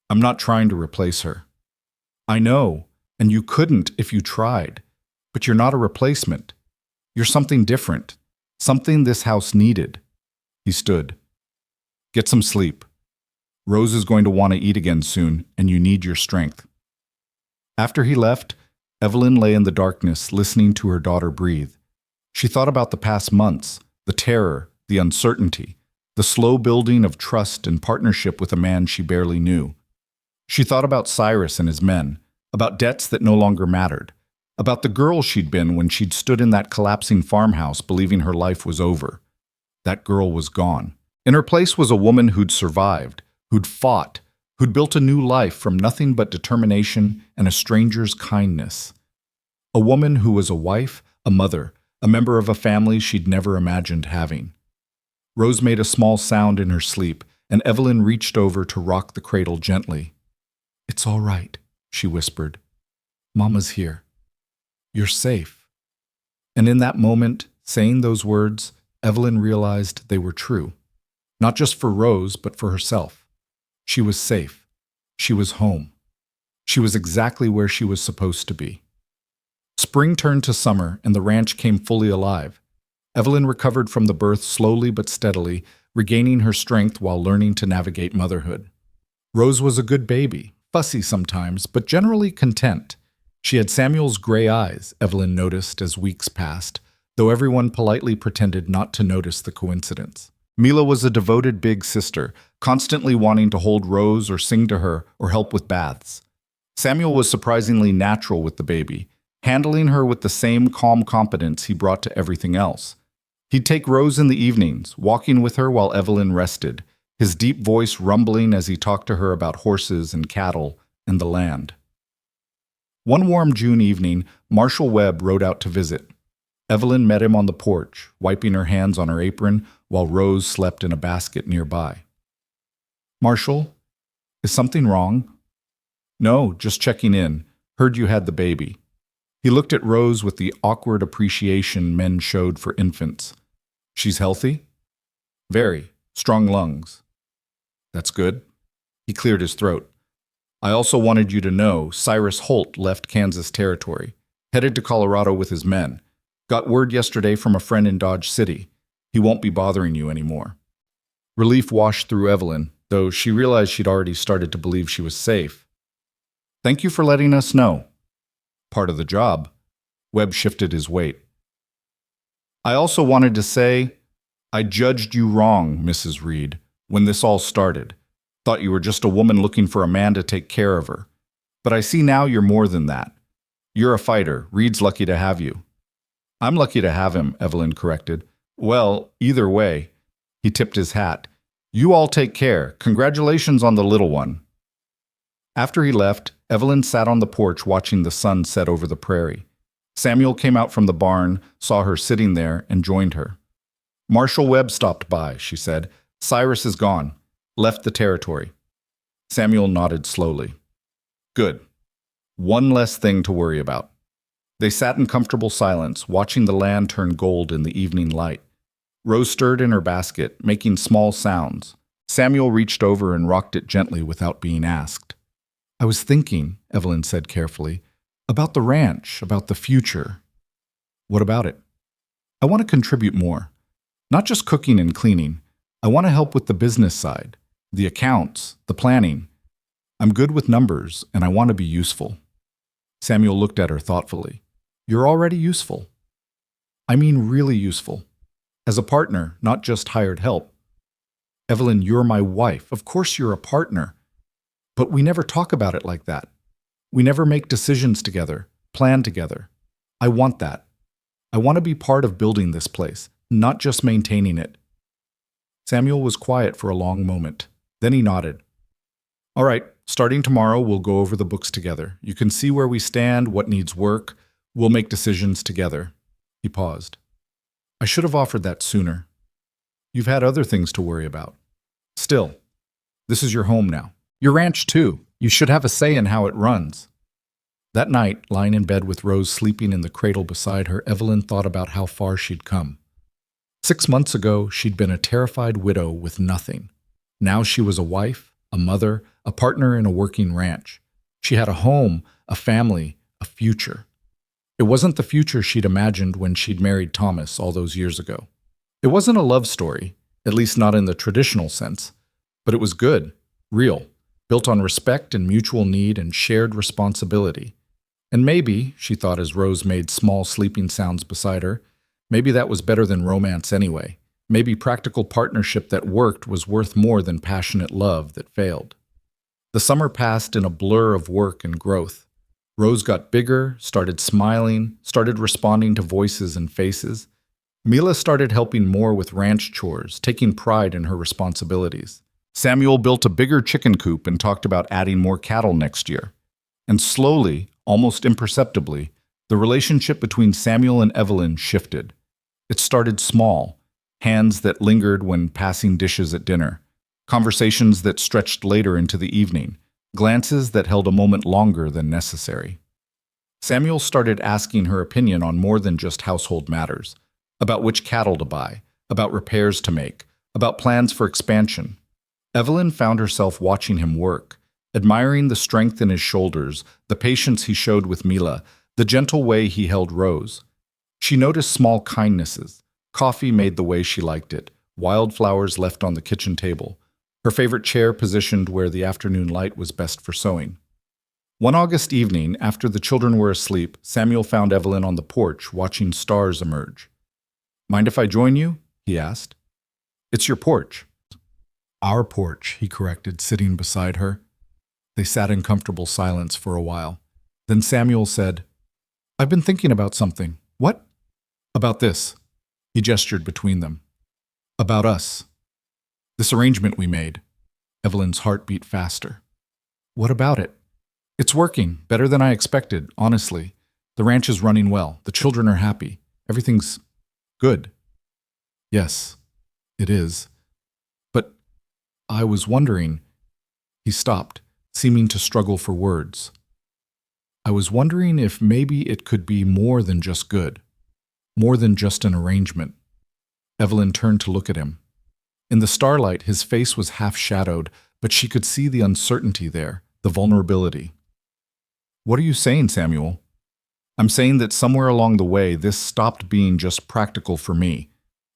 "I'm not trying to replace her." "I know, and you couldn't if you tried. But you're not a replacement. You're something different, something this house needed." He stood. "Get some sleep. Rose is going to want to eat again soon, and you need your strength." After he left, Evelyn lay in the darkness, listening to her daughter breathe. She thought about the past months, the terror, the uncertainty, the slow building of trust and partnership with a man she barely knew. She thought about Cyrus and his men, about debts that no longer mattered, about the girl she'd been when she'd stood in that collapsing farmhouse believing her life was over. That girl was gone. In her place was a woman who'd survived, who'd fought, who'd built a new life from nothing but determination and a stranger's kindness. A woman who was a wife, a mother, a member of a family she'd never imagined having. Rose made a small sound in her sleep, and Evelyn reached over to rock the cradle gently. "It's all right," she whispered. "Mama's here. You're safe." And in that moment, saying those words, Evelyn realized they were true. Not just for Rose, but for herself. She was safe. She was home. She was exactly where she was supposed to be. Spring turned to summer, and the ranch came fully alive. Evelyn recovered from the birth slowly but steadily, regaining her strength while learning to navigate motherhood. Rose was a good baby, fussy sometimes, but generally content. She had Samuel's gray eyes, Evelyn noticed as weeks passed, though everyone politely pretended not to notice the coincidence. Mila was a devoted big sister, constantly wanting to hold Rose or sing to her or help with baths. Samuel was surprisingly natural with the baby, handling her with the same calm competence he brought to everything else. He'd take Rose in the evenings, walking with her while Evelyn rested, his deep voice rumbling as he talked to her about horses and cattle and the land. One warm June evening, Marshall Webb rode out to visit. Evelyn met him on the porch, wiping her hands on her apron while Rose slept in a basket nearby. "Marshall, is something wrong?" "No, just checking in. Heard you had the baby." He looked at Rose with the awkward appreciation men showed for infants. "She's healthy?" "Very. Strong lungs." "That's good." He cleared his throat. "I also wanted you to know Cyrus Holt left Kansas Territory, headed to Colorado with his men. Got word yesterday from a friend in Dodge City. He won't be bothering you anymore." Relief washed through Evelyn, though she realized she'd already started to believe she was safe. "Thank you for letting us know." "Part of the job." Webb shifted his weight. "I also wanted to say, I judged you wrong, Mrs. Reed, when this all started. Thought you were just a woman looking for a man to take care of her. But I see now you're more than that. You're a fighter. Reed's lucky to have you." "I'm lucky to have him," Evelyn corrected. "Well, either way." He tipped his hat. "You all take care. Congratulations on the little one." After he left, Evelyn sat on the porch watching the sun set over the prairie. Samuel came out from the barn, saw her sitting there, and joined her. "Marshall Webb stopped by," she said. "Cyrus is gone. Left the territory." Samuel nodded slowly. "Good. One less thing to worry about." They sat in comfortable silence, watching the land turn gold in the evening light. Rose stirred in her basket, making small sounds. Samuel reached over and rocked it gently without being asked. "I was thinking," Evelyn said carefully, "about the ranch, about the future." "What about it?" "I want to contribute more. Not just cooking and cleaning. I want to help with the business side, the accounts, the planning. I'm good with numbers, and I want to be useful." Samuel looked at her thoughtfully. "You're already useful." "I mean really useful. As a partner, not just hired help." "Evelyn, you're my wife. Of course you're a partner. But we never talk about it like that. We never make decisions together, plan together. I want that. I want to be part of building this place, not just maintaining it." Samuel was quiet for a long moment. Then he nodded. "All right, starting tomorrow, we'll go over the books together. You can see where we stand, what needs work. We'll make decisions together." He paused. "I should have offered that sooner. You've had other things to worry about. Still, this is your home now. Your ranch, too. You should have a say in how it runs." That night, lying in bed with Rose sleeping in the cradle beside her, Evelyn thought about how far she'd come. 6 months ago, she'd been a terrified widow with nothing. Now she was a wife, a mother, a partner in a working ranch. She had a home, a family, a future. It wasn't the future she'd imagined when she'd married Thomas all those years ago. It wasn't a love story, at least not in the traditional sense, but it was good, real, built on respect and mutual need and shared responsibility. And maybe, she thought as Rose made small sleeping sounds beside her, maybe that was better than romance anyway. Maybe practical partnership that worked was worth more than passionate love that failed. The summer passed in a blur of work and growth. Rose got bigger, started smiling, started responding to voices and faces. Mila started helping more with ranch chores, taking pride in her responsibilities. Samuel built a bigger chicken coop and talked about adding more cattle next year. And slowly, almost imperceptibly, the relationship between Samuel and Evelyn shifted. It started small, hands that lingered when passing dishes at dinner, conversations that stretched later into the evening, glances that held a moment longer than necessary. Samuel started asking her opinion on more than just household matters, about which cattle to buy, about repairs to make, about plans for expansion. Evelyn found herself watching him work, admiring the strength in his shoulders, the patience he showed with Mila, the gentle way he held Rose. She noticed small kindnesses, coffee made the way she liked it, wildflowers left on the kitchen table, her favorite chair positioned where the afternoon light was best for sewing. One August evening, after the children were asleep, Samuel found Evelyn on the porch watching stars emerge. "Mind if I join you?" he asked. "It's your porch." "Our porch," he corrected, sitting beside her. They sat in comfortable silence for a while. Then Samuel said, "I've been thinking about something." "What?" "About this." He gestured between them. "About us. This arrangement we made." Evelyn's heart beat faster. "What about it?" "It's working, better than I expected, honestly. The ranch is running well. The children are happy. Everything's good." "Yes, it is. But I was wondering." He stopped, seeming to struggle for words. "I was wondering if maybe it could be more than just good. More than just an arrangement." Evelyn turned to look at him. In the starlight, his face was half-shadowed, but she could see the uncertainty there, the vulnerability. "What are you saying, Samuel?" "I'm saying that somewhere along the way, this stopped being just practical for me.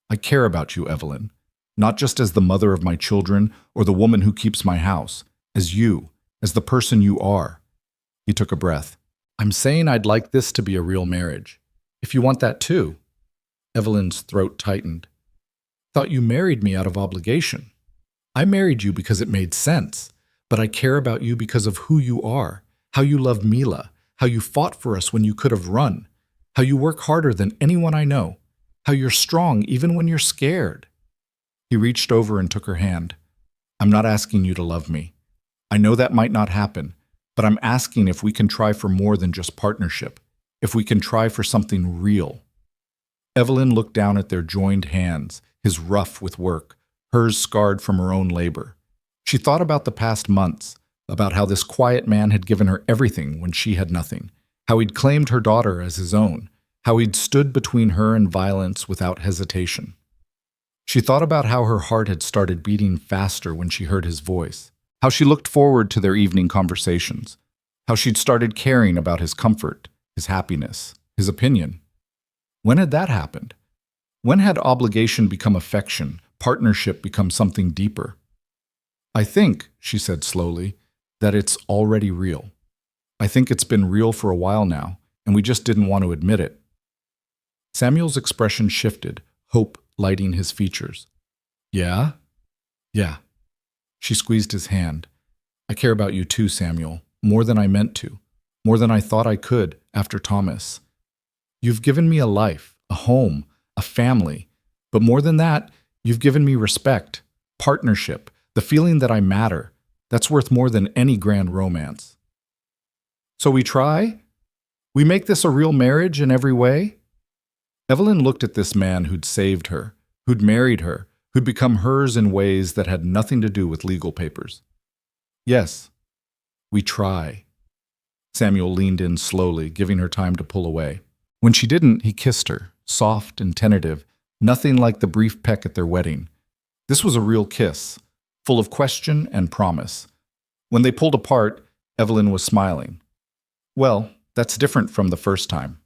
I care about you, Evelyn. Not just as the mother of my children or the woman who keeps my house. As you, as the person you are." He took a breath. "I'm saying I'd like this to be a real marriage. If you want that too." Evelyn's throat tightened. "Thought you married me out of obligation." "I married you because it made sense, but I care about you because of who you are, how you love Mila, how you fought for us when you could have run, how you work harder than anyone I know, how you're strong even when you're scared." He reached over and took her hand. "I'm not asking you to love me. I know that might not happen, but I'm asking if we can try for more than just partnership, if we can try for something real." Evelyn looked down at their joined hands, his rough with work, hers scarred from her own labor. She thought about the past months, about how this quiet man had given her everything when she had nothing, how he'd claimed her daughter as his own, how he'd stood between her and violence without hesitation. She thought about how her heart had started beating faster when she heard his voice, how she looked forward to their evening conversations, how she'd started caring about his comfort, his happiness, his opinion. When had that happened? When had obligation become affection, partnership become something deeper? "I think," she said slowly, "that it's already real. I think it's been real for a while now, and we just didn't want to admit it." Samuel's expression shifted, hope lighting his features. "Yeah? Yeah." She squeezed his hand. "I care about you too, Samuel, more than I meant to, more than I thought I could after Thomas. You've given me a life, a home, a family, but more than that, you've given me respect, partnership, the feeling that I matter. That's worth more than any grand romance." "So we try? We make this a real marriage in every way?" Evelyn looked at this man who'd saved her, who'd married her, who'd become hers in ways that had nothing to do with legal papers. "Yes, we try." Samuel leaned in slowly, giving her time to pull away. When she didn't, he kissed her, soft and tentative, nothing like the brief peck at their wedding. This was a real kiss, full of question and promise. When they pulled apart, Evelyn was smiling. "Well, that's different from the first time."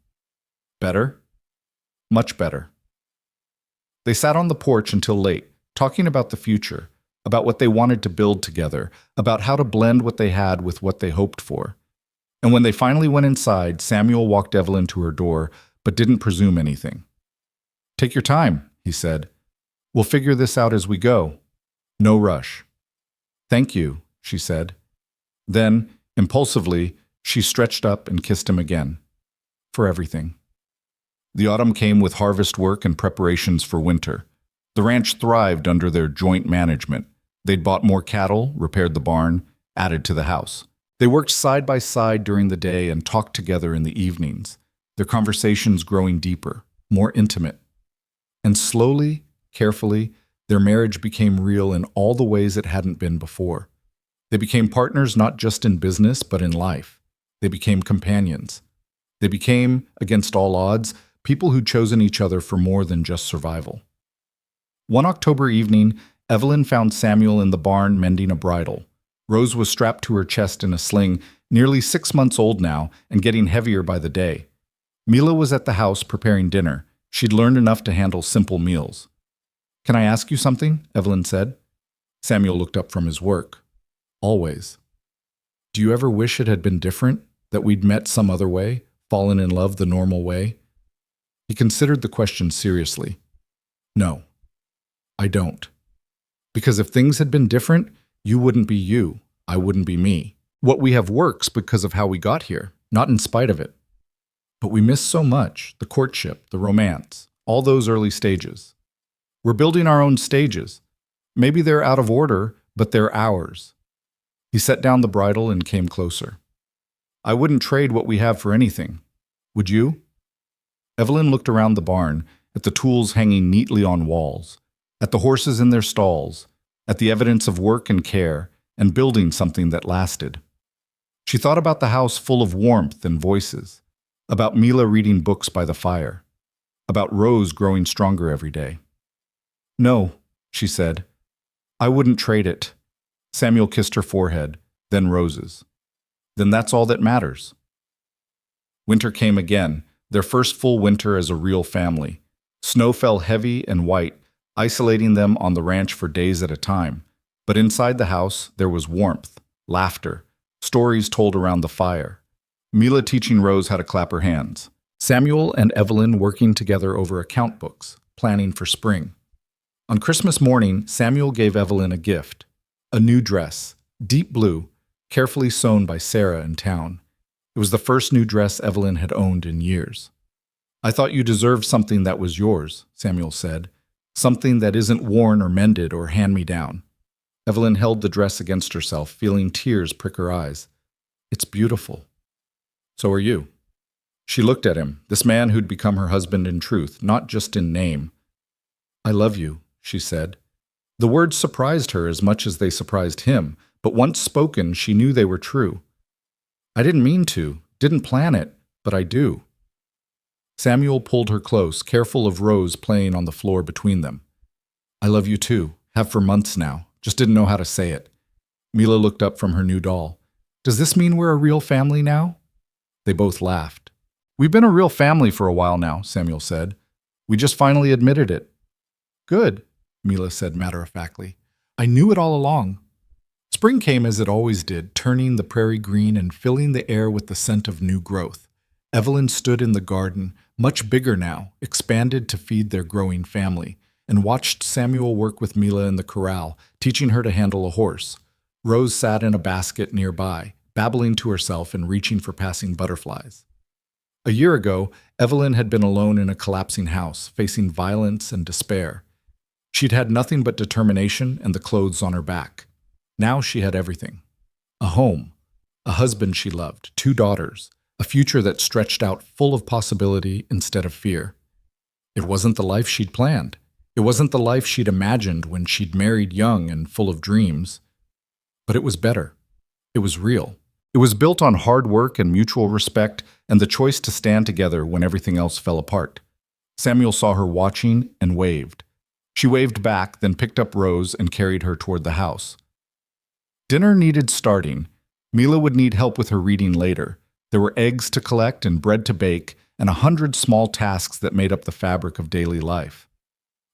"Better?" "Much better." They sat on the porch until late, talking about the future, about what they wanted to build together, about how to blend what they had with what they hoped for. And when they finally went inside, Samuel walked Evelyn to her door, but didn't presume anything. "Take your time," he said. "We'll figure this out as we go. No rush." "Thank you," she said. Then, impulsively, she stretched up and kissed him again. For everything. The autumn came with harvest work and preparations for winter. The ranch thrived under their joint management. They'd bought more cattle, repaired the barn, added to the house. They worked side by side during the day and talked together in the evenings, their conversations growing deeper, more intimate. And slowly, carefully, their marriage became real in all the ways it hadn't been before. They became partners not just in business, but in life. They became companions. They became, against all odds, people who'd chosen each other for more than just survival. One October evening, Evelyn found Samuel in the barn mending a bridle. Rose was strapped to her chest in a sling, nearly 6 months old now, and getting heavier by the day. Mila was at the house preparing dinner. She'd learned enough to handle simple meals. "Can I ask you something?" Evelyn said. Samuel looked up from his work. "Always." "Do you ever wish it had been different? That we'd met some other way? Fallen in love the normal way?" He considered the question seriously. "No, I don't. Because if things had been different, you wouldn't be you, I wouldn't be me. What we have works because of how we got here, not in spite of it. But we miss so much, the courtship, the romance, all those early stages. We're building our own stages. Maybe they're out of order, but they're ours." He set down the bridle and came closer. "I wouldn't trade what we have for anything. Would you?" Evelyn looked around the barn, at the tools hanging neatly on walls, at the horses in their stalls, at the evidence of work and care, and building something that lasted. She thought about the house full of warmth and voices, about Mila reading books by the fire, about Rose growing stronger every day. "No," she said. "I wouldn't trade it." Samuel kissed her forehead, then Rose's. "Then that's all that matters." Winter came again, their first full winter as a real family. Snow fell heavy and white, isolating them on the ranch for days at a time. But inside the house, there was warmth, laughter, stories told around the fire. Mila teaching Rose how to clap her hands. Samuel and Evelyn working together over account books, planning for spring. On Christmas morning, Samuel gave Evelyn a gift. A new dress, deep blue, carefully sewn by Sarah in town. It was the first new dress Evelyn had owned in years. "I thought you deserved something that was yours," Samuel said. "Something that isn't worn or mended or hand-me-down." Evelyn held the dress against herself, feeling tears prick her eyes. "It's beautiful." "So are you." She looked at him, this man who'd become her husband in truth, not just in name. "I love you," she said. The words surprised her as much as they surprised him, but once spoken, she knew they were true. "I didn't mean to, didn't plan it, but I do." Samuel pulled her close, careful of Rose playing on the floor between them. "I love you too, have for months now, just didn't know how to say it." Mila looked up from her new doll. "Does this mean we're a real family now?" They both laughed. "We've been a real family for a while now," Samuel said. "We just finally admitted it." "Good," Mila said matter-of-factly. "I knew it all along." Spring came as it always did, turning the prairie green and filling the air with the scent of new growth. Evelyn stood in the garden, much bigger now, expanded to feed their growing family, and watched Samuel work with Mila in the corral, teaching her to handle a horse. Rose sat in a basket nearby, babbling to herself and reaching for passing butterflies. A year ago, Evelyn had been alone in a collapsing house, facing violence and despair. She'd had nothing but determination and the clothes on her back. Now she had everything. A home, a husband she loved, 2 daughters, a future that stretched out full of possibility instead of fear. It wasn't the life she'd planned. It wasn't the life she'd imagined when she'd married young and full of dreams. But it was better. It was real. It was built on hard work and mutual respect and the choice to stand together when everything else fell apart. Samuel saw her watching and waved. She waved back, then picked up Rose and carried her toward the house. Dinner needed starting. Mila would need help with her reading later. There were eggs to collect and bread to bake, and 100 small tasks that made up the fabric of daily life.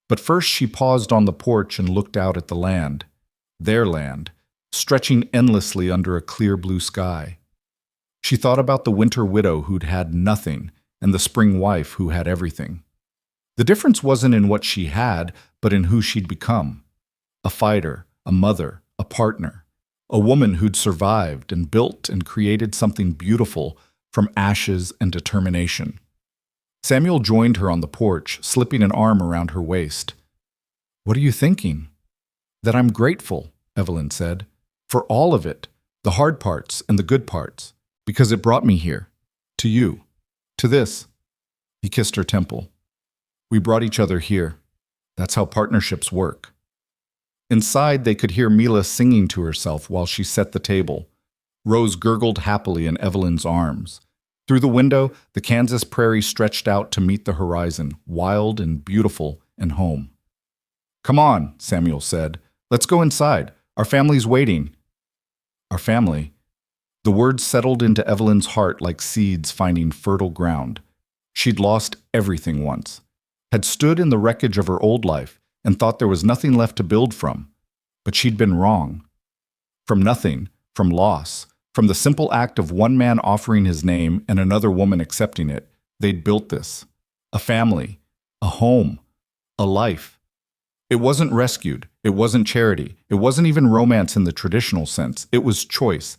But first she paused on the porch and looked out at the land, their land, stretching endlessly under a clear blue sky. She thought about the winter widow who'd had nothing and the spring wife who had everything. The difference wasn't in what she had, but in who she'd become. A fighter, a mother, a partner. A woman who'd survived and built and created something beautiful from ashes and determination. Samuel joined her on the porch, slipping an arm around her waist. "What are you thinking?" "That I'm grateful," Evelyn said, "for all of it, the hard parts and the good parts, because it brought me here, to you, to this." He kissed her temple. "We brought each other here. That's how partnerships work." Inside, they could hear Mila singing to herself while she set the table. Rose gurgled happily in Evelyn's arms. Through the window, the Kansas prairie stretched out to meet the horizon, wild and beautiful and home. "Come on," Samuel said. "Let's go inside. Our family's waiting." Our family. The words settled into Evelyn's heart like seeds finding fertile ground. She'd lost everything once, had stood in the wreckage of her old life and thought there was nothing left to build from. But she'd been wrong. From nothing, from loss, from the simple act of one man offering his name and another woman accepting it, they'd built this. A family, a home, a life. It wasn't rescued. It wasn't charity. It wasn't even romance in the traditional sense. It was choice,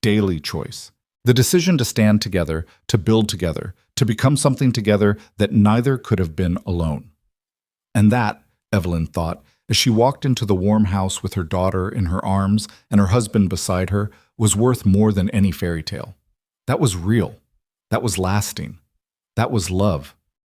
daily choice. The decision to stand together, to build together, to become something together that neither could have been alone. And that, Evelyn thought, as she walked into the warm house with her daughter in her arms and her husband beside her, was worth more than any fairy tale. That was real. That was lasting. That was love.